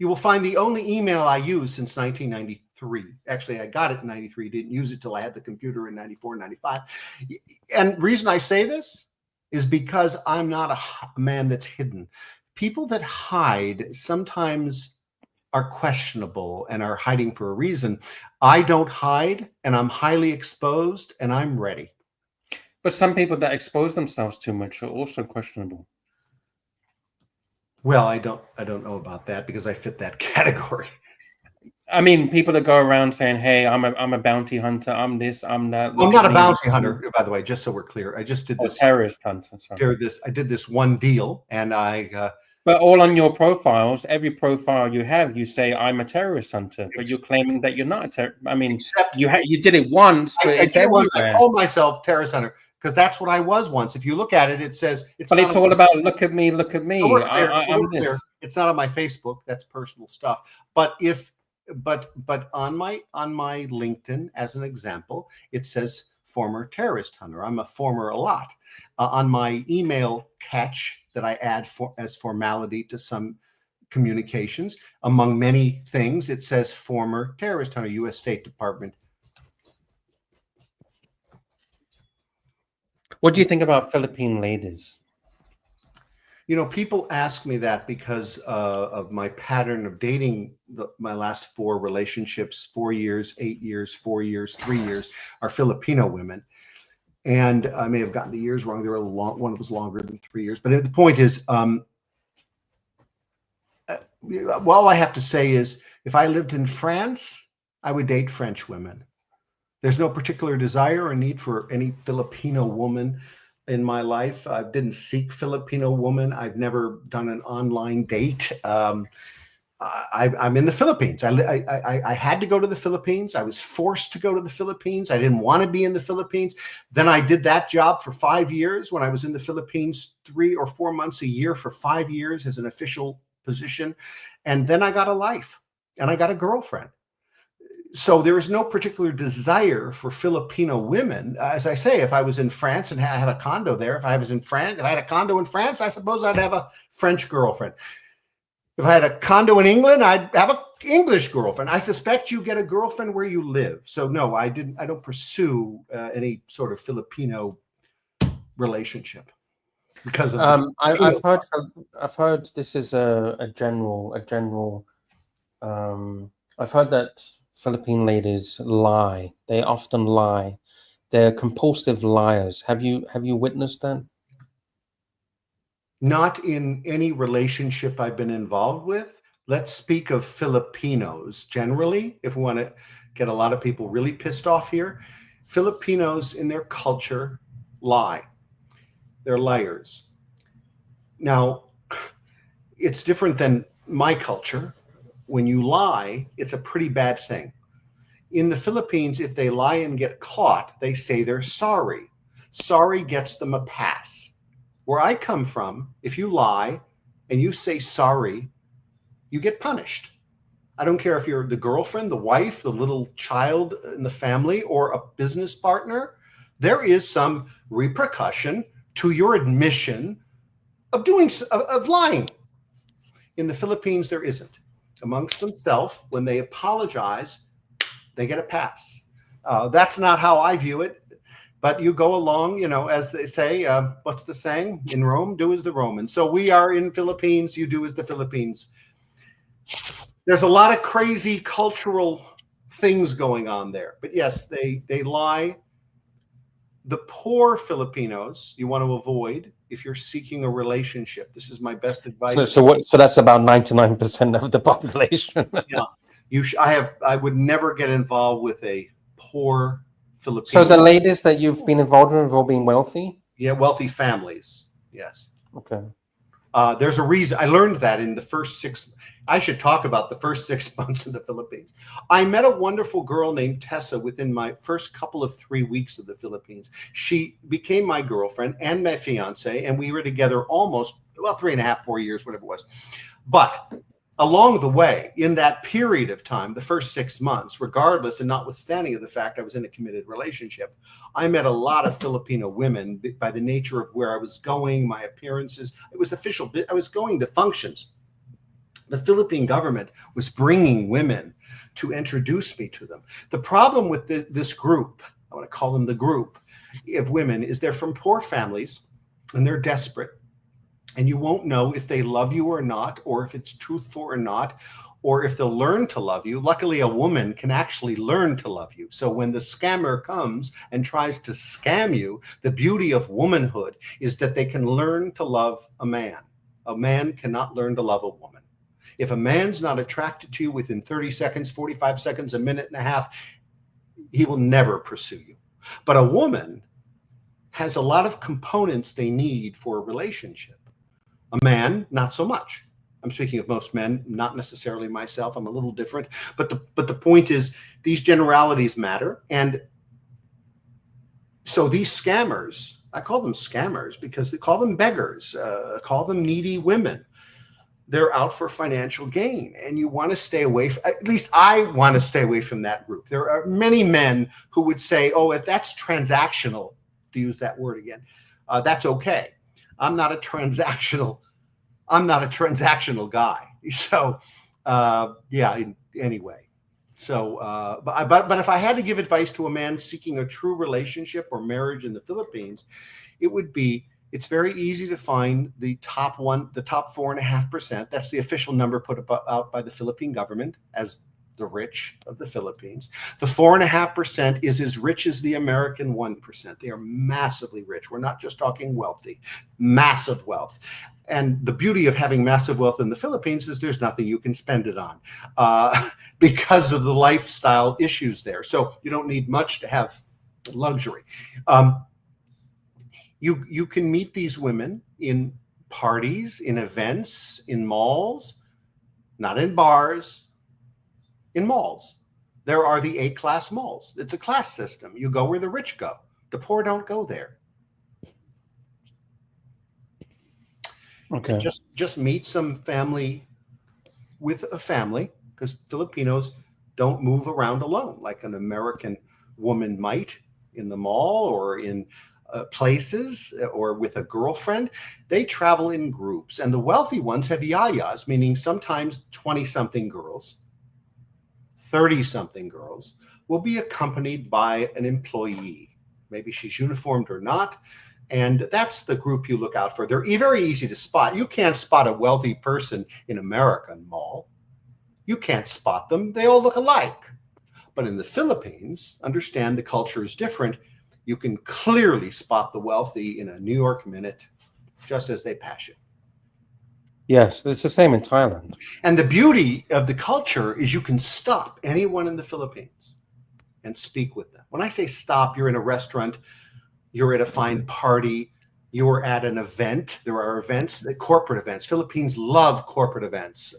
You will find the only email I use since 1993. Actually, I got it in 93, didn't use it till I had the computer in 94, 95. And reason I say this is because I'm not a man that's hidden. People that hide sometimes are questionable and are hiding for a reason. I don't hide, and I'm highly exposed, and I'm ready. But some people that expose themselves too much are also questionable. Well, I don't know about that because I fit that category. I mean, people that go around saying, "Hey, I'm a bounty hunter. I'm this. I'm that." I'm not a bounty hunter, by the way. Just so we're clear, I just did this. Terrorist hunter. Sorry. I did this one deal, and But all on your profiles, every profile you have, you say, "I'm a terrorist hunter," but you're claiming that you're not a terrorist. I mean, you did it once, but it's everywhere. I call myself terrorist hunter because that's what I was once. If you look at it, it says But it's all about look at me, look at me. So we're clear. It's not on my Facebook. That's personal stuff. But on my LinkedIn, as an example, it says former terrorist hunter. I'm a former a lot. On my email catch that I add as formality to some communications, among many things, it says former terrorist hunter, U.S. State Department. What do you think about Philippine ladies? You know, people ask me that because of my pattern of dating. My last 4 relationships, 4 years, 8 years, 4 years, 3 years, are Filipino women. And I may have gotten the years wrong. There were one was longer than 3 years. But the point is, all I have to say is, if I lived in France, I would date French women. There's no particular desire or need for any Filipino woman in my life. I didn't seek Filipino woman. I've never done an online date. I'm in the Philippines. I had to go to the Philippines. I was forced to go to the Philippines. I didn't want to be in the Philippines. Then I did that job for 5 years when I was in the Philippines, 3 or 4 months a year for 5 years as an official position. And then I got a life and I got a girlfriend. So there is no particular desire for Filipino women. As I say, if I was in France and I have a condo there, if I had a condo in France, I suppose I'd have a French girlfriend. If I had a condo in England, I'd have an English girlfriend. I suspect you get a girlfriend where you live. So no, I don't pursue any sort of Filipino relationship because of I've heard this is a general I've heard that Philippine ladies lie. They often lie. They're compulsive liars. Have you witnessed that? Not in any relationship I've been involved with. Let's speak of Filipinos generally, if we want to get a lot of people really pissed off here. Filipinos in their culture lie. They're liars. Now, it's different than my culture. When you lie, it's a pretty bad thing. In the Philippines, if they lie and get caught, they say they're sorry. Sorry gets them a pass. Where I come from, if you lie and you say sorry, you get punished. I don't care if you're the girlfriend, the wife, the little child in the family, or a business partner. there is some repercussion to your admission of lying. In the Philippines, there isn't. Amongst themselves, when they apologize, they get a pass. That's not how I view it, but you go along, you know, as they say, what's the saying? In Rome, do as the Romans. So we are in Philippines, you do as the Philippines. There's a lot of crazy cultural things going on there, but yes, they lie. The poor Filipinos you want to avoid if you're seeking a relationship. This is my best advice. So that's about 99% of the population. Yeah, I would never get involved with a poor Filipino. So the ladies that you've been involved with have all been wealthy? Yeah, wealthy families. Yes. Okay. There's a reason. I learned that in the first 6. I should talk about the first 6 months in the Philippines. I met a wonderful girl named Tessa within my first couple of 3 weeks of the Philippines. She became my girlfriend and my fiance, and we were together almost, well, 3.5, 4 years, whatever it was. But along the way, in that period of time, the first 6 months, regardless and notwithstanding of the fact I was in a committed relationship, I met a lot of Filipino women by the nature of where I was going, my appearances. It was official. I was going to functions. The Philippine government was bringing women to introduce me to them. The problem with this group, I want to call them the group of women, is they're from poor families and they're desperate. And you won't know if they love you or not, or if it's truthful or not, or if they'll learn to love you. Luckily, a woman can actually learn to love you. So when the scammer comes and tries to scam you, the beauty of womanhood is that they can learn to love a man. A man cannot learn to love a woman. If a man's not attracted to you within 30 seconds, 45 seconds, a minute and a half, he will never pursue you. But a woman has a lot of components they need for a relationship. A man, not so much. I'm speaking of most men, not necessarily myself. I'm a little different. But the point is, these generalities matter. And so these scammers, I call them scammers because they call them beggars, call them needy women. They're out for financial gain. And you want to stay away, at least I want to stay away from that group. There are many men who would say, oh, if that's transactional, to use that word again, that's okay. I'm not a transactional guy. So, yeah, anyway. So, but if I had to give advice to a man seeking a true relationship or marriage in the Philippines, it would be, it's very easy to find the top 4.5%. That's the official number put out by the Philippine government as the rich of the Philippines. The 4.5% is as rich as the American 1%. They are massively rich. We're not just talking wealthy, massive wealth. And the beauty of having massive wealth in the Philippines is there's nothing you can spend it on because of the lifestyle issues there. So you don't need much to have luxury. You can meet these women in parties, in events, in malls, not in bars, in malls. There are the A-class malls. It's a class system. You go where the rich go. The poor don't go there. Okay. Just meet some family with a family, because Filipinos don't move around alone like an American woman might in the mall or in places or with a girlfriend. They travel in groups, and the wealthy ones have yayas, meaning sometimes 20-something girls, 30-something girls will be accompanied by an employee. Maybe she's uniformed or not. And that's the group you look out for. They're very easy to spot. You can't spot a wealthy person in an American mall. You can't spot them. They all look alike. But in the Philippines, understand the culture is different. You can clearly spot the wealthy in a New York minute, just as they pass you. Yes, it's the same in Thailand. And the beauty of the culture is you can stop anyone in the Philippines and speak with them. When I say stop, you're in a restaurant, you're at a fine party, you're at an event. There are events, corporate events. Philippines love corporate events.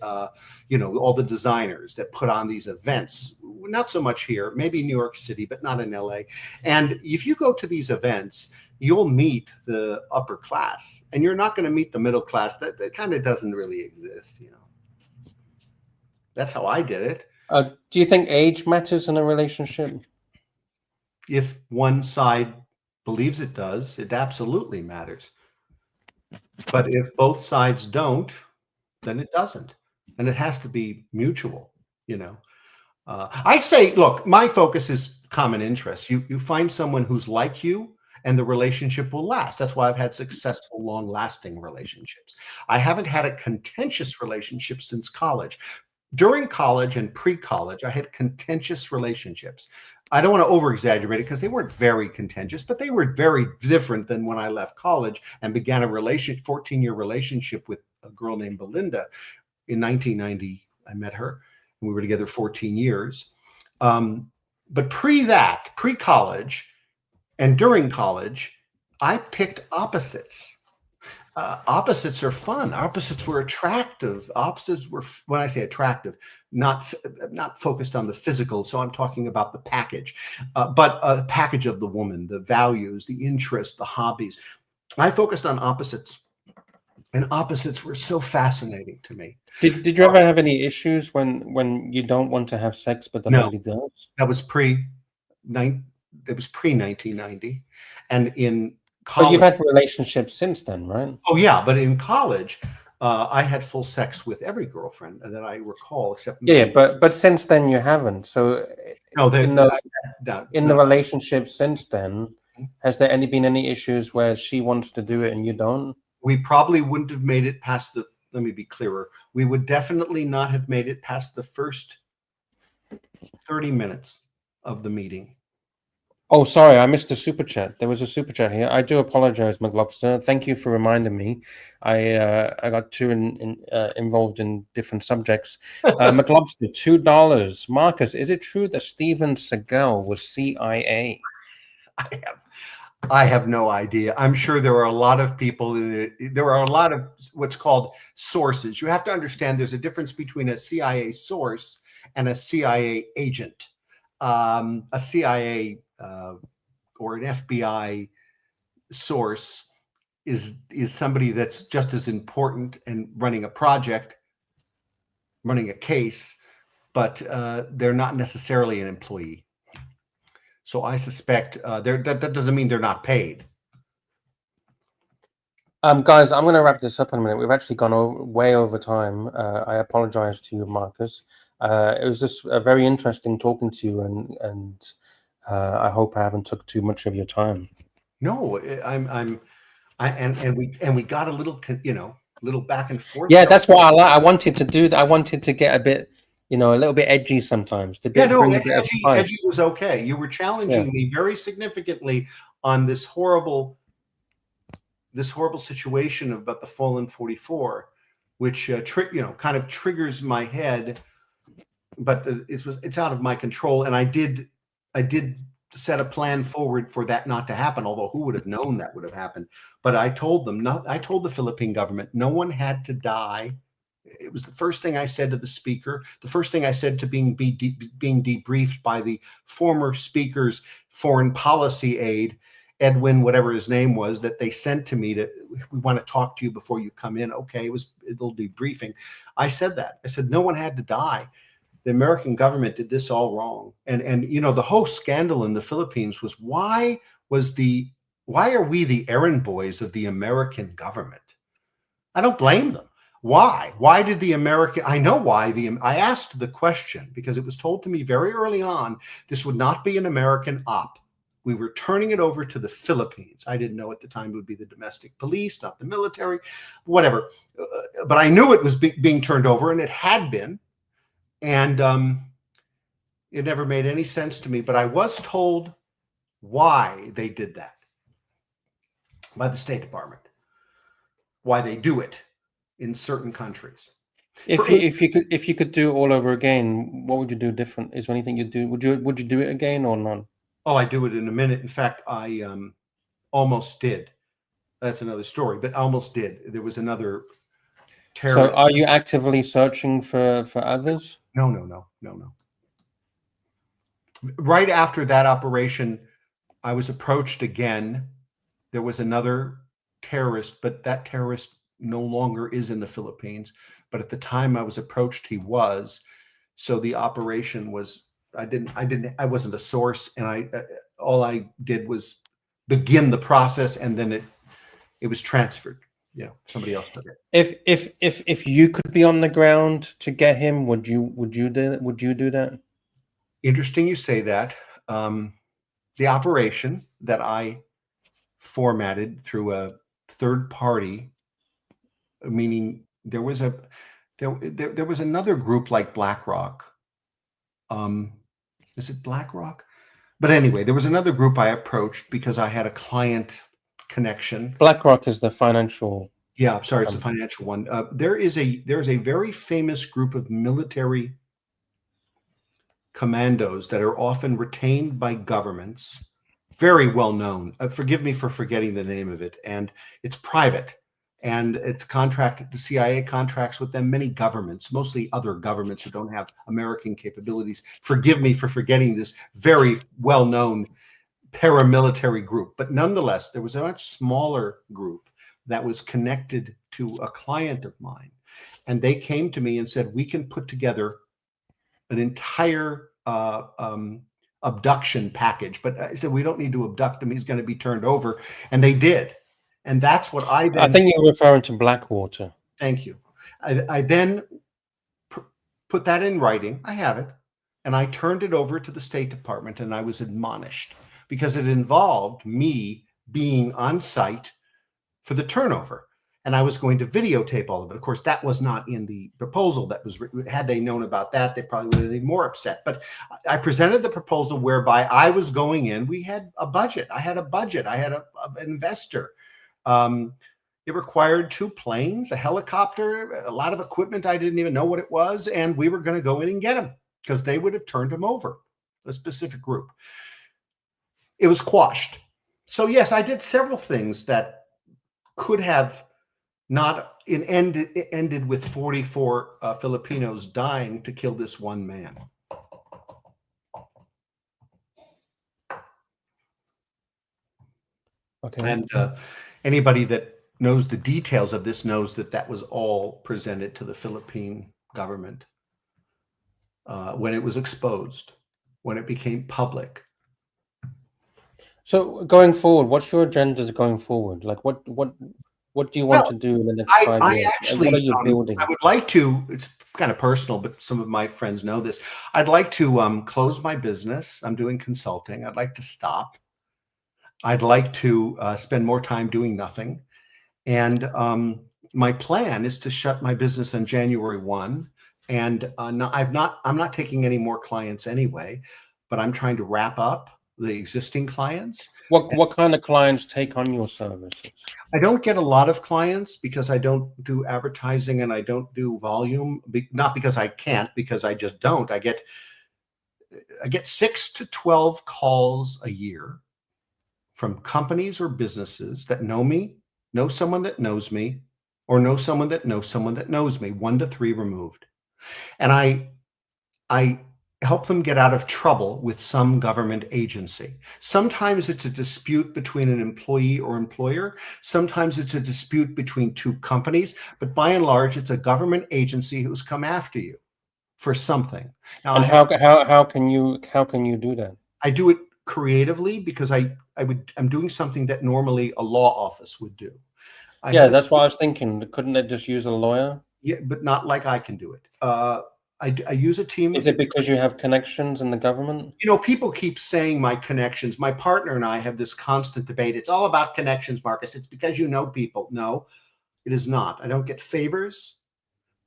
You know, all the designers that put on these events. Not so much here, maybe New York City, but not in LA. And if you go to these events, you'll meet the upper class, and you're not going to meet the middle class. That kind of doesn't really exist, you know. That's how I did it. Do you think age matters in a relationship? If one side believes it does, it absolutely matters. But if both sides don't, then it doesn't. And it has to be mutual, you know. I say, look, my focus is common interests. You find someone who's like you, and the relationship will last. That's why I've had successful, long-lasting relationships. I haven't had a contentious relationship since college. During college and pre-college, I had contentious relationships. I don't want to over-exaggerate it because they weren't very contentious, but they were very different than when I left college and began a 14-year relationship with a girl named Belinda. In 1990, I met her, and we were together 14 years. But pre-college, and during college, I picked opposites. Opposites are fun. Opposites were attractive. Opposites were, when I say attractive, not focused on the physical. So I'm talking about the package, but a package of the woman, the values, the interests, the hobbies. I focused on opposites, and opposites were so fascinating to me. Did you ever have any issues when you don't want to have sex but the lady does? That was pre-1990, and in college. But you've had relationships since then, right? Oh yeah, but in college, I had full sex with every girlfriend that I recall, except yeah. But since then you haven't. So no, in the relationship since then, has there been any issues where she wants to do it and you don't? We probably wouldn't have made it past the. Let me be clearer. We would definitely not have made it past the first 30 minutes of the meeting. Oh, sorry, I missed a super chat. There was a super chat here. I do apologize, McLobster. Thank you for reminding me. I got too involved in different subjects. McLobster, $2. Marcus, is it true that Steven Seagal was CIA? I have no idea. I'm sure there are a lot of people. There are a lot of what's called sources. You have to understand there's a difference between a CIA source and a CIA agent. A CIA or an FBI source is somebody that's just as important and running a project, running a case, but they're not necessarily an employee. So I suspect that doesn't mean they're not paid. Guys, I'm going to wrap this up in a minute. We've actually gone way over time. I apologize to you, Marcus. It was just very interesting talking to you, and I hope I haven't took too much of your time. No, we got a little, little back and forth. Yeah, that's what I wanted to do. I wanted to get a bit, a little bit edgy sometimes. Edgy was okay. You were challenging me very significantly on this horrible situation about the fallen 44, which kind of triggers my head, but it's out of my control. And I did set a plan forward for that not to happen, although who would have known that would have happened? But I told them, I told the Philippine government, no one had to die. It was the first thing I said to the speaker, the first thing I said to being debriefed by the former speaker's foreign policy aide, Edwin, whatever his name was, that they sent to me we want to talk to you before you come in. Okay, it was a little debriefing. I said that. I said, no one had to die. The American government did this all wrong. And the whole scandal in the Philippines was why are we the errand boys of the American government? I don't blame them. Why? Why did the American, I know why I asked the question because it was told to me very early on, this would not be an American op. We were turning it over to the Philippines. I didn't know at the time it would be the domestic police, not the military, whatever. But I knew it was being turned over, and it had been. And it never made any sense to me. But I was told why they did that by the State Department, why they do it in certain countries. If you could do it all over again, what would you do different? Is there anything you'd do? Would you do it again or not? Oh, I do it in a minute. In fact, I almost did. That's another story, but almost did. There was another terrorist. So are you actively searching for others? No. Right after that operation, I was approached again. There was another terrorist, but that terrorist no longer is in the Philippines. But at the time I was approached, he was. So the operation was, I wasn't a source, and all I did was begin the process, and then it was transferred. Somebody else took it. If you could be on the ground to get him, would you do that? Interesting you say that. The operation that I formatted through a third party, meaning there was another group like BlackRock. Is it BlackRock? But anyway, there was another group I approached because I had a client connection. BlackRock is the financial. Yeah, I'm sorry, it's the financial one. There's a very famous group of military commandos that are often retained by governments, very well known. Forgive me for forgetting the name of it. And it's private, and it's contracted. The CIA contracts with them, many governments, mostly other governments who don't have American capabilities. Forgive me for forgetting this very well-known paramilitary group. But nonetheless, there was a much smaller group that was connected to a client of mine. And they came to me and said, we can put together an entire abduction package. But I said, we don't need to abduct him. He's going to be turned over. And they did. And that's what I then... I think you're referring to Blackwater. Thank you. I then put that in writing. I have it. And I turned it over to the State Department, and I was admonished because it involved me being on site for the turnover. And I was going to videotape all of it. Of course, that was not in the proposal that was written. Had they known about that, they probably would have been more upset. But I presented the proposal whereby I was going in. We had a budget. I had a budget. I had an investor. It required 2 planes, a helicopter, a lot of equipment. I didn't even know what it was. And we were going to go in and get him because they would have turned him over, a specific group. It was quashed. So, yes, I did several things that could have not ended with 44 Filipinos dying to kill this one man. Okay. And anybody that knows the details of this knows that that was all presented to the Philippine government when it was exposed, when it became public. So going forward, what's your agenda going forward? Like what do you want to do in the next 5 years? Actually, what are you building? I would like to, it's kind of personal, but some of my friends know this. I'd like to close my business. I'm doing consulting. I'd like to stop. I'd like to spend more time doing nothing. And my plan is to shut my business on January 1. And I'm not taking any more clients anyway, but I'm trying to wrap up the existing clients. What kind of clients take on your services? I don't get a lot of clients because I don't do advertising and I don't do volume. Not because I can't, because I just don't. I get 6 to 12 calls a year from companies or businesses that know me, know someone that knows me, or know someone that knows someone that knows me, 1 to 3 removed. And I help them get out of trouble with some government agency. Sometimes it's a dispute between an employee or employer. Sometimes it's a dispute between 2 companies, but by and large, it's a government agency who's come after you for something. Now, and how can you do that? I do it creatively because I'm doing something that normally a law office would do. That's what I was thinking. Couldn't they just use a lawyer? Yeah, but not like I can do it. I use a team. Is it because you have connections in the government? You know, people keep saying my connections. My partner and I have this constant debate. It's all about connections, Marcus. It's because you know people. No, it is not. I don't get favors.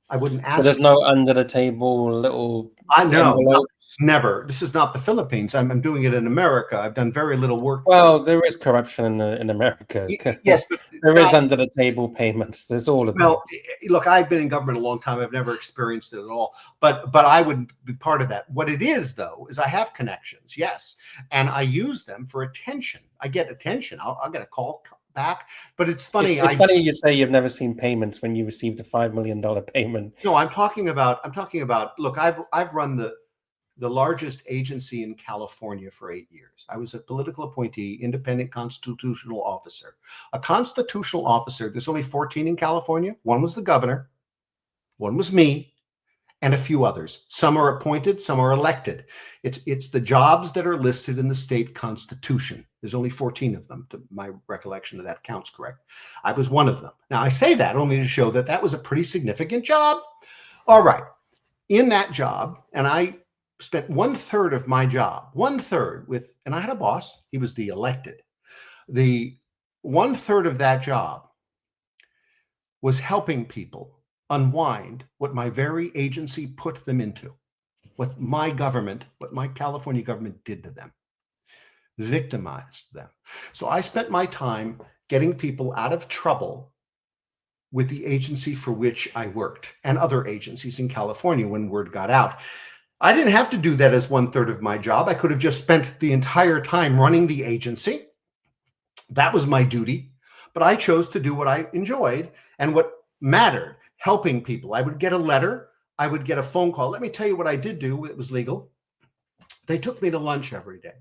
I wouldn't ask. So there's no under the table little envelopes? Never. This is not the Philippines. I'm doing it in America. I've done very little work. Well, there is corruption in America. Yes, but there is under the table payments. There's all of that. Well, look, I've been in government a long time. I've never experienced it at all. But I wouldn't be part of that. What it is, though, is I have connections, yes, and I use them for attention. I get attention. I'll get a call back, but it's funny. It's funny you say you've never seen payments when you received a $5 million payment. No, I'm talking about. Look, I've run the largest agency in California for 8 years. I was a political appointee, independent constitutional officer. A constitutional officer. There's only 14 in California. 1 was the governor, 1 was me, and a few others. Some are appointed, some are elected. It's the jobs that are listed in the state constitution. There's only 14 of them, to my recollection of that counts correct. I was one of them. Now, I say that only to show that that was a pretty significant job. All right. In that job, and I spent 1/3 of my job, 1/3 with, and I had a boss, he was the elected. The 1/3 of that job was helping people unwind what my very agency put them into, what my government, what my California government did to them, victimized them. So I spent my time getting people out of trouble with the agency for which I worked and other agencies in California when word got out. I didn't have to do that as 1/3 of my job. I could have just spent the entire time running the agency. That was my duty, but I chose to do what I enjoyed and what mattered, helping people. I would get a letter, I would get a phone call. Let me tell you what I did do. It was legal. They took me to lunch every day.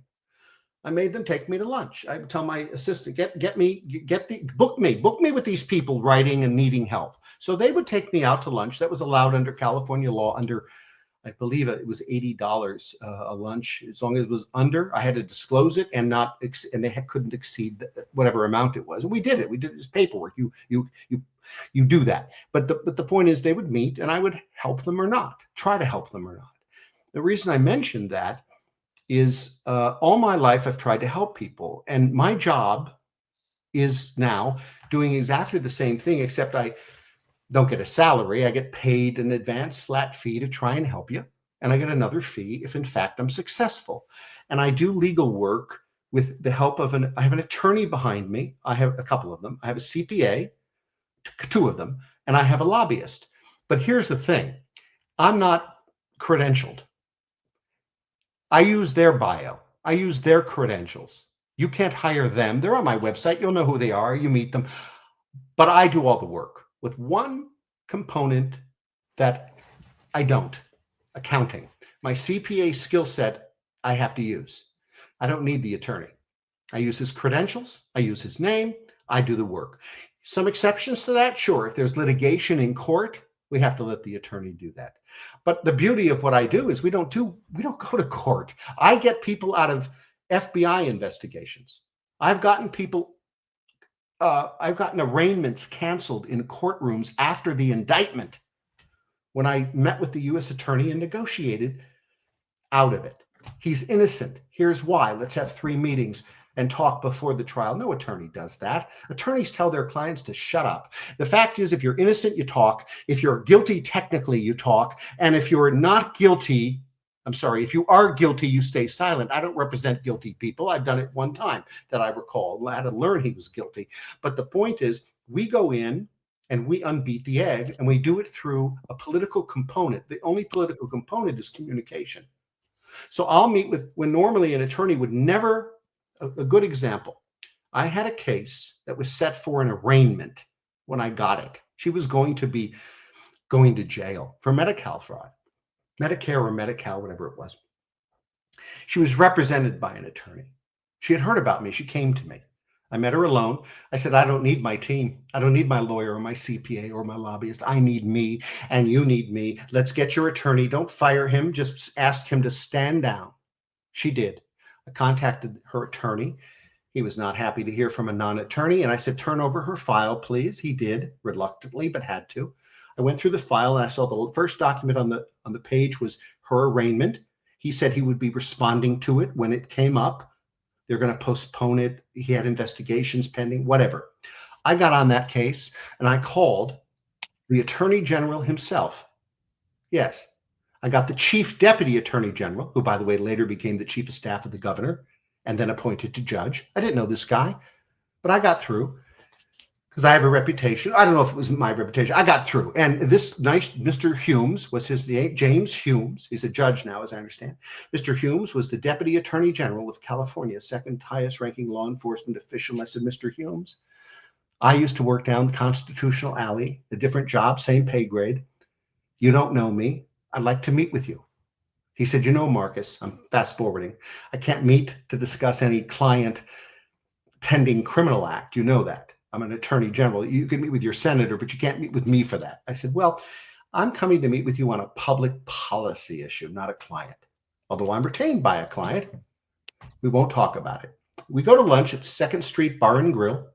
I made them take me to lunch. I would tell my assistant, book me with these people writing and needing help. So they would take me out to lunch. That was allowed under California law, under, I believe it was $80 a lunch. As long as it was under, I had to disclose it and couldn't exceed whatever amount it was. And we did it. We did this paperwork. You do that. But the point is, they would meet and I would help them or not, try to help them or not. The reason I mentioned that is all my life I've tried to help people, and my job is now doing exactly the same thing, except I don't get a salary. I get paid an advance flat fee to try and help you, and I get another fee if in fact I'm successful. And I do legal work with the help of I have an attorney behind me. I have a couple of them. I have a CPA, 2 of them, and I have a lobbyist. But here's the thing. I'm not credentialed. I use their bio. I use their credentials. You can't hire them. They're on my website. You'll know who they are. You meet them. But I do all the work with one component that I don't, accounting. My CPA skill set I have to use. I don't need the attorney. I use his credentials. I use his name. I do the work. Some exceptions to that, sure. If there's litigation in court, we have to let the attorney do that. But the beauty of what I do is we don't go to court. I get people out of FBI investigations. I've gotten arraignments canceled in courtrooms after the indictment when I met with the U.S. attorney and negotiated out of it. He's innocent. Here's why. Let's have 3 meetings and talk before the trial. No attorney does that. Attorneys tell their clients to shut up. The fact is, if you're innocent, you talk. If you're guilty, technically, you talk. And if you're not guilty, if you are guilty, you stay silent. I don't represent guilty people. I've done it one time that I recall. I had to learn he was guilty. But the point is, we go in and we unbeat the egg, and we do it through a political component. The only political component is communication. So I'll meet with, when normally an attorney would never. A good example, I had a case that was set for an arraignment when I got it. She was going to be going to jail for Medi-Cal fraud, Medicare or Medi-Cal, whatever it was. She was represented by an attorney. She had heard about me. She came to me. I met her alone. I said, I don't need my team. I don't need my lawyer or my CPA or my lobbyist. I need me and you need me. Let's get your attorney. Don't fire him. Just ask him to stand down. She did. I contacted her attorney. He was not happy to hear from a non-attorney. And I said, turn over her file, please. He did, reluctantly, but had to. I went through the file and I saw the first document on the page was her arraignment. He said he would be responding to it when it came up. They're going to postpone it. He had investigations pending, whatever. I got on that case and I called the Attorney General himself. Yes. I got the Chief Deputy Attorney General, who, by the way, later became the Chief of Staff of the Governor and then appointed to judge. I didn't know this guy, but I got through because I have a reputation. I don't know if it was my reputation. I got through. And this nice Mr. Humes was his name, James Humes. He's a judge now, as I understand. Mr. Humes was the Deputy Attorney General of California, second highest ranking law enforcement official. I said, Mr. Humes, I used to work down the Constitutional Alley, a different job, same pay grade. You don't know me. I'd like to meet with you. He said, you know, Marcus, I'm fast forwarding. I can't meet to discuss any client pending criminal act. You know that. I'm an attorney general. You can meet with your senator, but you can't meet with me for that. I said, well, I'm coming to meet with you on a public policy issue, not a client. Although I'm retained by a client, we won't talk about it. We go to lunch at 2nd Street Bar and Grill.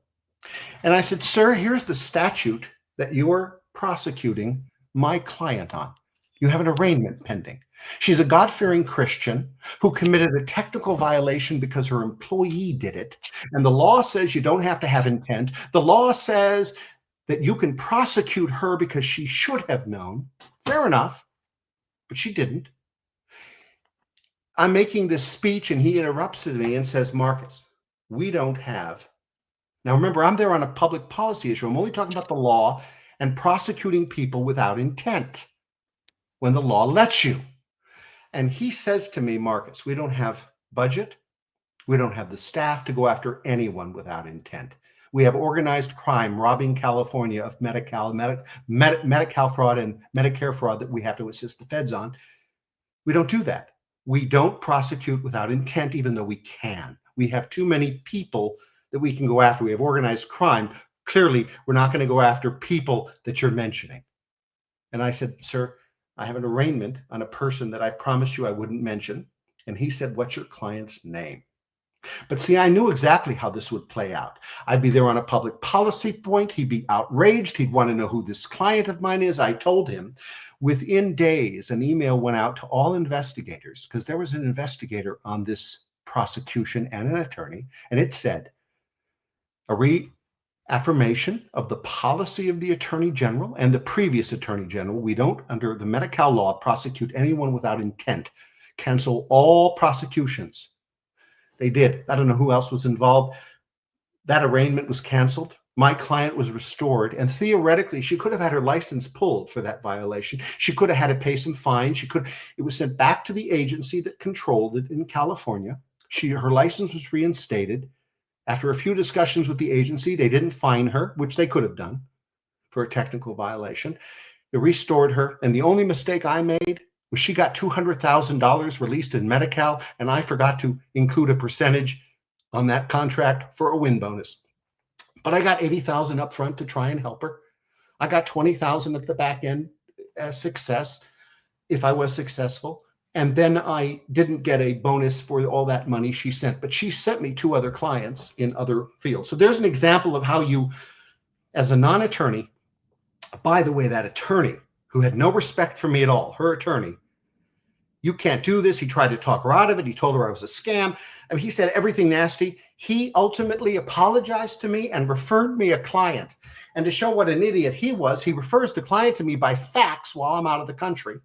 And I said, sir, here's the statute that you're prosecuting my client on. You have an arraignment pending. She's a God-fearing Christian who committed a technical violation because her employee did it. And the law says you don't have to have intent. The law says that you can prosecute her because she should have known. Fair enough, but she didn't. I'm making this speech and he interrupts me and says, Marcus, we don't have. Now, remember, I'm there on a public policy issue. I'm only talking about the law and prosecuting people without intent when the law lets you. And he says to me, Marcus, we don't have budget. We don't have the staff to go after anyone without intent. We have organized crime robbing California of Medi-Cal fraud and Medicare fraud that we have to assist the feds on. We don't do that. We don't prosecute without intent, even though we can. We have too many people that we can go after. We have organized crime. Clearly, we're not going to go after people that you're mentioning. And I said, sir, I have an arraignment on a person that I promised you I wouldn't mention. And he said, what's your client's name? But see, I knew exactly how this would play out. I'd be there on a public policy point. He'd be outraged. He'd want to know who this client of mine is. I told him. Within days, an email went out to all investigators because there was an investigator on this prosecution and an attorney. And it said, a reaffirmation of the policy of the Attorney General and the previous Attorney General. We don't, under the Medi-Cal law, prosecute anyone without intent. Cancel all prosecutions. They did. I don't know who else was involved. That arraignment was canceled. My client was restored. And theoretically, she could have had her license pulled for that violation. She could have had to pay some fines. It was sent back to the agency that controlled it in California. Her license was reinstated. After a few discussions with the agency, they didn't fine her, which they could have done for a technical violation. They restored her. And the only mistake I made was she got $200,000 released in Medi-Cal, and I forgot to include a percentage on that contract for a win bonus. But I got $80,000 up front to try and help her. I got $20,000 at the back end as success if I was successful. And then I didn't get a bonus for all that money she sent, but she sent me 2 other clients in other fields. So there's an example of how you, as a non-attorney, by the way, that attorney who had no respect for me at all, her attorney, you can't do this. He tried to talk her out of it. He told her I was a scam. I mean, he said everything nasty. He ultimately apologized to me and referred me a client. And to show what an idiot he was, he refers the client to me by fax while I'm out of the country.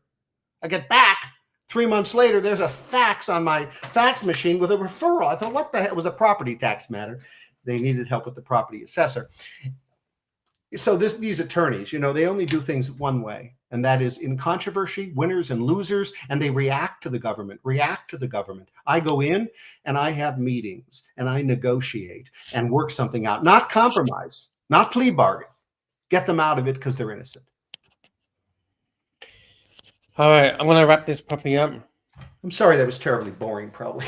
I get back 3 months later, there's a fax on my fax machine with a referral. I thought, what the hell? It was a property tax matter. They needed help with the property assessor. So these attorneys, they only do things one way, and that is in controversy, winners and losers, and they react to the government. I go in and I have meetings and I negotiate and work something out, not compromise, not plea bargain. Get them out of it because they're innocent. All right, I'm going to wrap this puppy up. I'm sorry that was terribly boring, probably.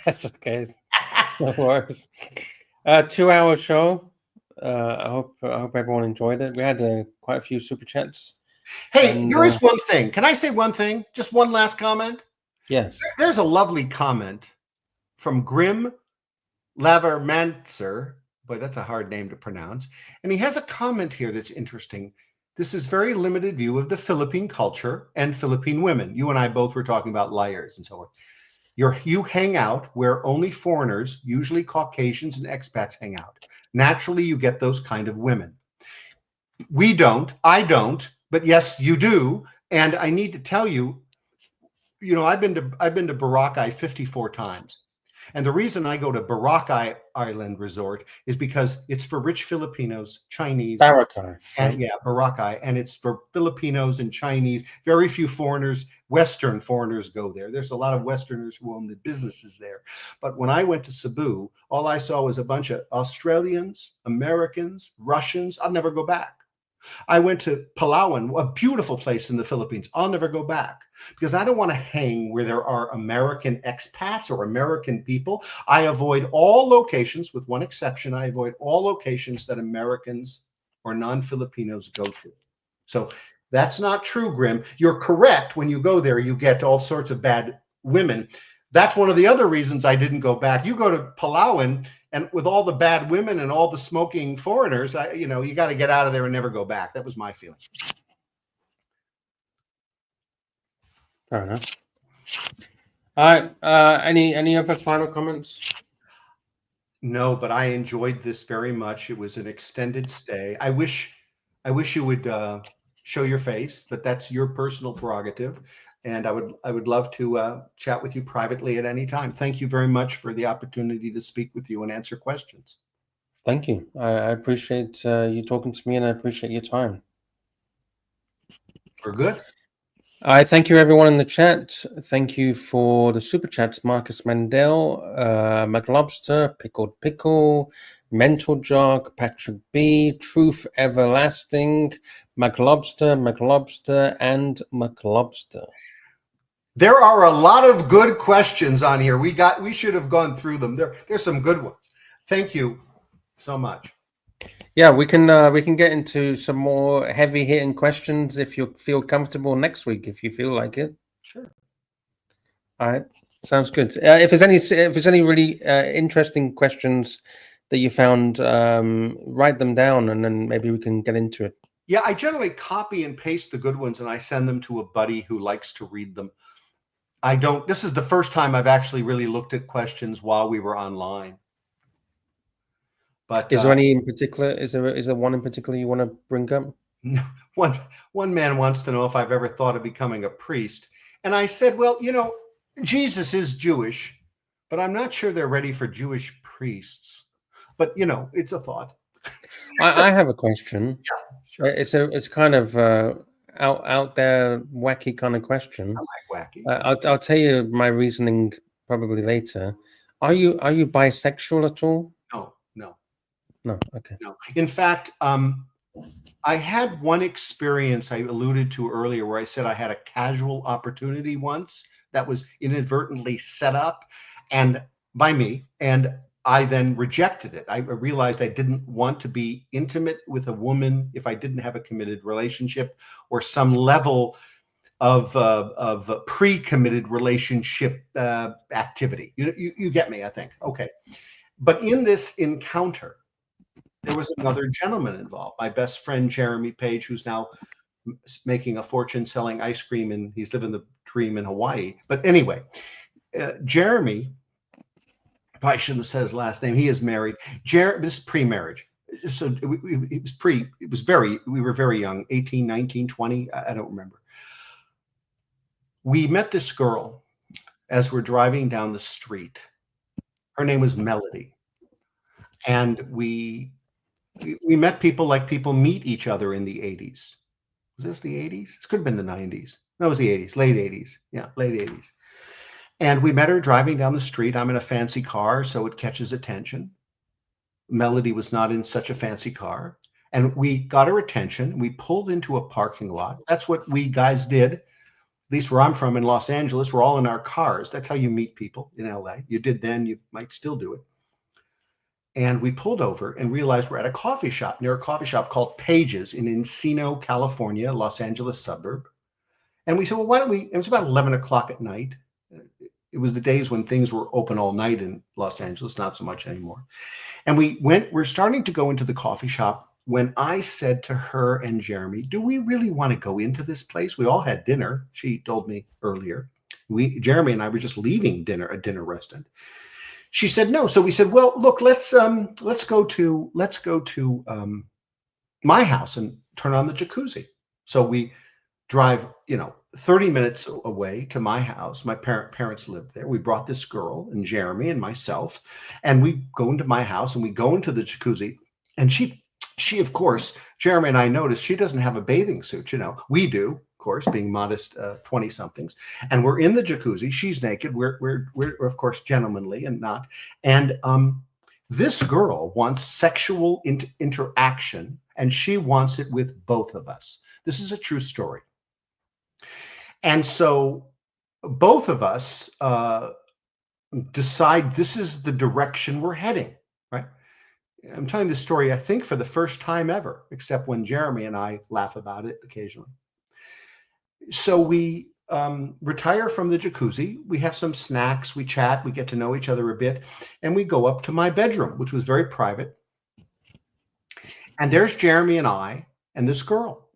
That's okay. No worries. 2-hour show. I hope everyone enjoyed it. We had quite a few super chats. Hey, there is one thing. Can I say one thing? Just one last comment? Yes. There's a lovely comment from Grim Lavermancer. Boy, that's a hard name to pronounce. And he has a comment here that's interesting. This is very limited view of the Philippine culture and Philippine women. You and I both were talking about liars and so forth. You hang out where only foreigners, usually Caucasians and expats, hang out. Naturally, you get those kind of women. We don't. I don't. But yes, you do. And I need to tell you, I've been to Boracay 54 times. And the reason I go to Boracay Island Resort is because it's for rich Filipinos, Chinese. Boracay. And yeah, Boracay. And it's for Filipinos and Chinese. Very few foreigners, Western foreigners go there. There's a lot of Westerners who own the businesses there. But when I went to Cebu, all I saw was a bunch of Australians, Americans, Russians. I'll never go back. I went to Palawan, a beautiful place in the Philippines. I'll never go back because I don't want to hang where there are American expats or American people. I avoid all locations, with one exception. I avoid all locations that Americans or non-Filipinos go to. So that's not true, Grim. You're correct. When you go there, you get all sorts of bad women. That's one of the other reasons I didn't go back. You go to Palawan, and with all the bad women and all the smoking foreigners, you got to get out of there and never go back. That was my feeling. Fair enough. All right. Any other final comments? No, but I enjoyed this very much. It was an extended stay. I wish you would show your face, but that's your personal prerogative. And I would love to chat with you privately at any time. Thank you very much for the opportunity to speak with you and answer questions. Thank you. I appreciate you talking to me, and I appreciate your time. We're good. I thank you, everyone in the chat. Thank you for the super chats: Marcus Mandel, McLobster, Pickled Pickle, Mental Jog, Patrick B, Truth Everlasting, McLobster, and McLobster. There are a lot of good questions on here. We should have gone through them. There's some good ones. Thank you so much. Yeah, we can get into some more heavy hitting questions if you feel comfortable next week, if you feel like it. Sure. All right, sounds good. If there's any really interesting questions that you found, write them down, and then maybe we can get into it. Yeah, I generally copy and paste the good ones, and I send them to a buddy who likes to read them. I don't. This is the first time I've actually really looked at questions while we were online. But is there any in particular? Is there one in particular you want to bring up? One man wants to know if I've ever thought of becoming a priest, and I said, well, Jesus is Jewish, but I'm not sure they're ready for Jewish priests. But it's a thought. I have a question. Yeah, sure. It's kind of out there, wacky kind of question. I like wacky. I'll tell you my reasoning probably later. Are you bisexual at all? No. Okay. No. In fact, I had one experience I alluded to earlier where I said I had a casual opportunity once that was inadvertently set up and by me, and I then rejected it. I realized I didn't want to be intimate with a woman if I didn't have a committed relationship or some level of pre-committed relationship activity. You get me, I think. Okay. But in this encounter, there was another gentleman involved, my best friend, Jeremy Page, who's now making a fortune selling ice cream, and he's living the dream in Hawaii. But anyway, Jeremy, probably shouldn't have said his last name. He is married. This is pre-marriage. So we were very young, 18, 19, 20. I don't remember. We met this girl as we're driving down the street. Her name was Melody. And we met people like people meet each other in the 80s. Was this the 80s? It could have been the 90s. No, it was the 80s, late 80s. Yeah, late 80s. And we met her driving down the street. I'm in a fancy car, so it catches attention. Melody was not in such a fancy car. And we got her attention. We pulled into a parking lot. That's what we guys did. At least where I'm from in Los Angeles, we're all in our cars. That's how you meet people in LA. You did then, you might still do it. And we pulled over and realized we're at a coffee shop, near a coffee shop called Page's in Encino, California, Los Angeles suburb. And we said, well, why don't we, it was about 11 o'clock at night. It was the days when things were open all night in Los Angeles, not so much anymore. And we're starting to go into the coffee shop when I said to her and Jeremy, do we really want to go into this place? We all had dinner. She told me earlier. Jeremy and I were just leaving a dinner restaurant. She said no. So we said, well, look, let's go to my house and turn on the jacuzzi. So we drive, 30 minutes away to my house. My parents lived there. We brought this girl and Jeremy and myself, and we go into my house and we go into the jacuzzi. And she, of course, Jeremy and I noticed she doesn't have a bathing suit. We do, of course, being modest 20-somethings. And we're in the jacuzzi. She's naked. We're of course gentlemanly and not. And this girl wants sexual interaction, and she wants it with both of us. This is a true story. And so both of us decide this is the direction we're heading, right? I'm telling this story, I think, for the first time ever, except when Jeremy and I laugh about it occasionally. So we retire from the jacuzzi. We have some snacks, we chat, we get to know each other a bit, and we go up to my bedroom, which was very private. And there's Jeremy and I and this girl.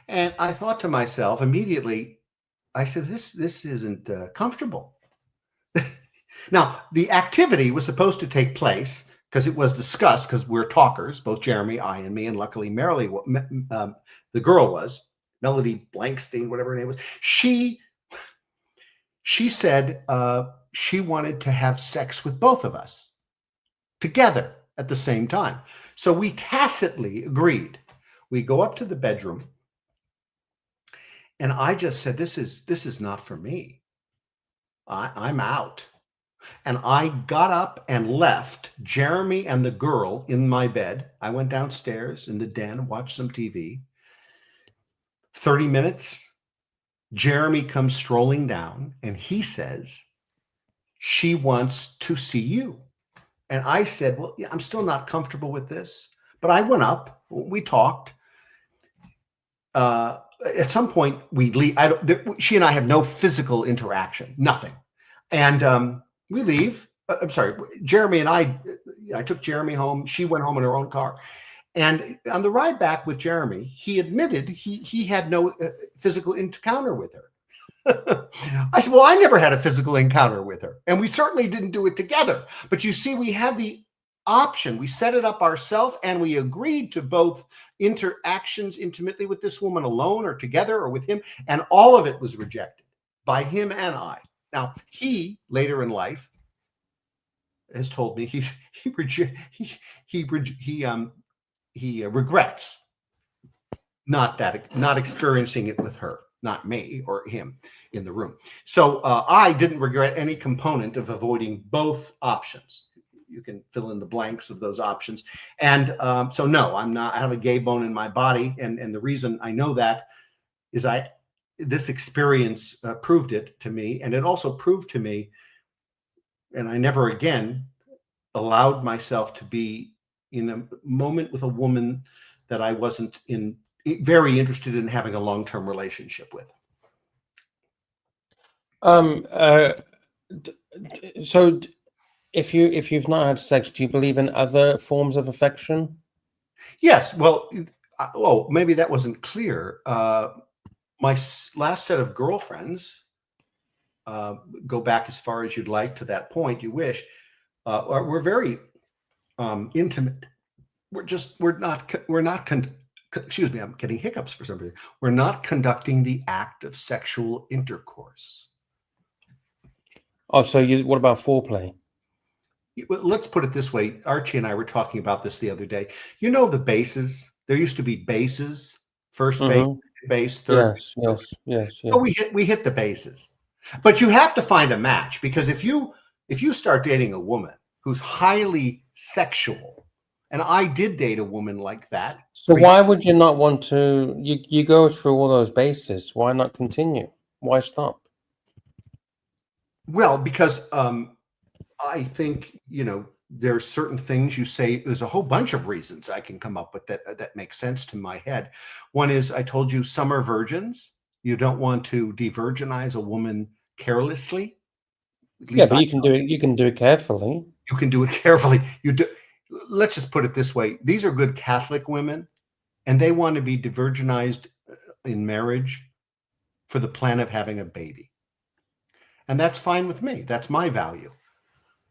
And I thought to myself immediately, I said, this isn't comfortable. Now, the activity was supposed to take place because it was discussed, because we're talkers, both Jeremy, I, and me, and luckily Merrily, the girl was, Melody Blankstein, whatever her name was. She said she wanted to have sex with both of us together at the same time. So we tacitly agreed. We go up to the bedroom, and I just said, this is not for me. I'm out. And I got up and left Jeremy and the girl in my bed. I went downstairs in the den, watched some TV. 30 minutes, Jeremy comes strolling down, and he says, she wants to see you. And I said, well, yeah, I'm still not comfortable with this. But I went up, we talked. At some point, we leave. She and I have no physical interaction, nothing. And we leave. I'm sorry, Jeremy and I took Jeremy home. She went home in her own car. And on the ride back with Jeremy, he admitted he had no physical encounter with her. I said, well, I never had a physical encounter with her. And we certainly didn't do it together. But you see, we had the option. We set it up ourselves, and we agreed to both interactions intimately with this woman alone or together or with him. And all of it was rejected by him and I. Now, he later in life has told me he regrets not experiencing it with her, not me or him in the room. So I didn't regret any component of avoiding both options. You can fill in the blanks of those options. And so no, I'm not. I have a gay bone in my body, and the reason I know that is this experience proved it to me, and it also proved to me, and I never again allowed myself to be in a moment with a woman that I wasn't very interested in having a long-term relationship with. So if you've not had sex, do you believe in other forms of affection? Yes. Well, maybe that wasn't clear. My last set of girlfriends, go back as far as you'd like to that point you wish, we're very intimate. Excuse me, I'm getting hiccups for some reason. We're not conducting the act of sexual intercourse. Oh, so what about foreplay? Let's put it this way. Archie and I were talking about this the other day. You know the bases? There used to be bases, first base, base, third. Yes. So we hit the bases. But you have to find a match, because if you start dating a woman who's highly sexual, and I did date a woman like that. So why would you not want to? You go through all those bases. Why not continue? Why stop? Well, because I think, there's certain things you say. There's a whole bunch of reasons I can come up with that make sense to my head. One is, I told you, some are virgins. You don't want to de-virginize a woman carelessly. Yeah, but you can do it. You can do it carefully. You can do it carefully. Let's just put it this way. These are good Catholic women, and they want to be de-virginized in marriage for the plan of having a baby. And that's fine with me. That's my value.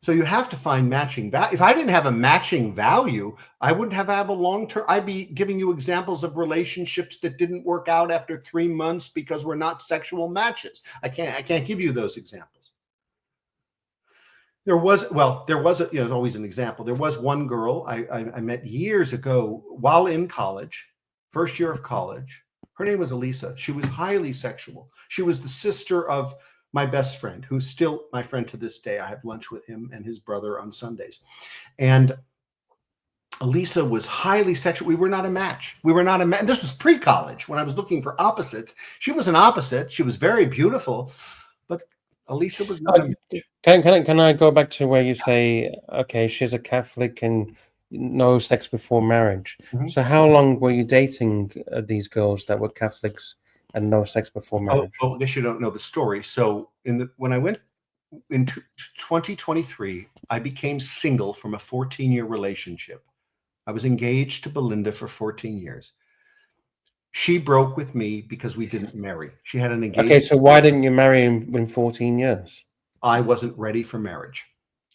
So you have to find matching value. If I didn't have a matching value, I wouldn't have a long-term. I'd be giving you examples of relationships that didn't work out after 3 months because we're not sexual matches. I can't give you those examples. There was always an example. There was one girl I met years ago while in college, first year of college. Her name was Elisa. She was highly sexual. She was the sister of my best friend, who's still my friend to this day. I have lunch with him and his brother on Sundays. And Elisa was highly sexual. We were not a match. This was pre-college when I was looking for opposites. She was an opposite. She was very beautiful, but Elisa was not a match. Can I go back to where you say, okay, she's a Catholic and no sex before marriage? So how long were you dating these girls that were Catholics and no sex before marriage. Oh, I guess you don't know the story. So when I went into 2023, I became single from a 14-year relationship. I was engaged to Belinda for 14 years. She broke with me because we didn't marry. She had an engagement. Okay, so why didn't you marry him in 14 years? I wasn't ready for marriage.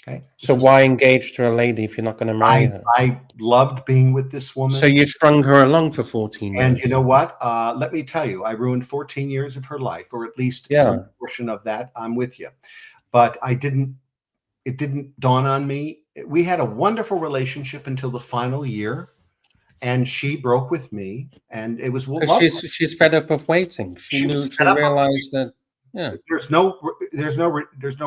Okay. So why engage to a lady if you're not going to marry her? I loved being with this woman. So you strung her along for 14 years. And you know what? Let me tell you, I ruined 14 years of her life, or at least some portion of that. I'm with you. But it didn't dawn on me. We had a wonderful relationship until the final year, and she broke with me, and it was lovely. She's fed up of waiting. She realized that there's no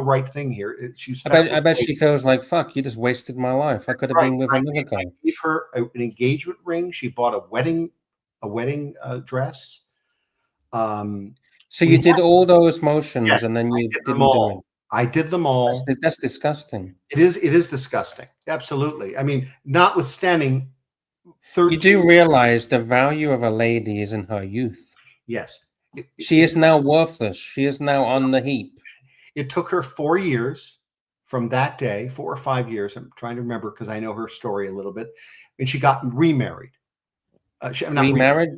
right thing here. I bet she feels like, fuck, you just wasted my life. I could have been with another guy. I gave her an engagement ring. She bought a wedding dress. So you did all those motions, and then you didn't do it. I did them all. That's disgusting. It is disgusting. Absolutely. I mean, notwithstanding 13, you do realize the value of a lady is in her youth. Yes. She is now worthless. She is now on the heap. It took her 4 years from that day, 4 or 5 years. I'm trying to remember because I know her story a little bit. And she got remarried. Remarried?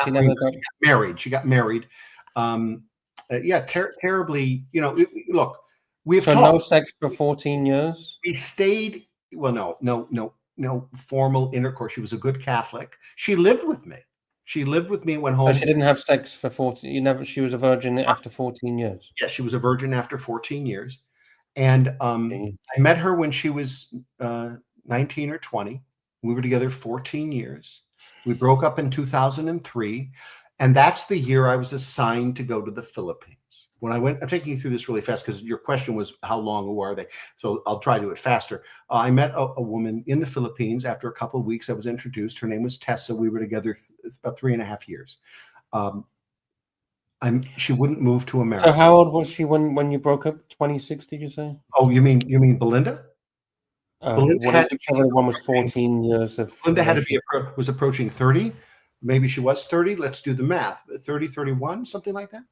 She never got married. She got married. Terribly. Look, we've talked. No sex for 14 years. We stayed. Well, no formal intercourse. She was a good Catholic. She lived with me. She lived with me and went home. So she didn't have sex for 14. She was a virgin after 14 years. Yes, she was a virgin after 14 years. And I met her when she was 19 or 20. We were together 14 years. We broke up in 2003. And that's the year I was assigned to go to the Philippines. When I went, I'm taking you through this really fast because your question was how long or are they? So I'll try to do it faster. I met a woman in the Philippines after a couple of weeks. I was introduced. Her name was Tessa. We were together about 3.5 years. She wouldn't move to America. So how old was she when you broke up? 26, did you say? Oh, you mean Belinda? Whichever one was 14 years of. Belinda was approaching 30. Maybe she was 30. Let's do the math. 30, 31, something like that.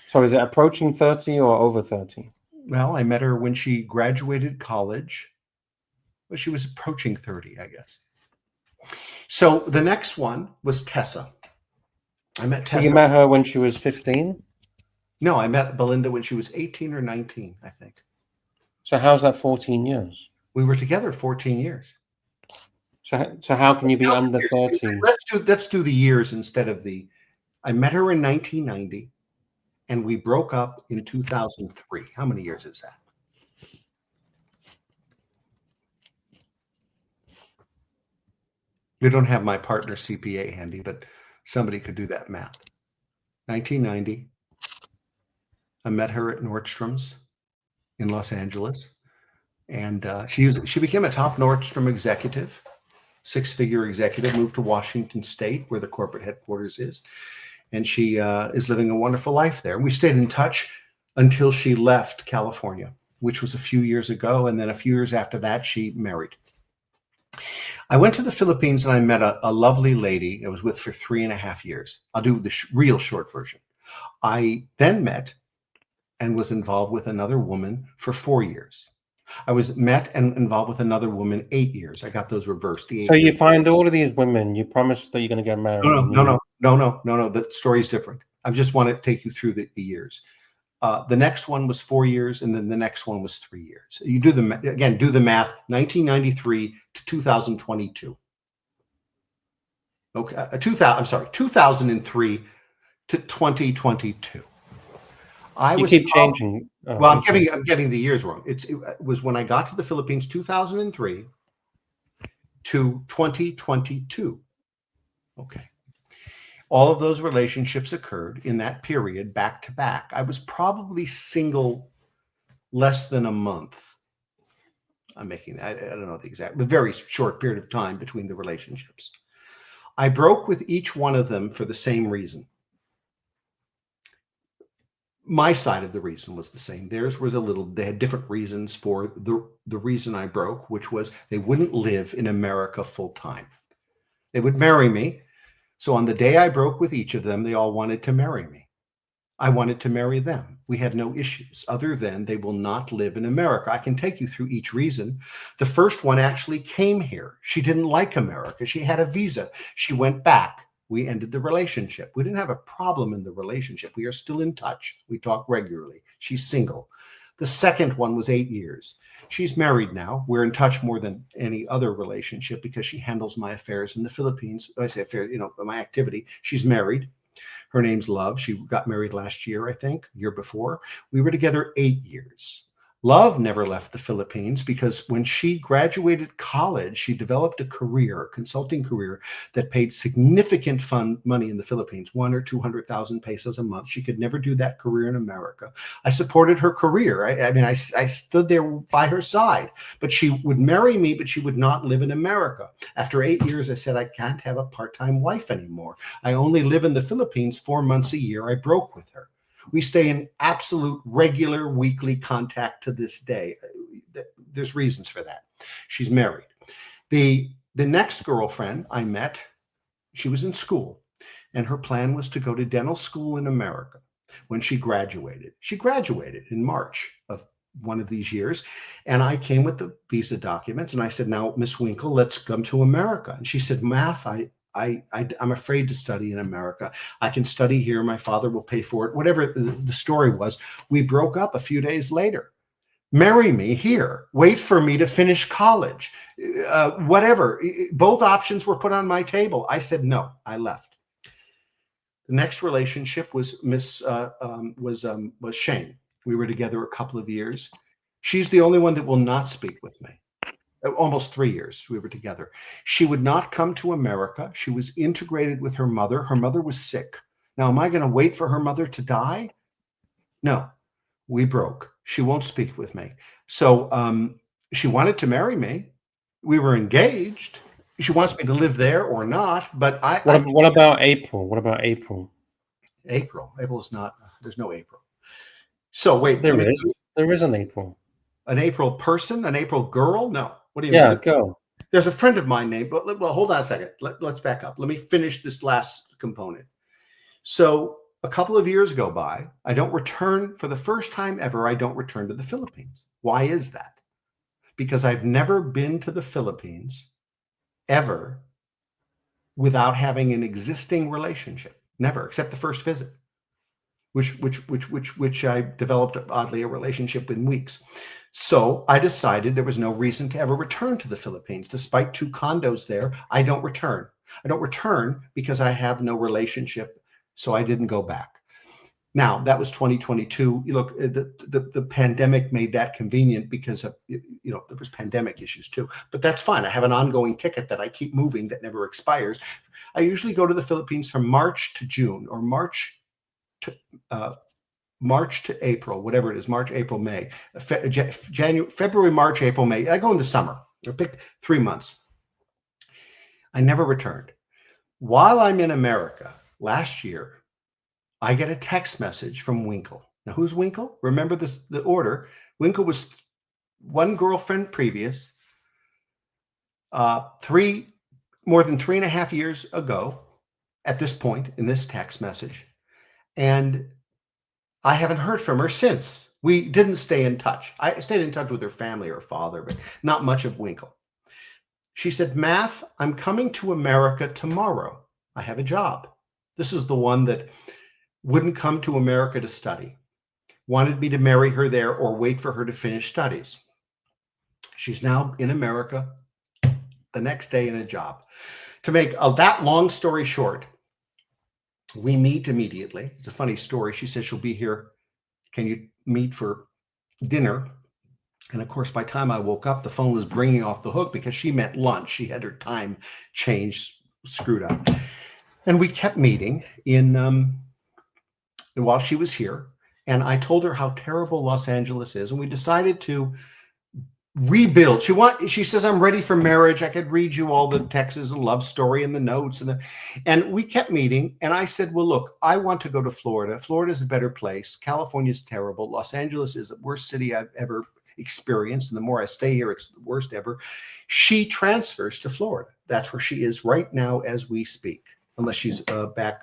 So is it approaching 30 or over 30? Well, I met her when she graduated college. Well, she was approaching 30, I guess. So the next one was Tessa. I met Tessa. So you met her when she was 15? No, I met Belinda when she was 18 or 19, I think. So how's that 14 years? We were together 14 years. So how can you be under 30? Let's do the years instead of the. I met her in 1990, and we broke up in 2003. How many years is that? We don't have my partner CPA handy, but somebody could do that math. 1990. I met her at Nordstrom's in Los Angeles, and she became a top Nordstrom executive. 6-figure executive, moved to Washington State, where the corporate headquarters is. And she is living a wonderful life there. And we stayed in touch until she left California, which was a few years ago. And then a few years after that, she married. I went to the Philippines and I met a lovely lady I was with for 3.5 years. I'll do the real short version. I then met and was involved with another woman for 4 years. I was met and involved with another woman 8 years. I got those reversed. So you find all of these women, you promise that you're going to get married. No. The story's different. I just want to take you through the years. The next one was 4 years, and then the next one was 3 years. You do the math. 1993 to 2022. Okay, 2003 to 2022. You keep changing. I'm getting the years wrong. It was when I got to the Philippines, 2003 to 2022. Okay. All of those relationships occurred in that period, back to back. I was probably single less than a month. I'm making that. I don't know the exact, but very short period of time between the relationships. I broke with each one of them for the same reason. My side of the reason was the same. Theirs was they had different reasons for the reason I broke, which was they wouldn't live in America full time. They would marry me, So on the day I broke with each of them, they all wanted to marry me. I wanted to marry them. We had no issues other than they will not live in America. I can take you through each reason. The first one actually came here. She didn't like America. She had a visa. She went back. We ended the relationship. We didn't have a problem in the relationship. We are still in touch. We talk regularly. She's single. The second one was 8 years. She's married now. We're in touch more than any other relationship because she handles my affairs in the Philippines. I say affairs, my activity. She's married. Her name's Love. She got married last year, I think, year before. We were together 8 years. Love never left the Philippines because when she graduated college, she developed a career, a consulting career that paid significant money in the Philippines, 100,000 or 200,000 pesos a month. She could never do that career in America. I supported her career. I stood there by her side, but she would marry me, but she would not live in America. After 8 years, I said, I can't have a part-time wife anymore. I only live in the Philippines 4 months a year. I broke with her. We stay in absolute regular weekly contact to this day. There's reasons for that. She's married. The next girlfriend I met, she was in school, and her plan was to go to dental school in America when she graduated. She graduated in March of one of these years, and I came with the visa documents, and I said, now, Miss Winkle, let's come to America. And she said, Math, I'm afraid to study in America. I can study here. My father will pay for it. Whatever the story was, we broke up a few days later. Marry me here. Wait for me to finish college. Whatever. Both options were put on my table. I said no. I left. The next relationship was Shane. We were together a couple of years. She's the only one that will not speak with me. Almost 3 years we were together. She would not come to America. She was integrated with her mother. Her mother was sick. Now, am I going to wait for her mother to die? No, we broke. She won't speak with me. So she wanted to marry me. We were engaged. She wants me to live there or not, but What about April? What about April? April is not, there's no April. So wait. There is an April. An April person? An April girl? No. What do you mean? Yeah, go. There's a friend of mine named, but well, hold on a second. Let's back up. Let me finish this last component. So a couple of years go by. I don't return for the first time ever. I don't return to the Philippines. Why is that? Because I've never been to the Philippines ever without having an existing relationship. Never, except the first visit, which I developed oddly a relationship in weeks. So I decided there was no reason to ever return to the Philippines. Despite 2 condos there, I don't return. I don't return because I have no relationship, so I didn't go back. Now, that was 2022. Look, the pandemic made that convenient because of, there was pandemic issues too. But that's fine. I have an ongoing ticket that I keep moving that never expires. I usually go to the Philippines from March to June or March to April, whatever it is, March, April, May, January, February, March, April, May. I go in the summer. I pick 3 months. I never returned. While I'm in America last year, I get a text message from Winkle. Now, who's Winkle? Remember the order. Winkle was one girlfriend previous, more than 3.5 years ago at this point in this text message. And I haven't heard from her since. We didn't stay in touch. I stayed in touch with her family, her father, but not much of Winkle. She said, Math, I'm coming to America tomorrow. I have a job. This is the one that wouldn't come to America to study, wanted me to marry her there or wait for her to finish studies. She's now in America the next day in a job. To make that long story short, we meet immediately. It's a funny story. She says she'll be here. Can you meet for dinner? And of course, by the time I woke up, the phone was ringing off the hook because she meant lunch. She had her time changed, screwed up. And we kept meeting while she was here. And I told her how terrible Los Angeles is. And we decided to rebuild. She says, I'm ready for marriage. I could read you all the texts and love story and the notes. And we kept meeting. And I said, well, look, I want to go to Florida. Florida is a better place. California is terrible. Los Angeles is the worst city I've ever experienced. And the more I stay here, it's the worst ever. She transfers to Florida. That's where she is right now as we speak. unless she's back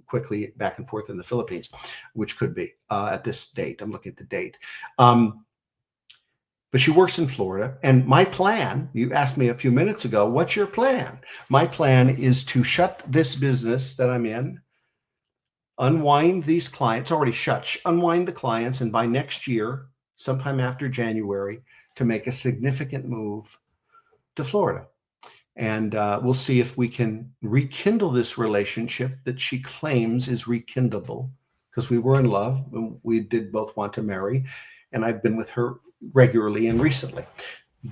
quickly back and forth in the Philippines, which could be at this date. I'm looking at the date. But she works in Florida. And my plan, you asked me a few minutes ago, what's your plan? My plan is to shut this business that I'm in, unwind these clients, already shut, unwind the clients, and by next year, sometime after January, to make a significant move to Florida. And we'll see if we can rekindle this relationship that she claims is rekindleable, because we were in love and we did both want to marry. And I've been with her regularly and recently,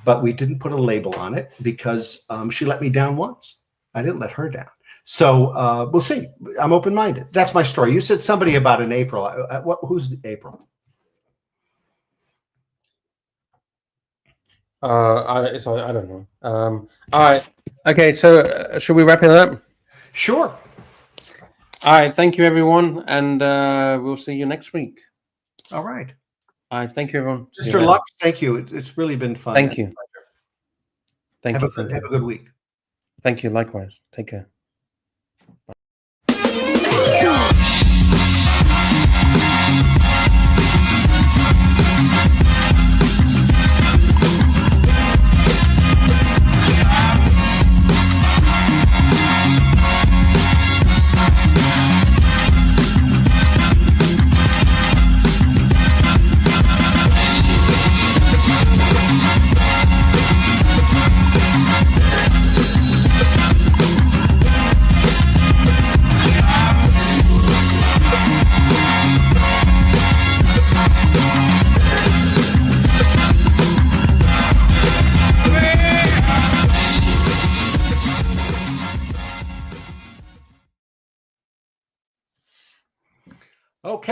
but we didn't put a label on it because she let me down once. I didn't let her down. So we'll see. I'm open-minded. That's my story. You said somebody about an April. Who's April? I don't know. All right. Okay. So should we wrap it up? Sure. All right. Thank you, everyone, and we'll see you next week. All right. All right. Thank you, everyone. Mr. Lux, thank you. It's really been fun. Thank you. Thank you. Have a good week. Thank you. Likewise. Take care. Okay.